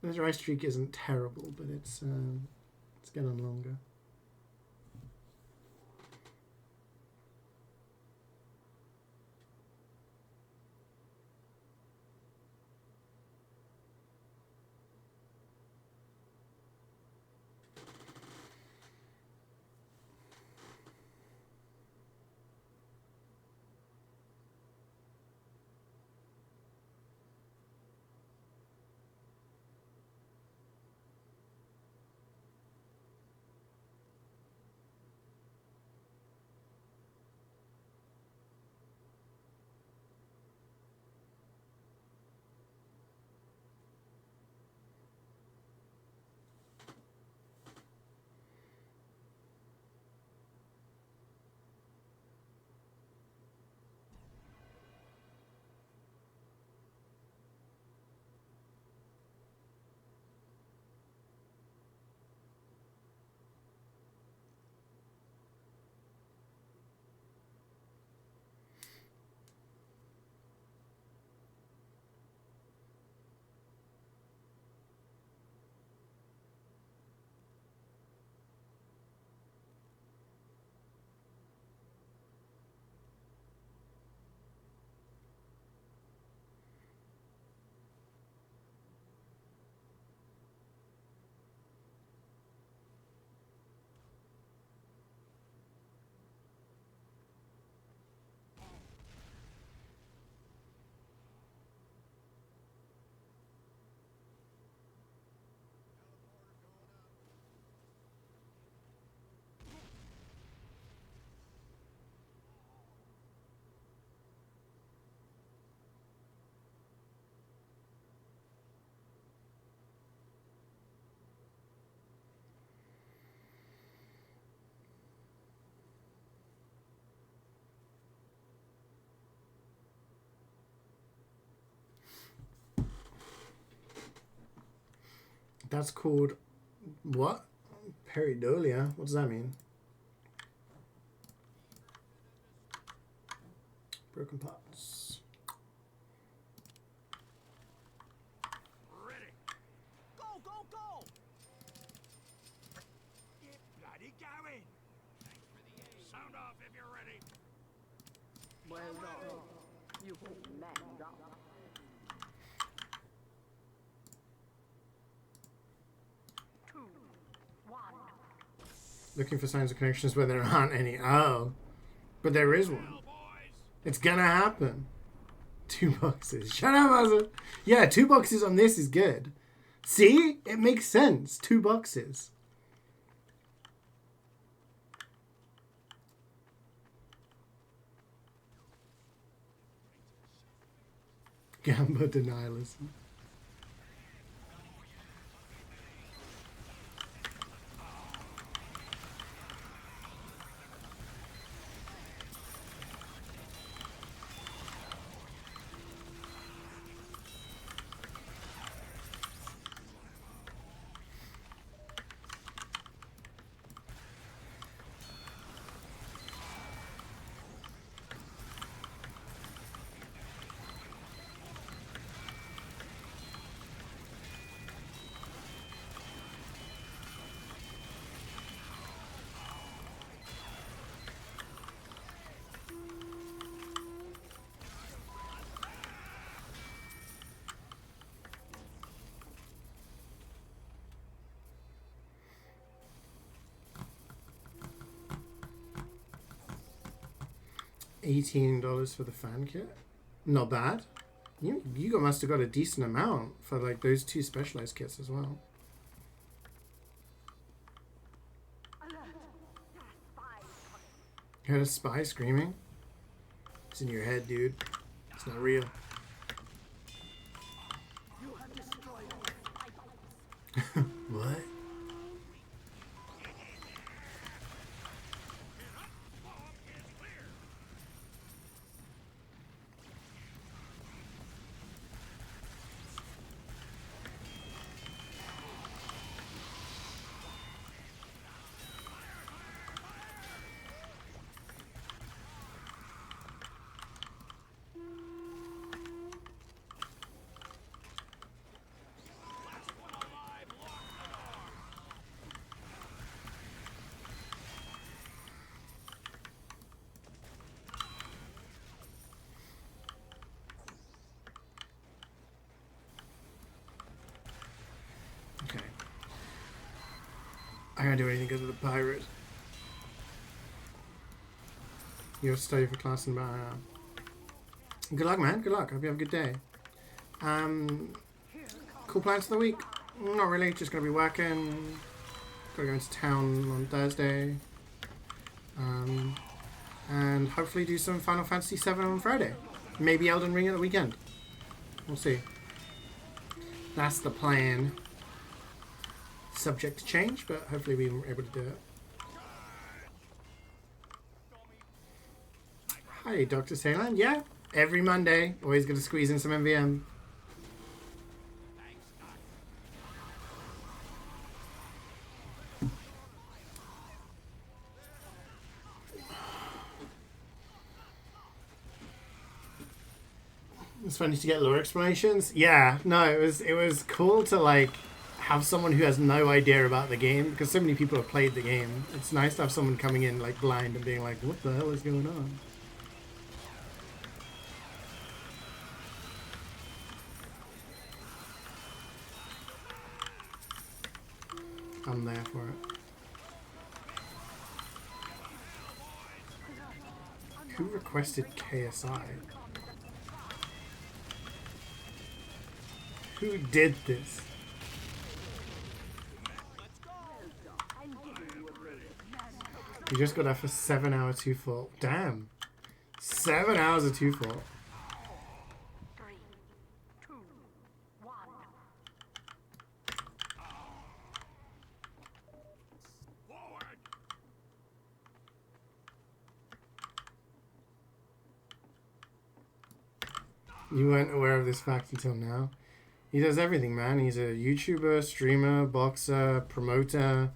The dry streak isn't terrible, but it's getting longer. That's called what? Peridolia? What does that mean? Broken pots. Ready. Go, go, go! Get bloody going! Thanks for the aid. Sound off if you're ready. Well done. You keep manned up. Looking for signs of connections where there aren't any. Oh. But there is one. It's gonna happen. 2 boxes. Shut up, Azza. Yeah, 2 boxes on this is good. See? It makes sense. 2 boxes. Gamba denialism. $18 for the fan kit. Not bad. You must have got a decent amount for like those 2 specialized kits as well. You heard a spy screaming? It's in your head, dude. It's not real. What? gotta do anything good with the pirate. You'll study for class in about. Good luck, man. Good luck. Hope you have a good day. Cool plans for the week? Not really. Just gonna be working. Gotta go into town on Thursday. And hopefully do some Final Fantasy VII on Friday. Maybe Elden Ring at the weekend. We'll see. That's the plan. Subject to change, but hopefully we're able to do it. Hi, Dr. Sayland. Yeah, every Monday. Always going to squeeze in some MvM. It's funny to get lore explanations. Yeah, no, it was cool to like have someone who has no idea about the game, because so many people have played the game. It's nice to have someone coming in like blind and being like, what the hell is going on? I'm there for it. Who requested KSI? Who did this? You just got that for 7 hours 2 full. Damn. 7 hours of 2 full. 3, 2, 1. Forward! You weren't aware of this fact until now. He does everything, man. He's a YouTuber, streamer, boxer, promoter,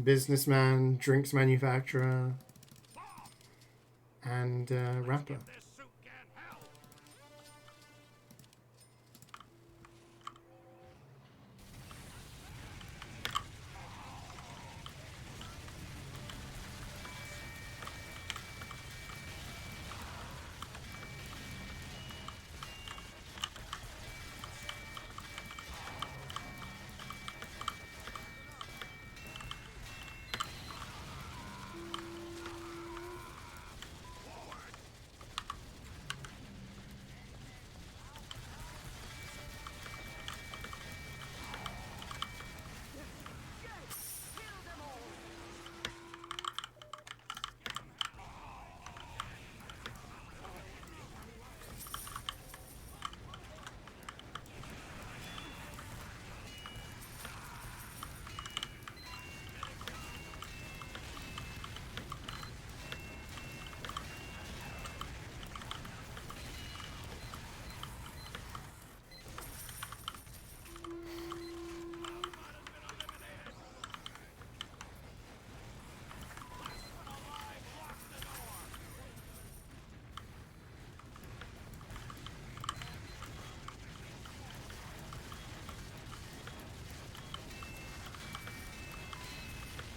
businessman, drinks manufacturer, and rapper. This suit can't help!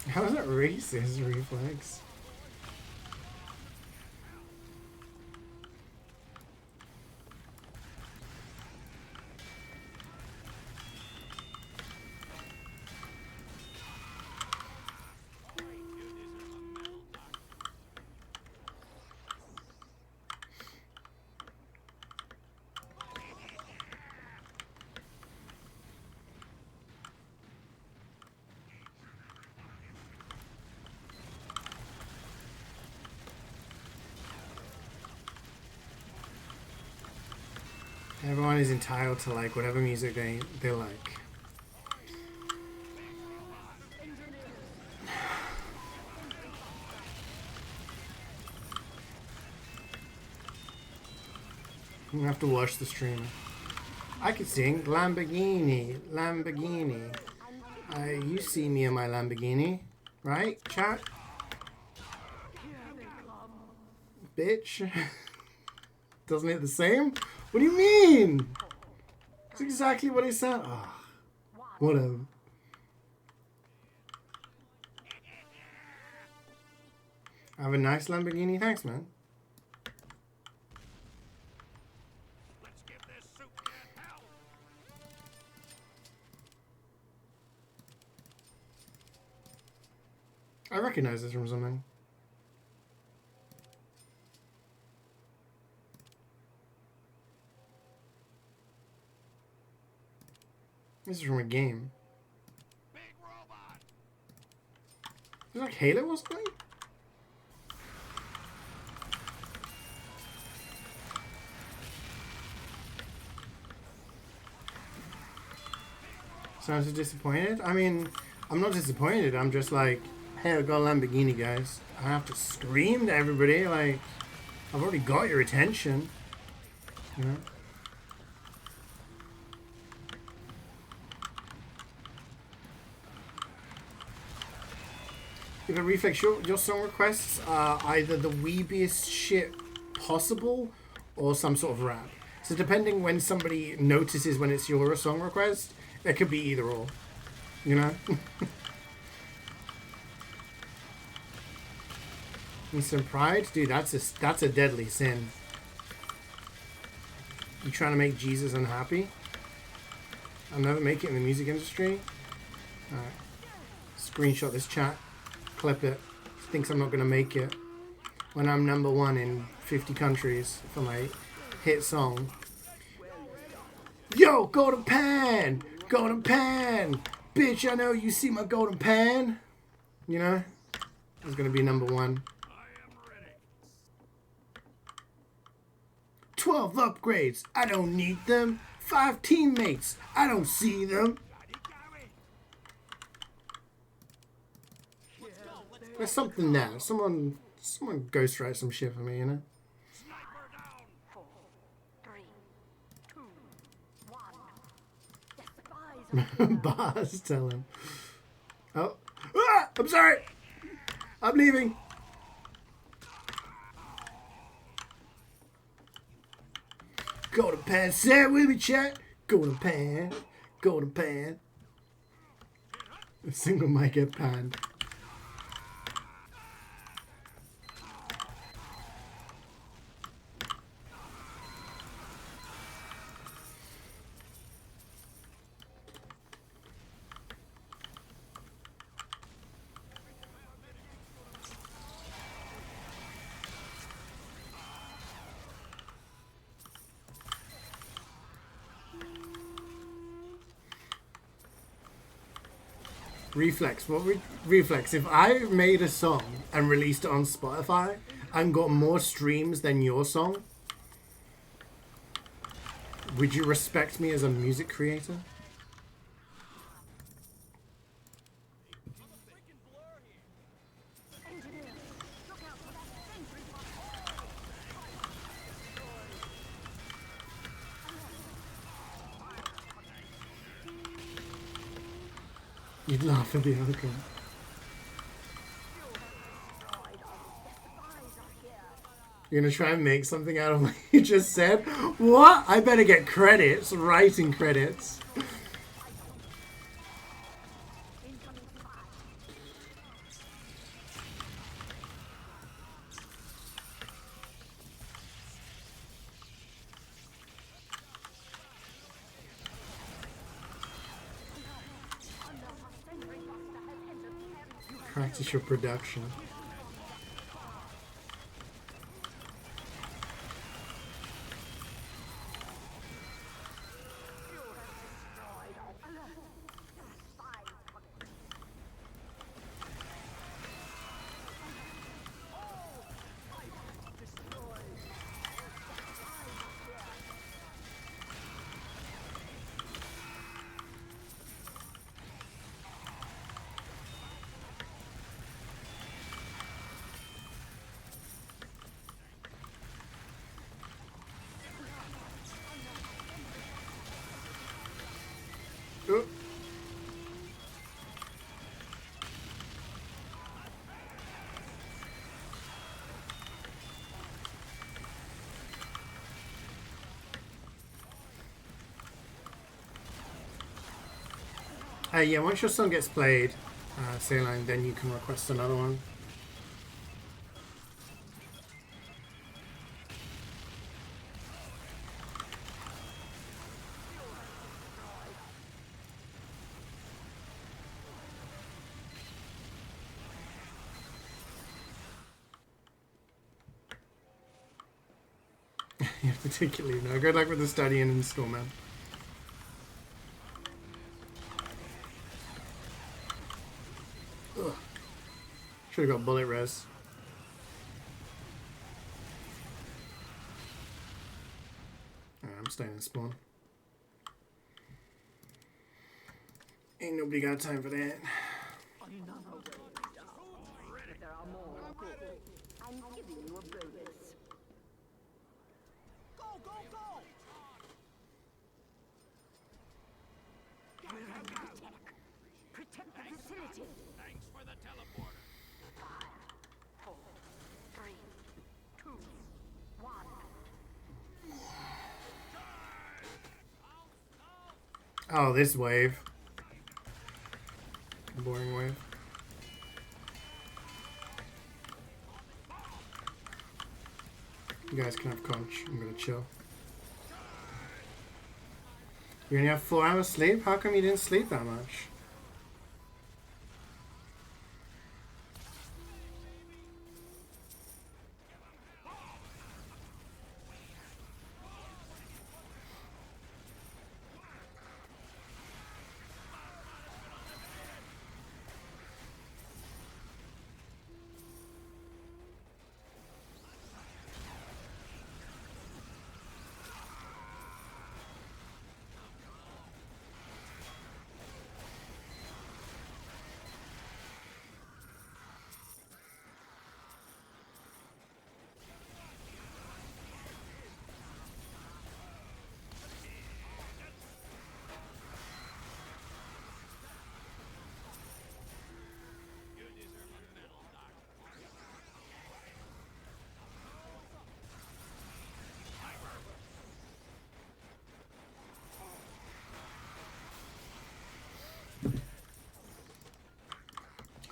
How is that racist reflex? Everyone is entitled to like whatever music they like. I'm gonna have to watch the stream. I could sing Lamborghini, Lamborghini. You see me in my Lamborghini, right, chat? Bitch. Doesn't it the same? What do you mean? It's exactly what he said. Oh, whatever. I have a nice Lamborghini. Thanks, man. Let's give this suit can't help! I recognize this from something. This is from a game. Big robot. Is it like Halo or something? Sounds disappointed? I mean, I'm not disappointed. I'm just like, hey, I got a Lamborghini, guys. I have to scream to everybody. Like, I've already got your attention. You know? If it reflects your song requests are either the weebiest shit possible or some sort of rap. So depending when somebody notices when it's your song request, it could be either or. You know? Instant pride? Dude, that's a deadly sin. You trying to make Jesus unhappy? I'll never make it in the music industry. Alright. Screenshot this chat. Clip it. Thinks I'm not going to make it. When I'm #1 in 50 countries for my hit song. Yo, golden pan! Golden pan! Bitch, I know you see my golden pan! You know? It's going to be #1. I am ready. 12 upgrades. I don't need them. 5 teammates. I don't see them. Got it going. There's something there. Someone ghostwrite some shit for me, you know? Sniper down. 4, 3, 2, 1. Bars, tell him. Oh. Ah! I'm sorry! I'm leaving. Golden pan. Say it with me, chat. Golden pan. Golden pan. A single might get panned. Reflex. What Reflex? If I made a song and released it on Spotify and got more streams than your song, would you respect me as a music creator? You'd laugh at the outcome. You're gonna try and make something out of what you just said? What? I better get credits, writing credits. Practice your production. Oh. Yeah, once your song gets played, CeeJaey, then you can request another one. Yeah, particularly. No, good luck with the studying in school, man. Should have got bullet res. Alright, I'm staying in spawn. Ain't nobody got time for that. I know where we are. But there are more good. I'm giving you a bonus. Go, go, go! We're under attack. Protect the facility. Thanks for the teleporter. 5, 4, 3, 2, 1. Oh, this wave. Boring wave. You guys can have crunch. I'm gonna chill. You only have 4 hours sleep? How come you didn't sleep that much?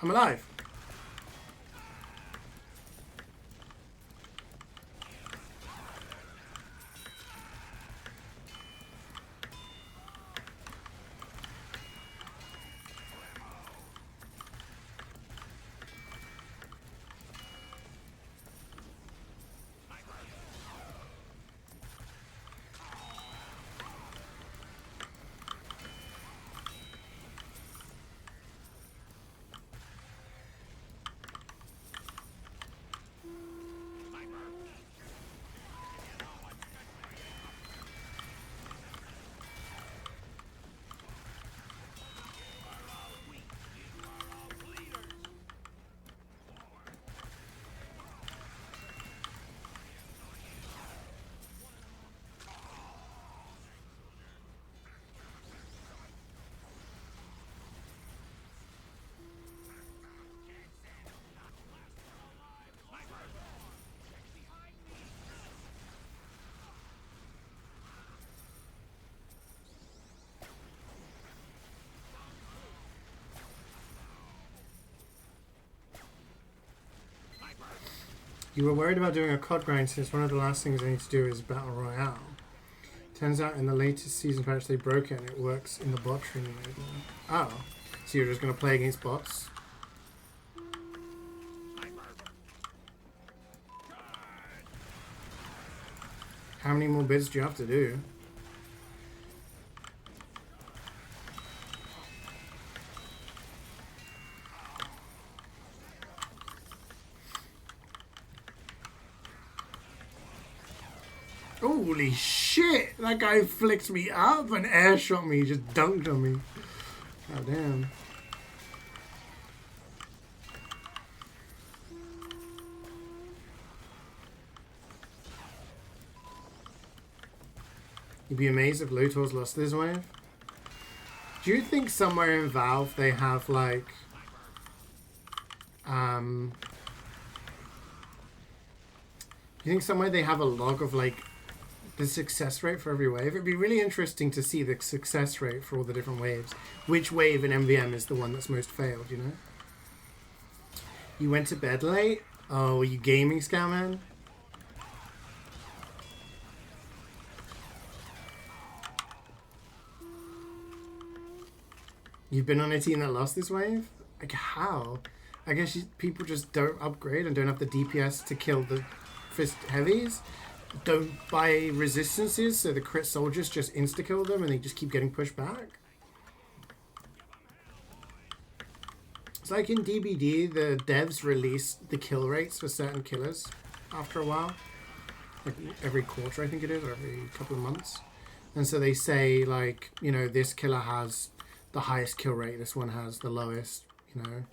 I'm alive. You were worried about doing a COD grind since one of the last things I need to do is Battle Royale. Turns out in the latest season patch they broke it and it works in the bot tree mode. Oh. So you're just going to play against bots? How many more bids do you have to do? Holy shit! That guy flicked me up and air shot me, just dunked on me. God damn. You'd be amazed if Luthor's lost this wave. Do you think somewhere in Valve they have like do you think somewhere they have a log of like the success rate for every wave? It'd be really interesting to see the success rate for all the different waves. Which wave in MvM is the one that's most failed, you know? You went to bed late? Oh, were you gaming, Scowman? You've been on a team that lost this wave? Like, how? I guess people just don't upgrade and don't have the DPS to kill the fist heavies? don't buy resistances, so the crit soldiers just insta-kill them and they just keep getting pushed back. It's like in DBD, the devs release the kill rates for certain killers after a while. Like every quarter, I think it is, or every couple of months. And so they say, like, you know, this killer has the highest kill rate, this one has the lowest, you know.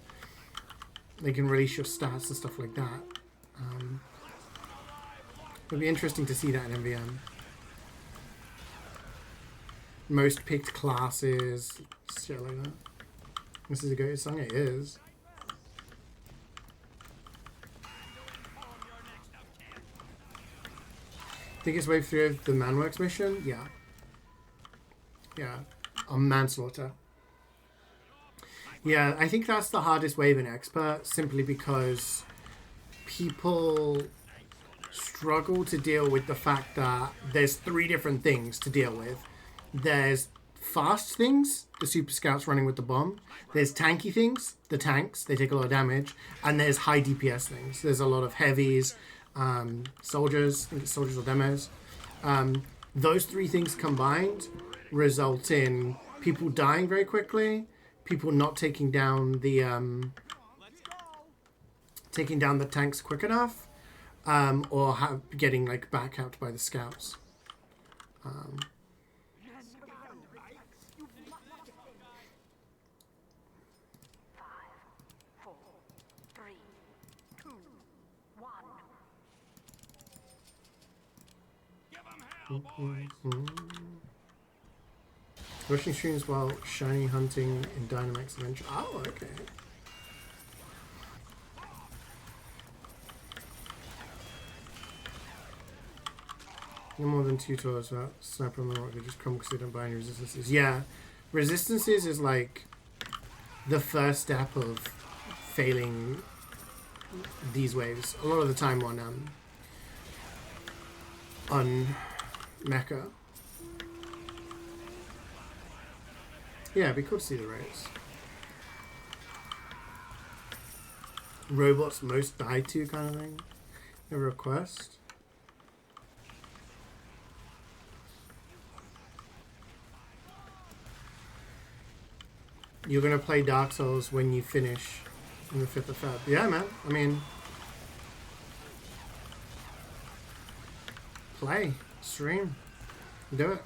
They can release your stats and stuff like that. It'll be interesting to see that in MvM. Most picked classes, shit like that. This is a good song, it is. Biggest wave 3 of the Manworks mission? Yeah. Yeah. On Manslaughter. Yeah, I think that's the hardest wave in Expert, simply because people struggle to deal with the fact that there's 3 different things to deal with. There's fast things, the super scouts running with the bomb. There's tanky things, the tanks, they take a lot of damage. And there's high DPS things. There's a lot of heavies, soldiers, I think it's soldiers or demos. Those 3 things combined result in people dying very quickly, people not taking down the tanks quick enough, or getting like back out by the scouts. 4, 3, 2, 1. Give 'em hell, boys. Watching streams while shiny hunting in Dynamax Adventure. Oh, okay. No more than 2 tours about sniper on the rock. They just come because they don't buy any resistances. Yeah, resistances is like the first step of failing these waves. A lot of the time on Mecha. Yeah, it'd be cool to see the rates. Robots most died to kind of thing. A request. You're gonna play Dark Souls when you finish on the 5th of Feb. Yeah, man. I mean, play, stream, do it.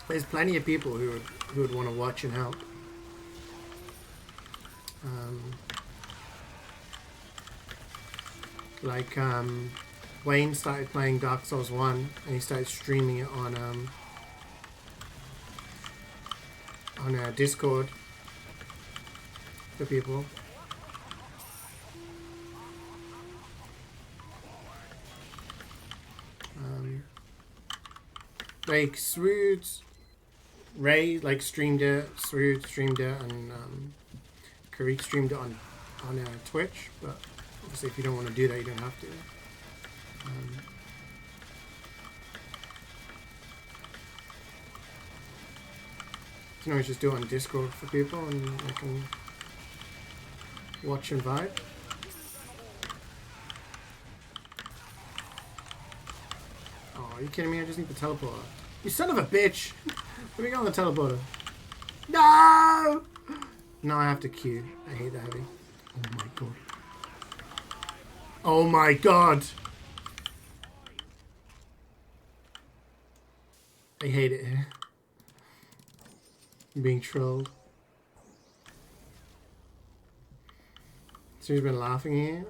There's plenty of people who would want to watch and help. Wayne started playing Dark Souls 1 and he started streaming it on Discord for people. Like Ray streamed it, Srood streamed it, and Karik streamed it on Twitch. But obviously, if you don't want to do that, you don't have to. You can always just do it on Discord for people, and they can watch and vibe. Oh, are you kidding me? I just need the teleporter. You son of a bitch! Let me go on the teleporter. No! No, I have to queue. I hate the heavy. Oh my god. Oh my god! I hate it here. I'm being trolled. So he's been laughing here.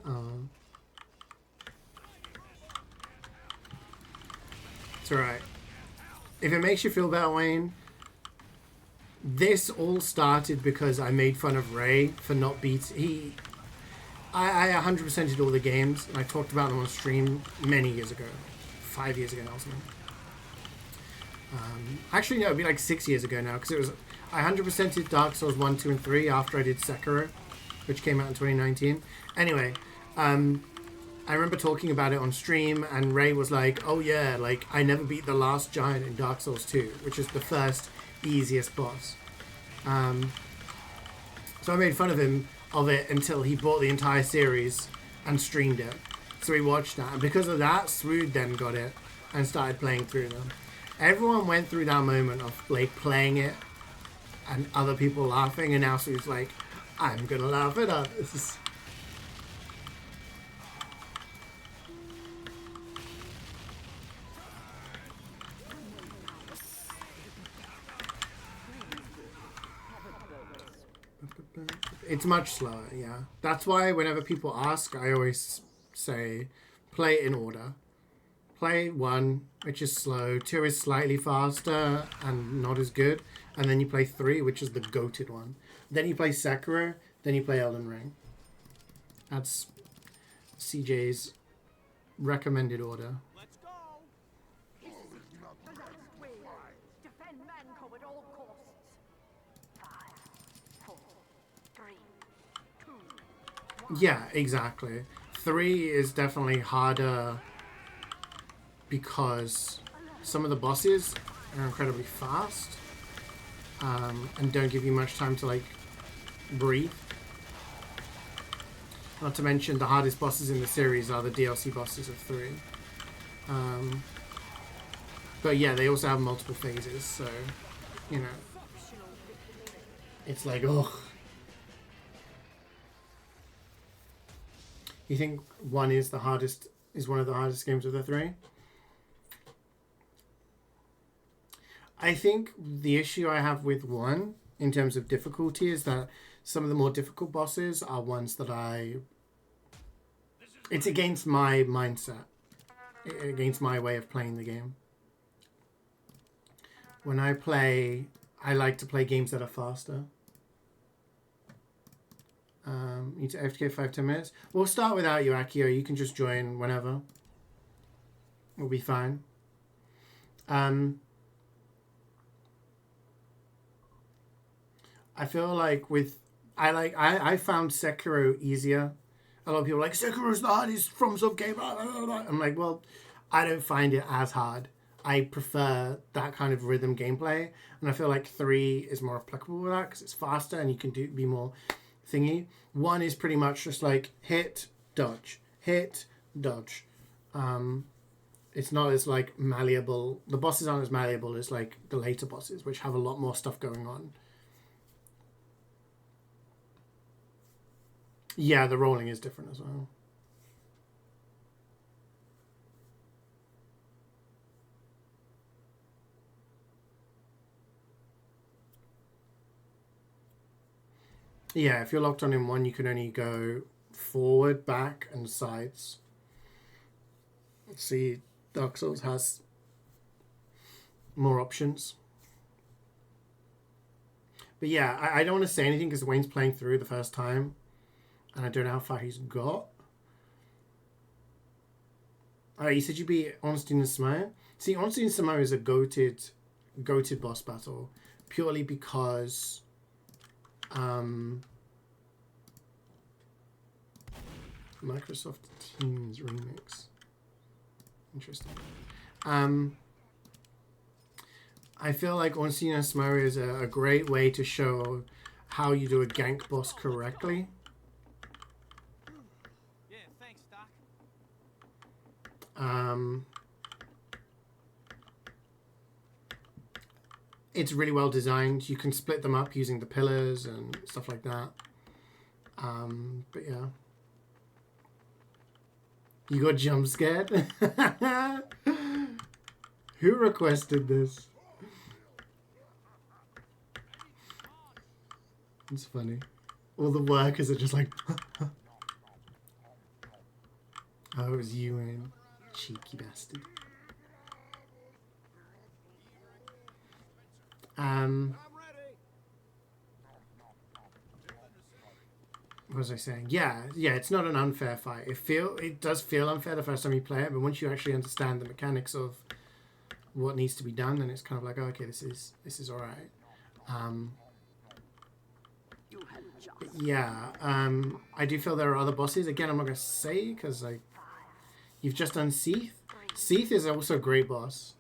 It's alright. If it makes you feel better, Wayne, this all started because I made fun of Ray for not beating. I 100% did all the games, and I talked about them on stream many years ago. 5 years ago or something. Actually, no, it'd be like 6 years ago now, because it was... I 100% did Dark Souls 1, 2, and 3 after I did Sekiro, which came out in 2019. Anyway, I remember talking about it on stream, and Ray was like, oh yeah, like, I never beat the last giant in Dark Souls 2, which is the first easiest boss. So I made fun of him of it until he bought the entire series and streamed it. So we watched that, and because of that, Swood then got it and started playing through them. Everyone went through that moment of like playing it and other people laughing, and now Swood's like, I'm gonna laugh at others. It's much slower, yeah. That's why whenever people ask, I always say, play it in order. Play 1, which is slow. 2 is slightly faster and not as good. And then you play 3, which is the goated one. Then you play Sekiro. Then you play Elden Ring. That's CeeJaey's recommended order. Let's go. Defend Manco at all costs. 5, 4, 3, 2, 1. Yeah, exactly. 3 is definitely harder because some of the bosses are incredibly fast and don't give you much time to like breathe. Not to mention the hardest bosses in the series are the DLC bosses of 3. But yeah, they also have multiple phases, so you know, it's like, oh. You think 1 is the hardest? Is one of the hardest games of the 3? I think the issue I have with 1 in terms of difficulty is that some of the more difficult bosses are ones that it's against my mindset, against my way of playing the game. When I play, I like to play games that are faster. Need to FTK 5-10 minutes. We'll start without you, Akio. You can just join whenever. We'll be fine. I feel like I found Sekiro easier. A lot of people are like, Sekiro's the hardest FromSoft game. I'm like, well, I don't find it as hard. I prefer that kind of rhythm gameplay, and I feel like 3 is more applicable with that because it's faster and you can be more thingy. 1 is pretty much just like hit, dodge, hit, dodge. It's not as like malleable. The bosses aren't as malleable as like the later bosses, which have a lot more stuff going on. Yeah, the rolling is different as well. Yeah, if you're locked on in 1, you can only go forward, back, and sides. See, Dark Souls has more options. But yeah, I don't want to say anything because Wayne's playing through the first time. And I don't know how far he's got. Alright, you said you beat Ornstein and Samaya? See, Ornstein and Samaya is a goated boss battle. Purely because... Microsoft Teams remix. Interesting. I feel like Ornstein and Samaya is a great way to show how you do a gank boss correctly. It's really well designed. You can split them up using the pillars and stuff like that. But yeah. You got jump scared? Who requested this? It's funny. All the workers are just like... Oh, it was you, Wayne. Cheeky bastard. What was I saying? Yeah, it's not an unfair fight. It does feel unfair the first time you play it, but once you actually understand the mechanics of what needs to be done, then it's kind of like, oh, okay, this is all right. But yeah, I do feel there are other bosses. Again, I'm not gonna say because you've just done Seath. Seath is also a great boss.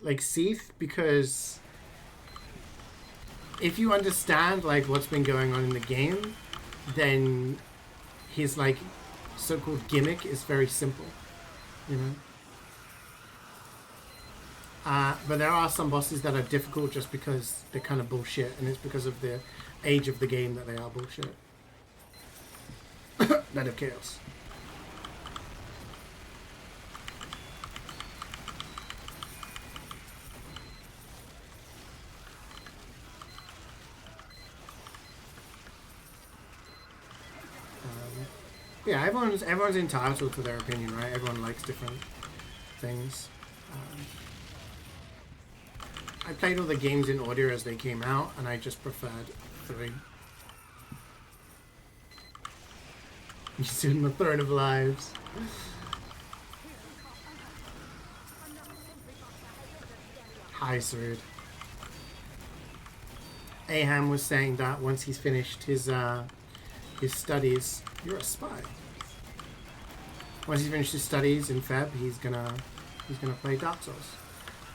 Like Seath, because if you understand like what's been going on in the game, then his like so-called gimmick is very simple, you know. But there are some bosses that are difficult just because they're kind of bullshit, and it's because of the age of the game that they are bullshit. Net of Chaos. Yeah, everyone's entitled to their opinion, right? Everyone likes different things. I played all the games in order as they came out, and I just preferred 3. You stood on the throne of lives. Hi, Srid. Aham was saying that once he's finished his studies, you're a spy. Once he's finished his studies in Feb, he's gonna play Dark Souls.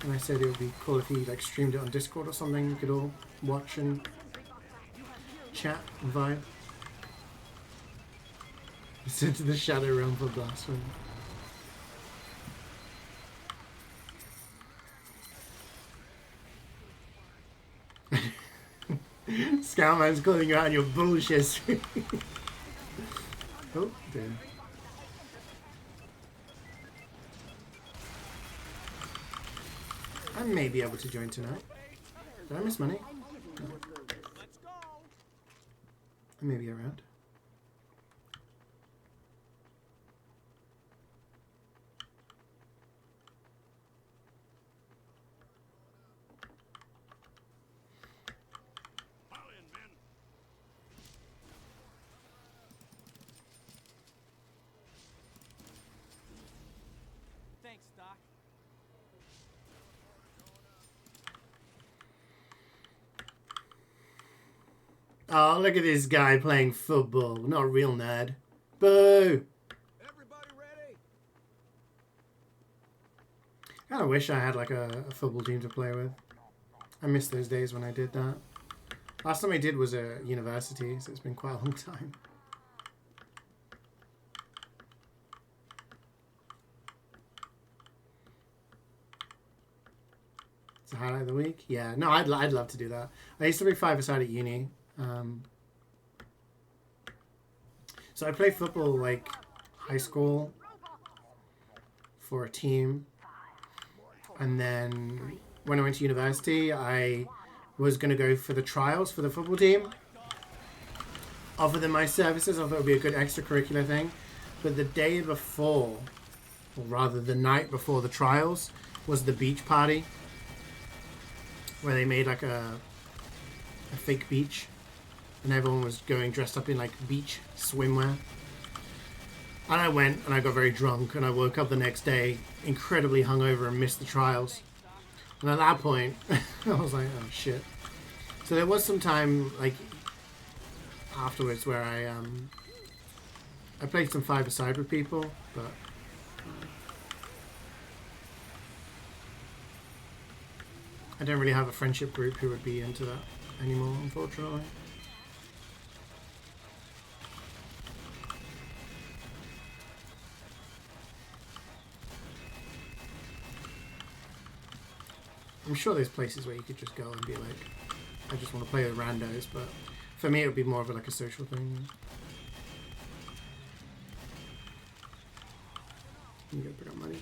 And I said it would be cool if he like streamed it on Discord or something. We could all watch and chat and vibe. Sent to the Shadow Realm for blasphemy. Scoutman's calling you out on your bullshit. Oh, dear. I may be able to join tonight. Did I miss money? No. I may be around. Thanks, Doc. Oh, look at this guy playing football. Not a real nerd. Boo! Everybody ready? I kind of wish I had like a football team to play with. I miss those days when I did that. Last time I did was at university, so it's been quite a long time. It's a highlight of the week? Yeah, no, I'd love to do that. I used to be 5-a-side at uni. So I played football like high school for a team. And then when I went to university, I was going to go for the trials for the football team. Offer them my services. I thought it would be a good extracurricular thing. But the day before, or rather the night before the trials, was the beach party. Where they made like a fake beach. And everyone was going dressed up in like beach swimwear. And I went and I got very drunk and I woke up the next day incredibly hungover and missed the trials. And at that point, I was like, oh shit. So there was some time like afterwards where I played some 5-a-side with people, but I don't really have a friendship group who would be into that anymore, unfortunately. I'm sure there's places where you could just go and be like, I just want to play with randos, but for me it would be more of like a social thing. You gotta pick up money.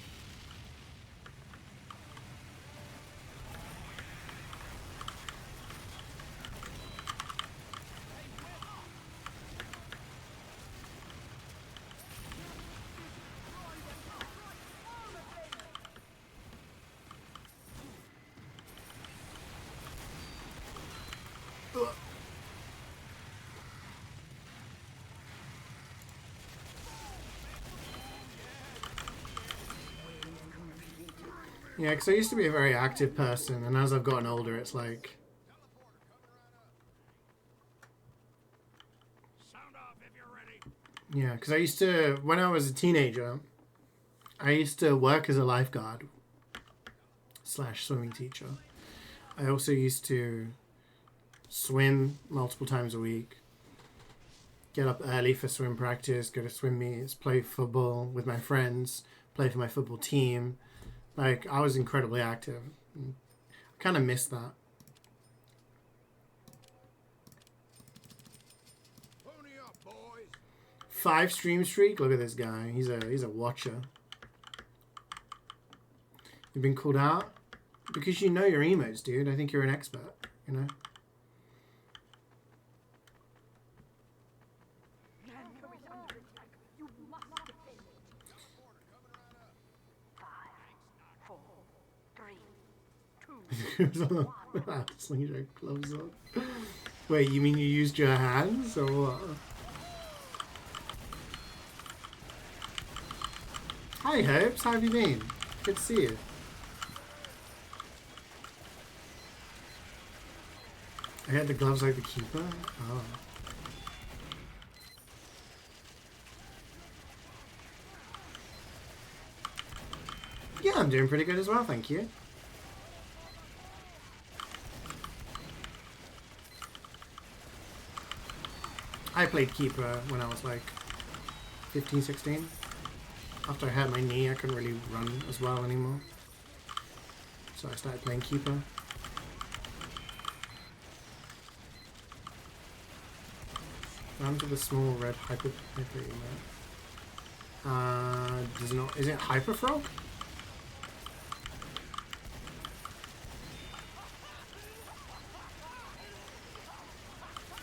Yeah, because I used to be a very active person, and as I've gotten older, it's like... Sound off if you're ready. Yeah, because I used to... When I was a teenager, I used to work as a lifeguard / swimming teacher. I also used to swim multiple times a week. get up early for swim practice, go to swim meets, play football with my friends, play for my football team. Like, I was incredibly active. I kind of miss that. Pony up, boys. 5 stream streak. Look at this guy. He's a watcher. You've been called out because you know your emotes, dude. I think you're an expert. You know. You must defend it. 5, 4, 3, 2. CeeJaey gloves on. Wait, you mean you used your hands or what? Hi, Hopes. How have you been? Good to see you. I had the gloves like the keeper. Oh. Yeah, I'm doing pretty good as well, thank you. I played keeper when I was like 15, 16. After I hurt my knee, I couldn't really run as well anymore. So I started playing keeper. Down to the small red hyper emote. Does not. Is it Hyperfrog?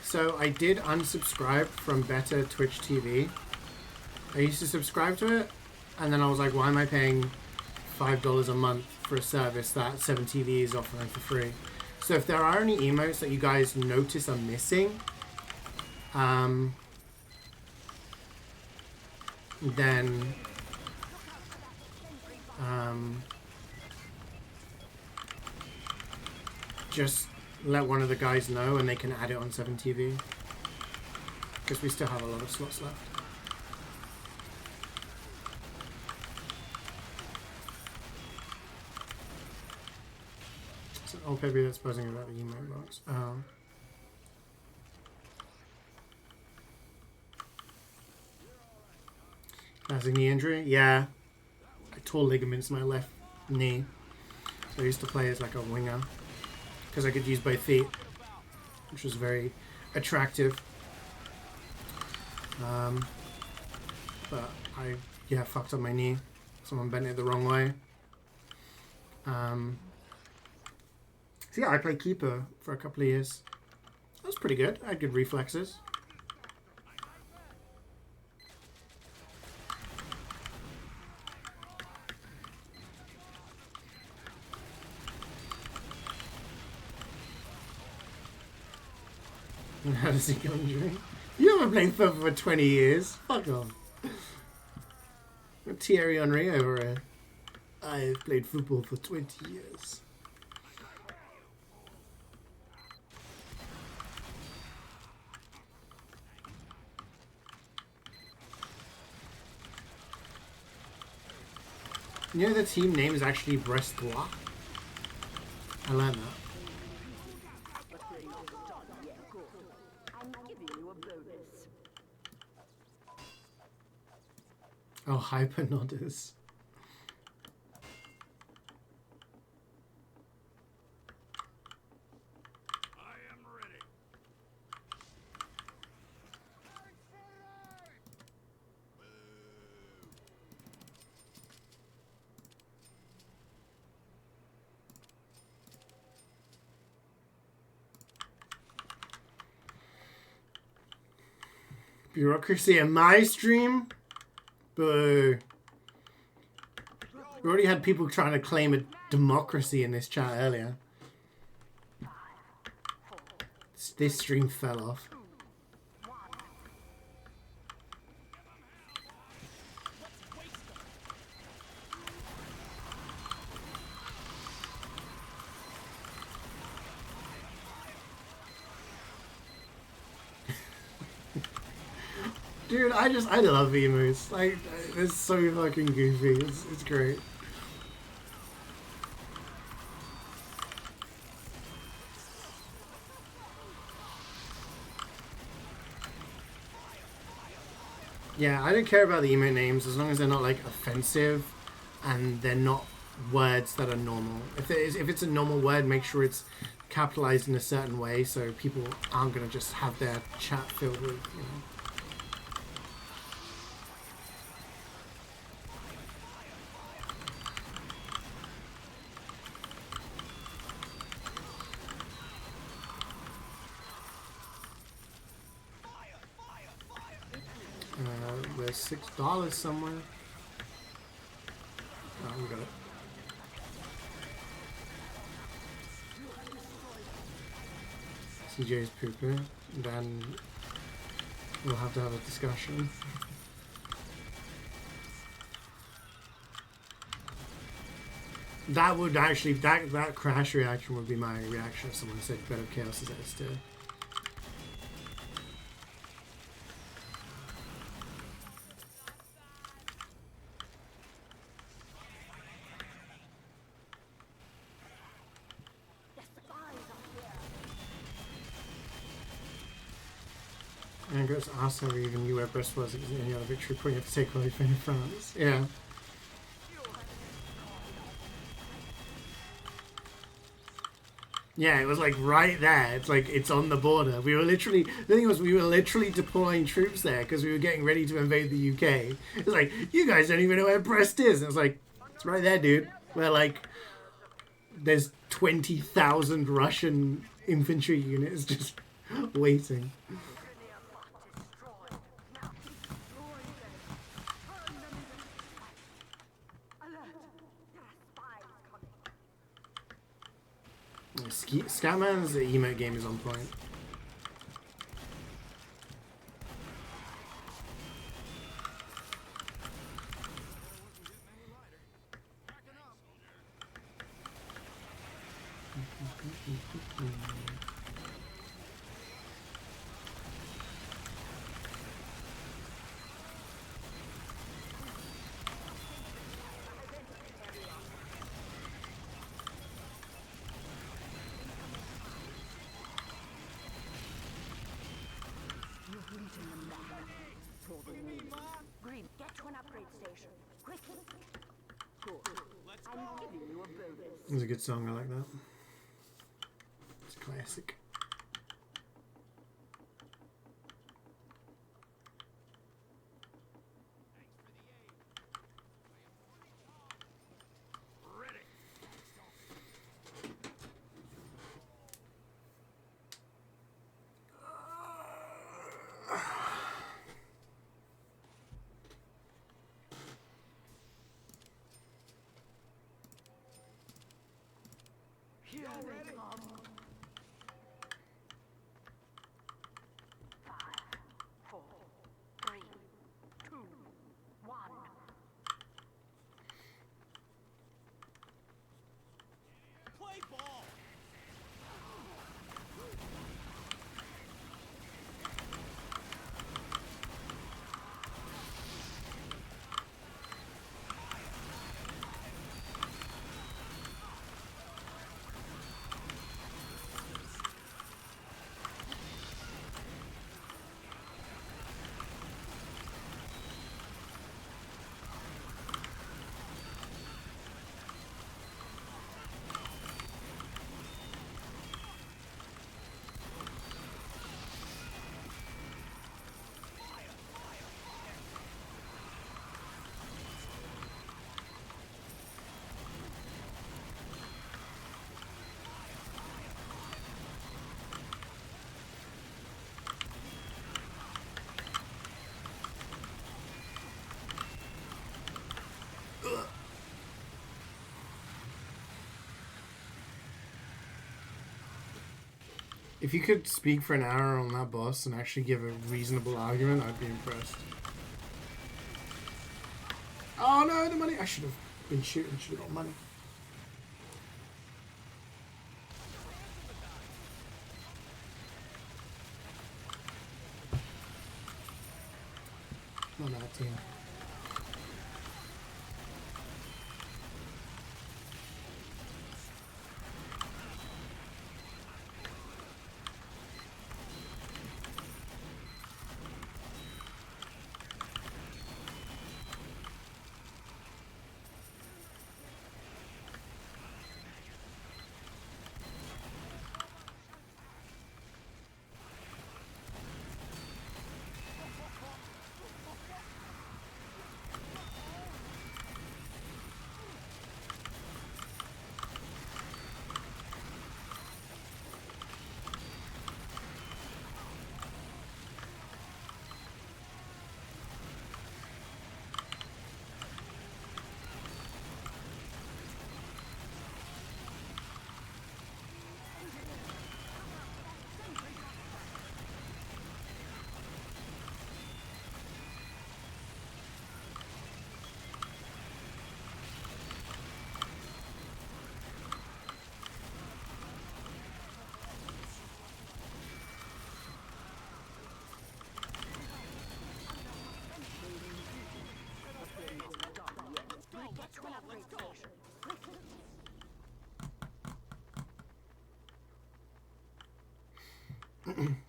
So I did unsubscribe from Better Twitch TV. I used to subscribe to it, and then I was like, why am I paying $5 a month for a service that 7TV is offering for free? So if there are any emotes that you guys notice are missing, then just let one of the guys know and they can add it on 7TV, because we still have a lot of slots left. It's an old baby that's buzzing about the emote box. That's a knee injury? Yeah. I tore ligaments in my left knee. So I used to play as like a winger because I could use both feet, which was very attractive. But I, fucked up my knee. Someone bent it the wrong way. So yeah, I played keeper for a couple of years. That was pretty good. I had good reflexes. And how does he conjuring? You haven't played football for 20 years. Fuck off. Thierry Henry over here. I've played football for 20 years. You know the team name is actually Brestois? I learned that. I'm giving you a bonus. Oh, Hypnotis. I am ready. Bureaucracy in my stream? Boo. We already had people trying to claim a democracy in this chat earlier. This stream fell off. Dude, I love emus. Like, it's so fucking goofy. It's great. Yeah, I don't care about the emote names as long as they're not like offensive and they're not words that are normal. If it's a normal word, make sure it's capitalized in a certain way so people aren't gonna just have their chat filled with, you know. There's $6 somewhere. Oh, we got it. CeeJaey's pooping. Then we'll have to have a discussion. That would actually, that crash reaction would be my reaction if someone said Bed of Chaos is S tier. And goes asked how even knew where Brest was. It was any other victory point you have to take away from France. Yeah. Yeah, it was like right there. It's like it's on the border. We were literally, the thing was, we were literally deploying troops there because we were getting ready to invade the UK. It's like, you guys don't even know where Brest is. And it's like, it's right there, dude. Where like, there's 20,000 Russian infantry units just waiting. Scatman's emote game is on point. Green, get to an upgrade station. Quickly. Good. I'm giving you a bonus. It's a good song, I like that. It's classic. Here they come. 5, 4, 3, 2, 1. Play ball. If you could speak for an hour on that boss and actually give a reasonable argument, I'd be impressed. Oh no, the money! I should have been shooting, should have got money. Not that team.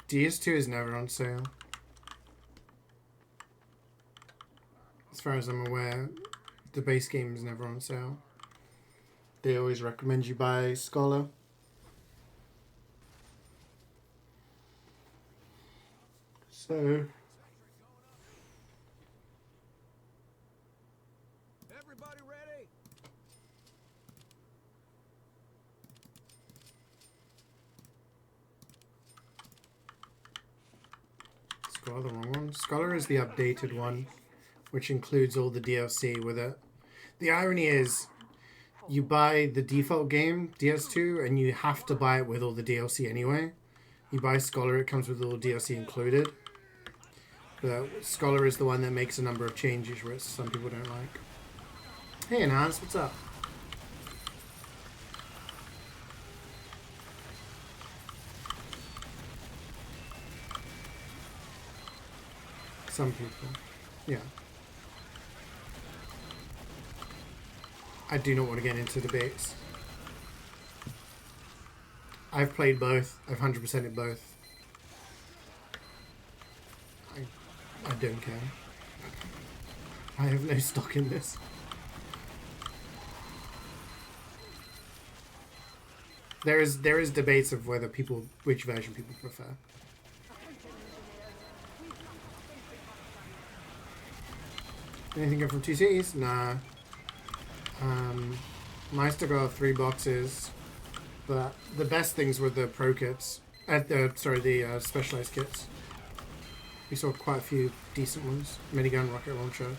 DS2 is never on sale. As far as I'm aware, the base game is never on sale. They always recommend you buy Scholar. So, Everybody ready? Scholar, the wrong one. Scholar is the updated one, which includes all the DLC with it. The irony is, you buy the default game, DS2, and you have to buy it with all the DLC anyway. You buy Scholar, it comes with all the DLC included. But Scholar is the one that makes a number of changes, which some people don't like. Hey, Enhance, what's up? Some people, yeah. I do not want to get into debates. I've played both. I've 100%ed both. I don't care. I have no stock in this. There is debates of whether which version people prefer. Anything good from Two Cities? Nah. Meister got 3 boxes, but the best things were the pro kits. The specialized kits. We saw quite a few decent ones. Minigun, rocket launcher.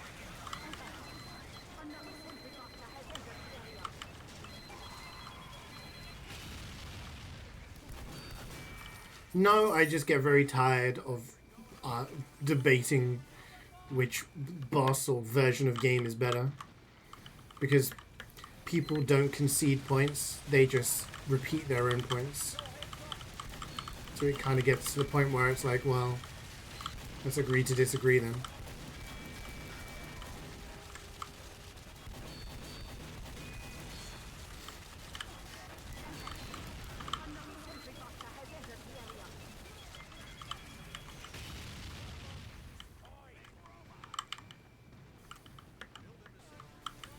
No, I just get very tired of debating which boss or version of game is better. Because people don't concede points, they just repeat their own points. So it kind of gets to the point where it's like, well, let's agree to disagree then.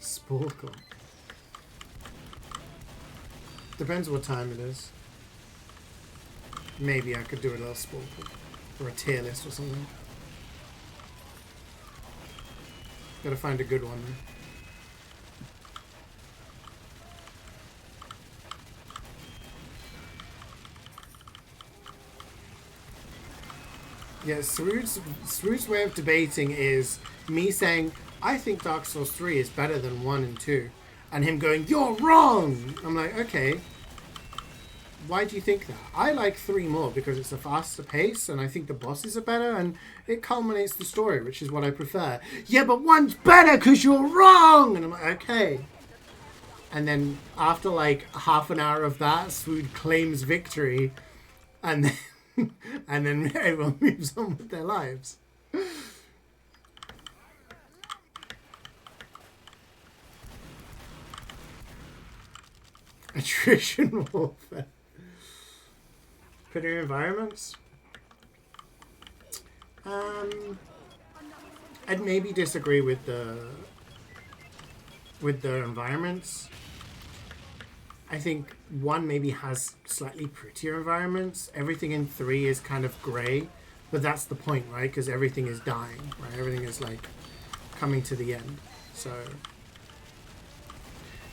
Sporkle. Depends what time it is. Maybe I could do a little Sporkle. Or a tier list or something. Gotta find a good one though. Yeah, Swoot's way of debating is me saying, I think Dark Souls 3 is better than 1 and 2. And him going, you're wrong! I'm like, okay. Why do you think that? I like 3 more because it's a faster pace and I think the bosses are better and it culminates the story, which is what I prefer. Yeah, but 1's better because you're wrong! And I'm like, okay. And then after like half an hour of that, Swoot claims victory and then, and then everyone moves on with their lives. Attrition warfare. Pretty environments. I'd maybe disagree with the environments. I think 1 maybe has slightly prettier environments. Everything in 3 is kind of grey, but that's the point, right? Because everything is dying, right? Everything is like coming to the end. So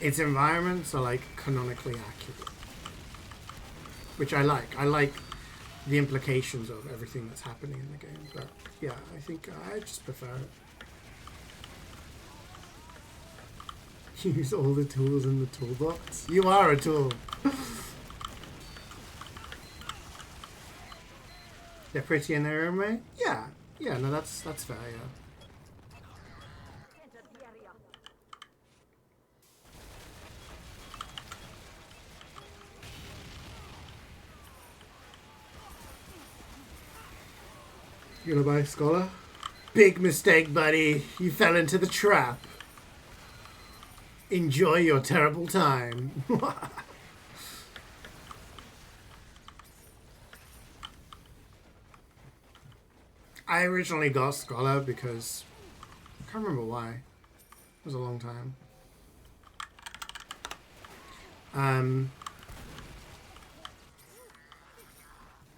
its environments are like canonically accurate, which I like. I like the implications of everything that's happening in the game. But yeah, I think I just prefer it. Use all the tools in the toolbox. You are a tool. They're pretty in their own way. Yeah, yeah. No, that's fair. Yeah. You gonna buy Scholar? Big mistake, buddy. You fell into the trap. Enjoy your terrible time. I originally got Scholar because I can't remember why. It was a long time.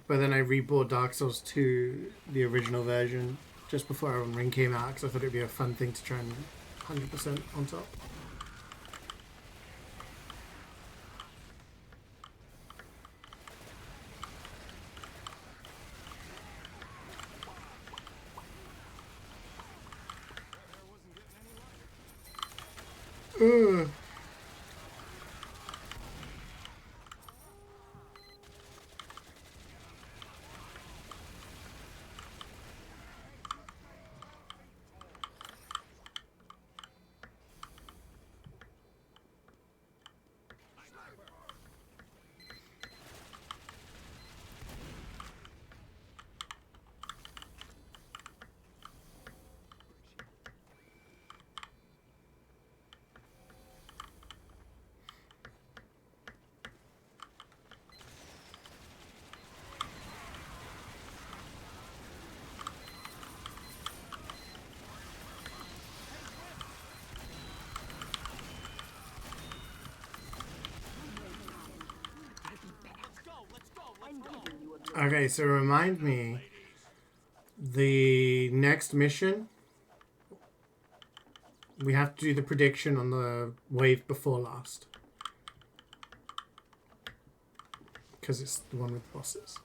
But then I rebought Dark Souls 2, the original version, just before Elden Ring came out because I thought it'd be a fun thing to try and 100% on top. Ugh. Okay, so remind me, the next mission, we have to do the prediction on the wave before last. Because it's the one with bosses.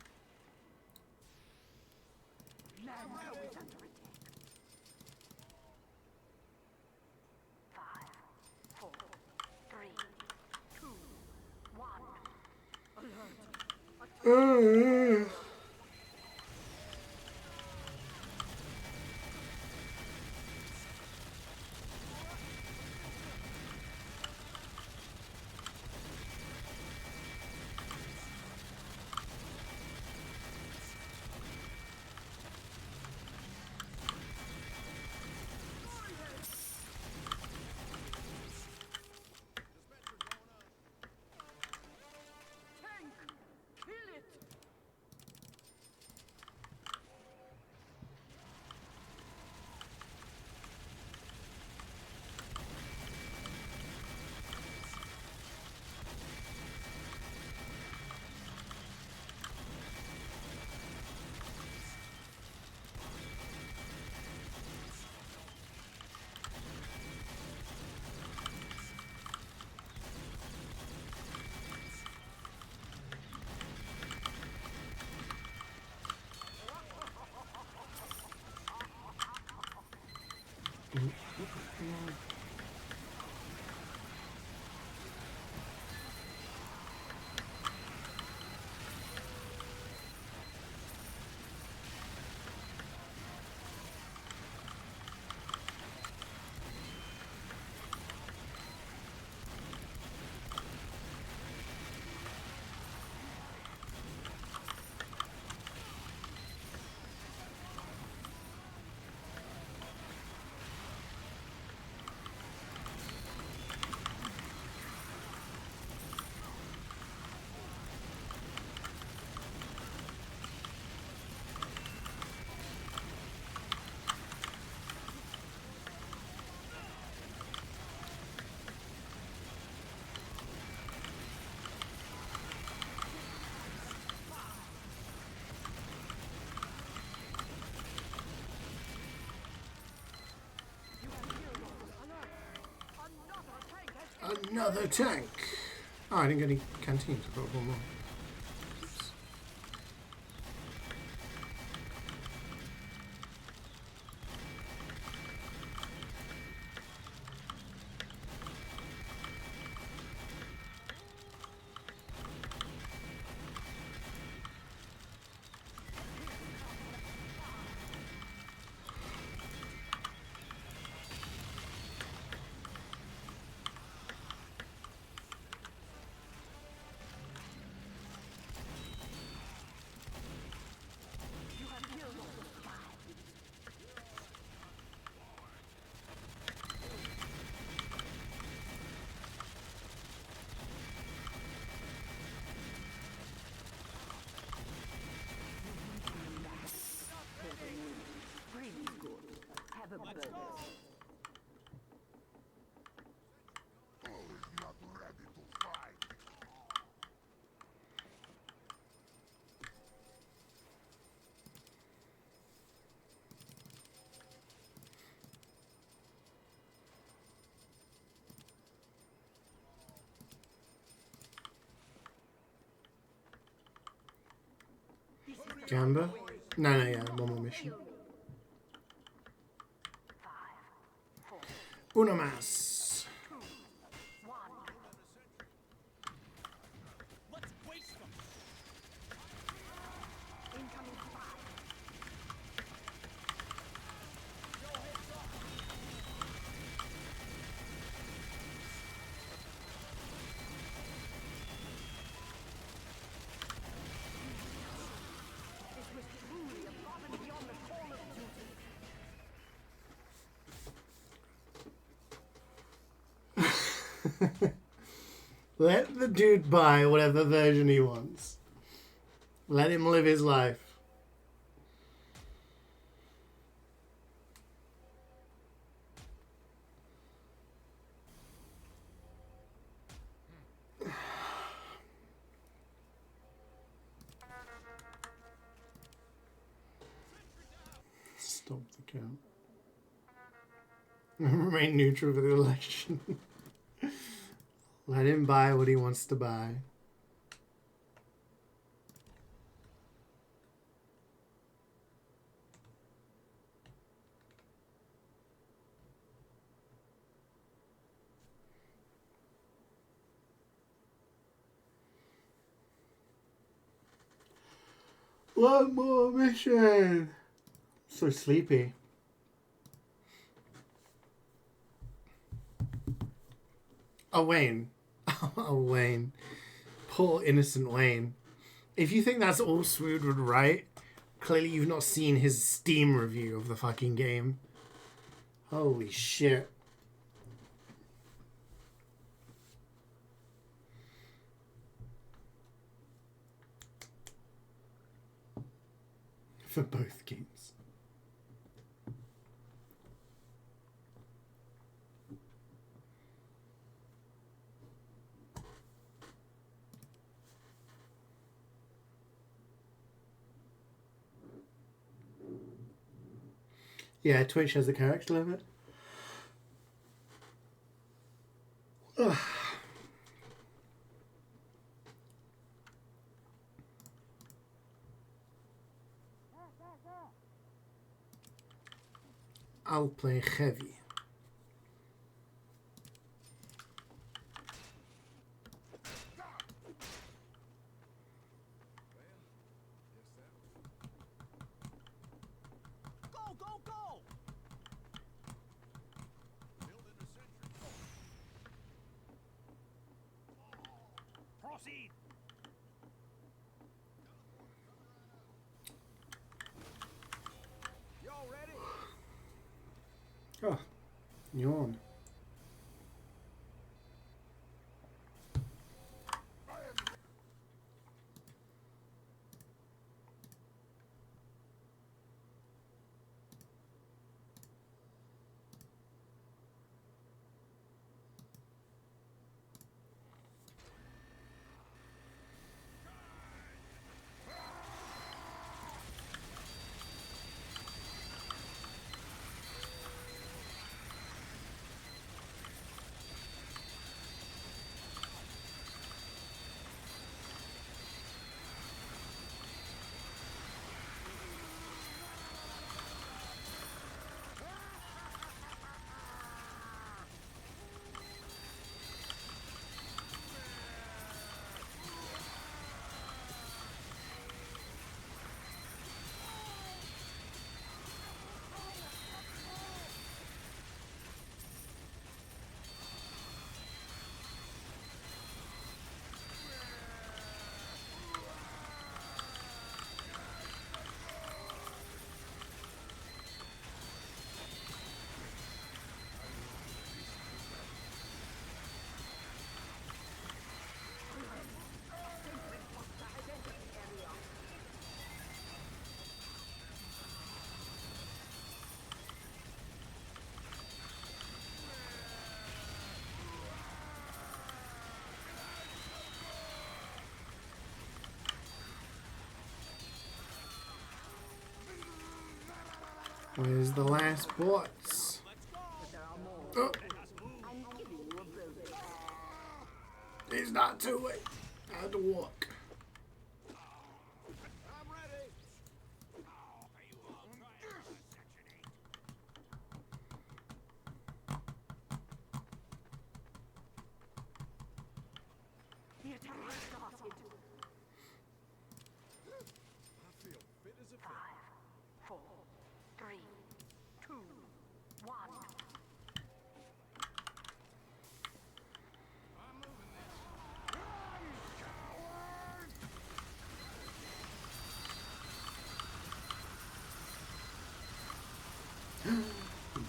Another tank! Oh, I didn't get any canteens. I got one more. Oops. Gamba? No, yeah, one more mission. Uno más. Let's waste them. Let the dude buy whatever version he wants. Let him live his life. Stop the count. Remain neutral for the election. Let him buy what he wants to buy. One more mission. So sleepy. Oh, Wayne. Oh, Wayne. Poor innocent Wayne. If you think that's all Swood would write, clearly you've not seen his Steam review of the fucking game. Holy shit. For both games. Yeah, Twitch has a character limit. Ugh. I'll play heavy. Go, go, go! Building a sentry post. Proceed. Y'all ready? Oh, yawn. Where's the last bots? Oh, I'm giving you a bonus. he's not too late. I had to walk. I'm ready.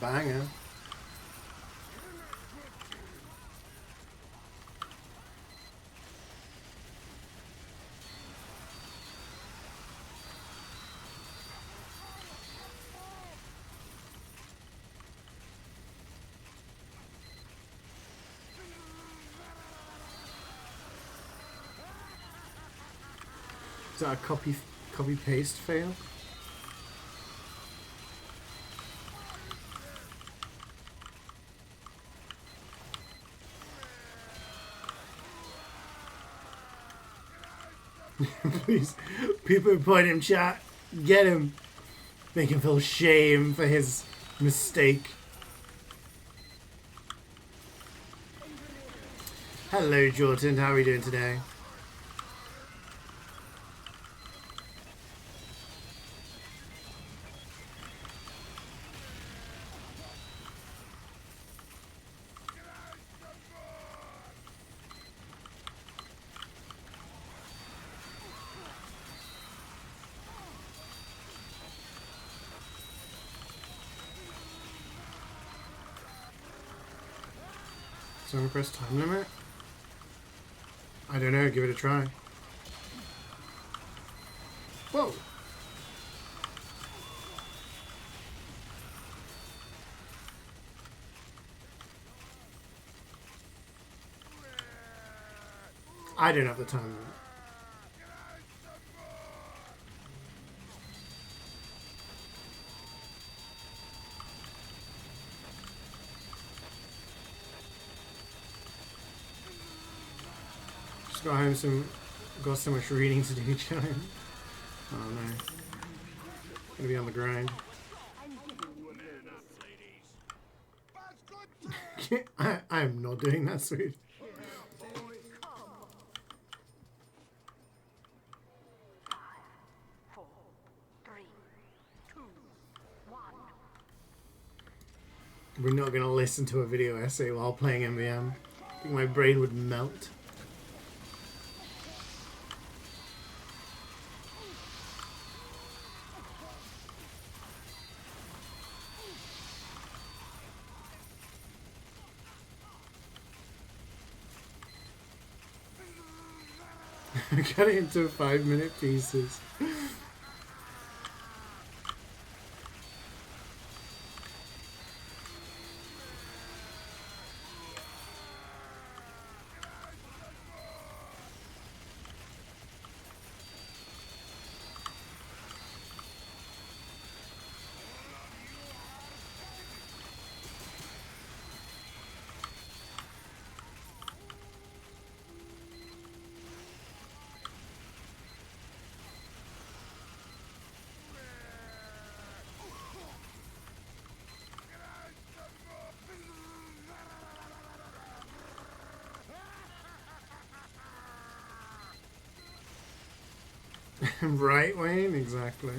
banger. Is that a copy paste fail? Please, people point him, chat. Get him. Make him feel shame for his mistake. Hello, Jordan. How are we doing today? So I'm gonna press time limit? I don't know, give it a try. Whoa! I don't have the time limit. Just got home got so much reading to do, Chime. Oh no. Gonna be on the grind. I am not doing that, sweet. 4, 3, 2, 1. We're not gonna listen to a video essay while playing MvM. I think my brain would melt. Cut it into 5-minute pieces. Right, Wayne? Exactly.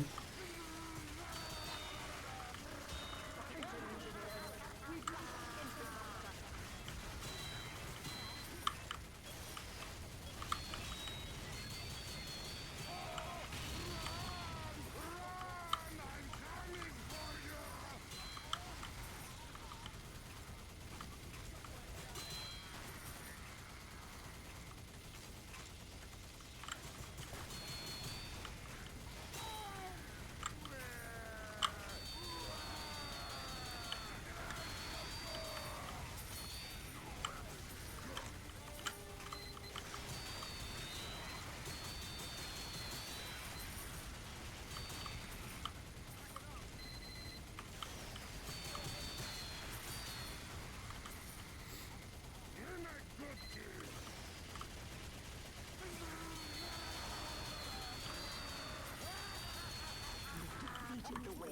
Defeated the wave.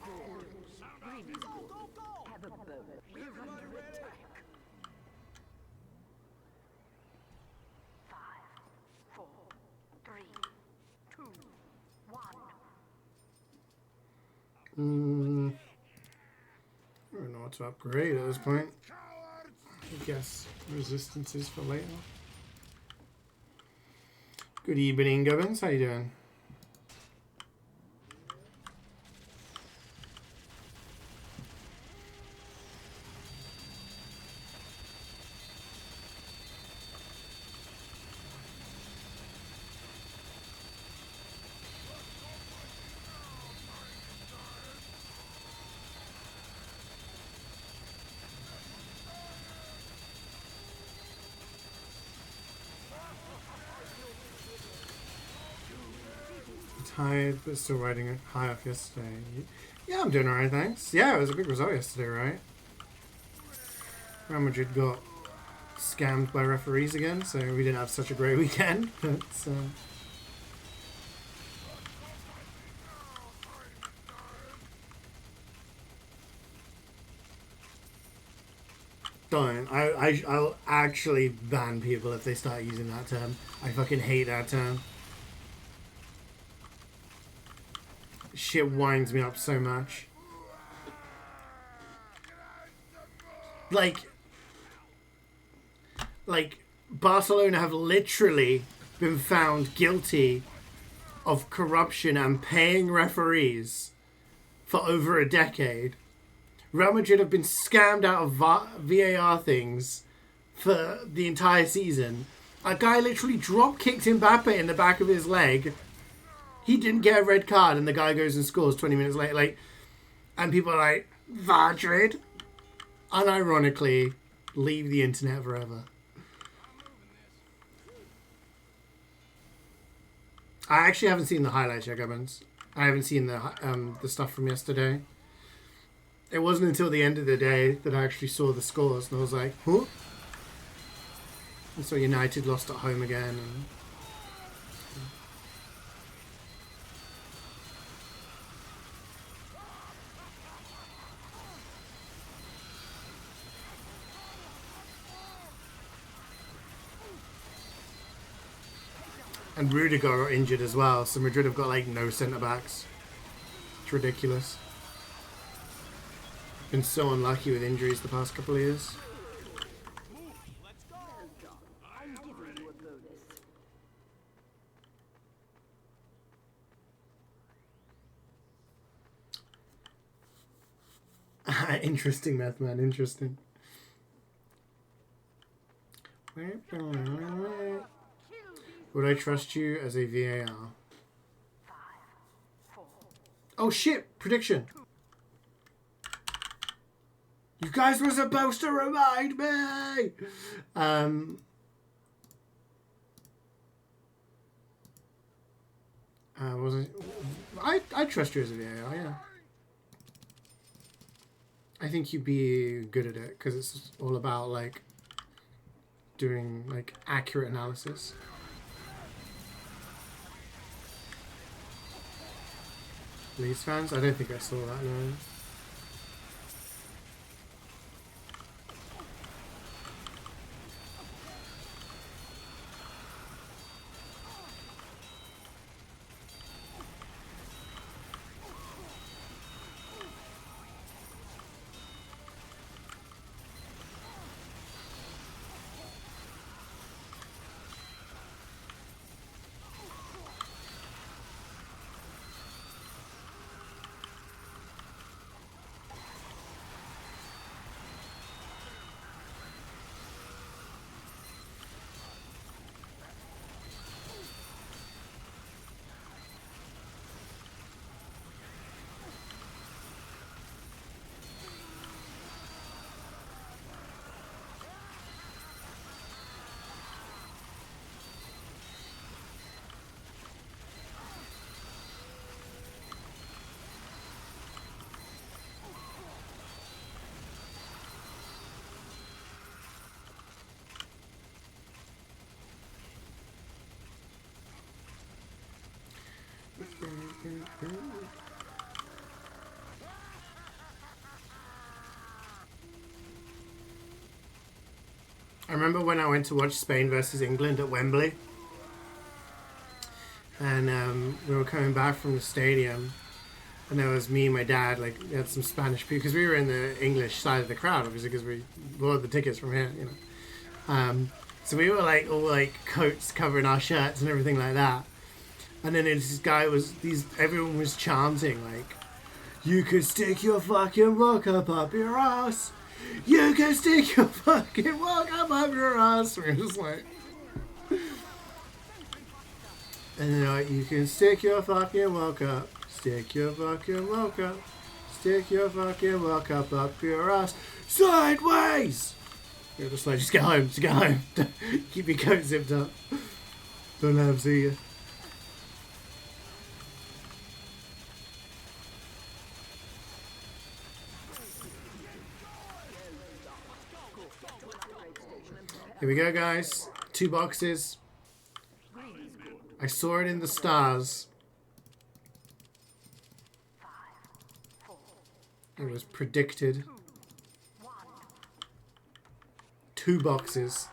Good. Really good. Have a boat. We're under attack. 5, 4, 3, 2, 1. I don't know what to upgrade at this point. I guess resistances for later. Good evening, Gubbins. How you doing? Tired, but still riding high off yesterday. Yeah, I'm doing alright, thanks. Yeah, it was a big result yesterday, right? Real Madrid got scammed by referees again, so we didn't have such a great weekend. But don't. I'll actually ban people if they start using that term. I fucking hate that term. Shit winds me up so much. Like Barcelona have literally been found guilty of corruption and paying referees for over a decade. Real Madrid have been scammed out of VAR things for the entire season. A guy literally drop kicked Mbappe in the back of his leg. He didn't get a red card, and the guy goes and scores 20 minutes later. Like, and people are like, Madrid, unironically, leave the internet forever. I actually haven't seen the highlights yet, Gubbins. I haven't seen the stuff from yesterday. It wasn't until the end of the day that I actually saw the scores, and I was like, huh? And so United lost at home again. And Rudiger got injured as well, so Madrid have got like no centre-backs. It's ridiculous. Been so unlucky with injuries the past couple of years. Interesting, math man, interesting. Would I trust you as a VAR? Oh shit! Prediction! You guys were supposed to remind me! Was I trust you as a VAR, yeah. I think you'd be good at it, because it's all about, like, doing, like, accurate analysis. Leeds fans? I don't think I saw that, no. I remember when I went to watch Spain versus England at Wembley, and we were coming back from the stadium, and there was me and my dad, like, we had some Spanish people, because we were in the English side of the crowd, obviously, because we bought the tickets from here, you know. So we were like all like coats covering our shirts and everything like that. And then this guy everyone was chanting like, "You can stick your fucking rock up your ass. You can stick your fucking rock up your ass." We're just like, and then like, "You can stick your fucking rock up. Stick your fucking rock up. Stick your fucking rock up your ass. Sideways!" You're just like, just get home. Keep your coat zipped up. Don't let him see you. Here we go, guys. 2 boxes. I saw it in the stars. It was predicted. 2 boxes.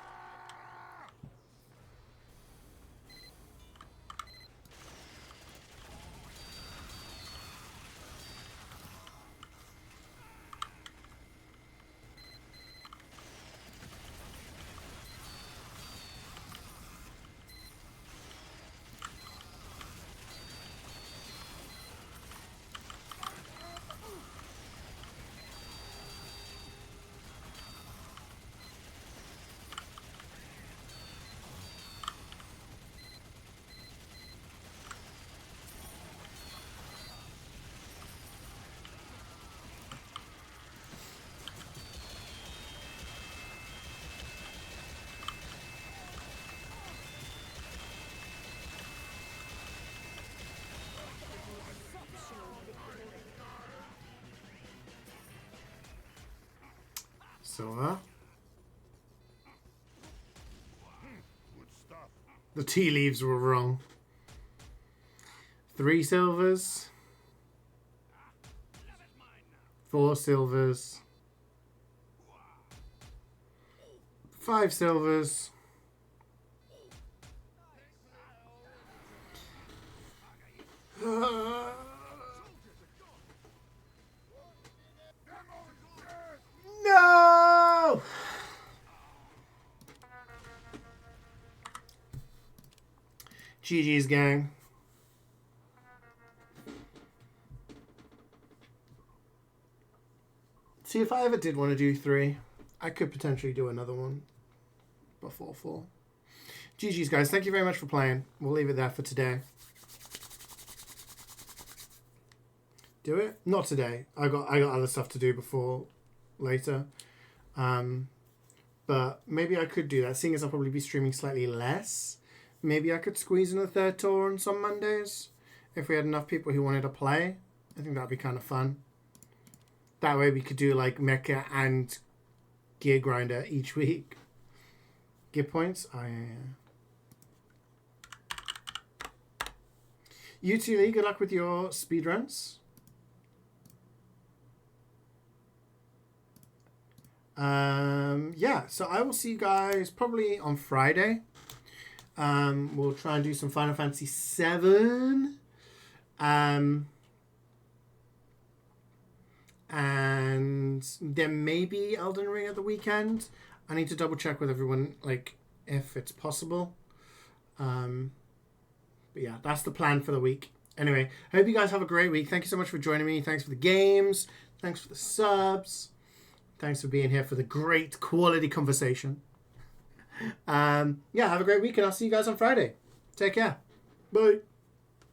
Silver. The tea leaves were wrong. 3 silvers. 4 silvers. 5 silvers. No! GG's, gang. See, if I ever did want to do 3, I could potentially do another one before 4. GG's, guys. Thank you very much for playing. We'll leave it there for today. Do it? Not today. I got other stuff to do before later. But maybe I could do that. Seeing as I'll probably be streaming slightly less, maybe I could squeeze in a 3rd tour on some Mondays if we had enough people who wanted to play. I think that'd be kind of fun. That way we could do like Mecha and Gear Grinder each week. Gear points? Oh, yeah. You too, Lee. Good luck with your speedruns. Yeah, so I will see you guys probably on Friday. We'll try and do some Final Fantasy VII. And there may be Elden Ring at the weekend. I need to double check with everyone, like, if it's possible. But yeah, that's the plan for the week. Anyway, I hope you guys have a great week. Thank you so much for joining me. Thanks for the games. Thanks for the subs. Thanks for being here for the great quality conversation. Yeah, have a great week, and I'll see you guys on Friday. Take care. Bye.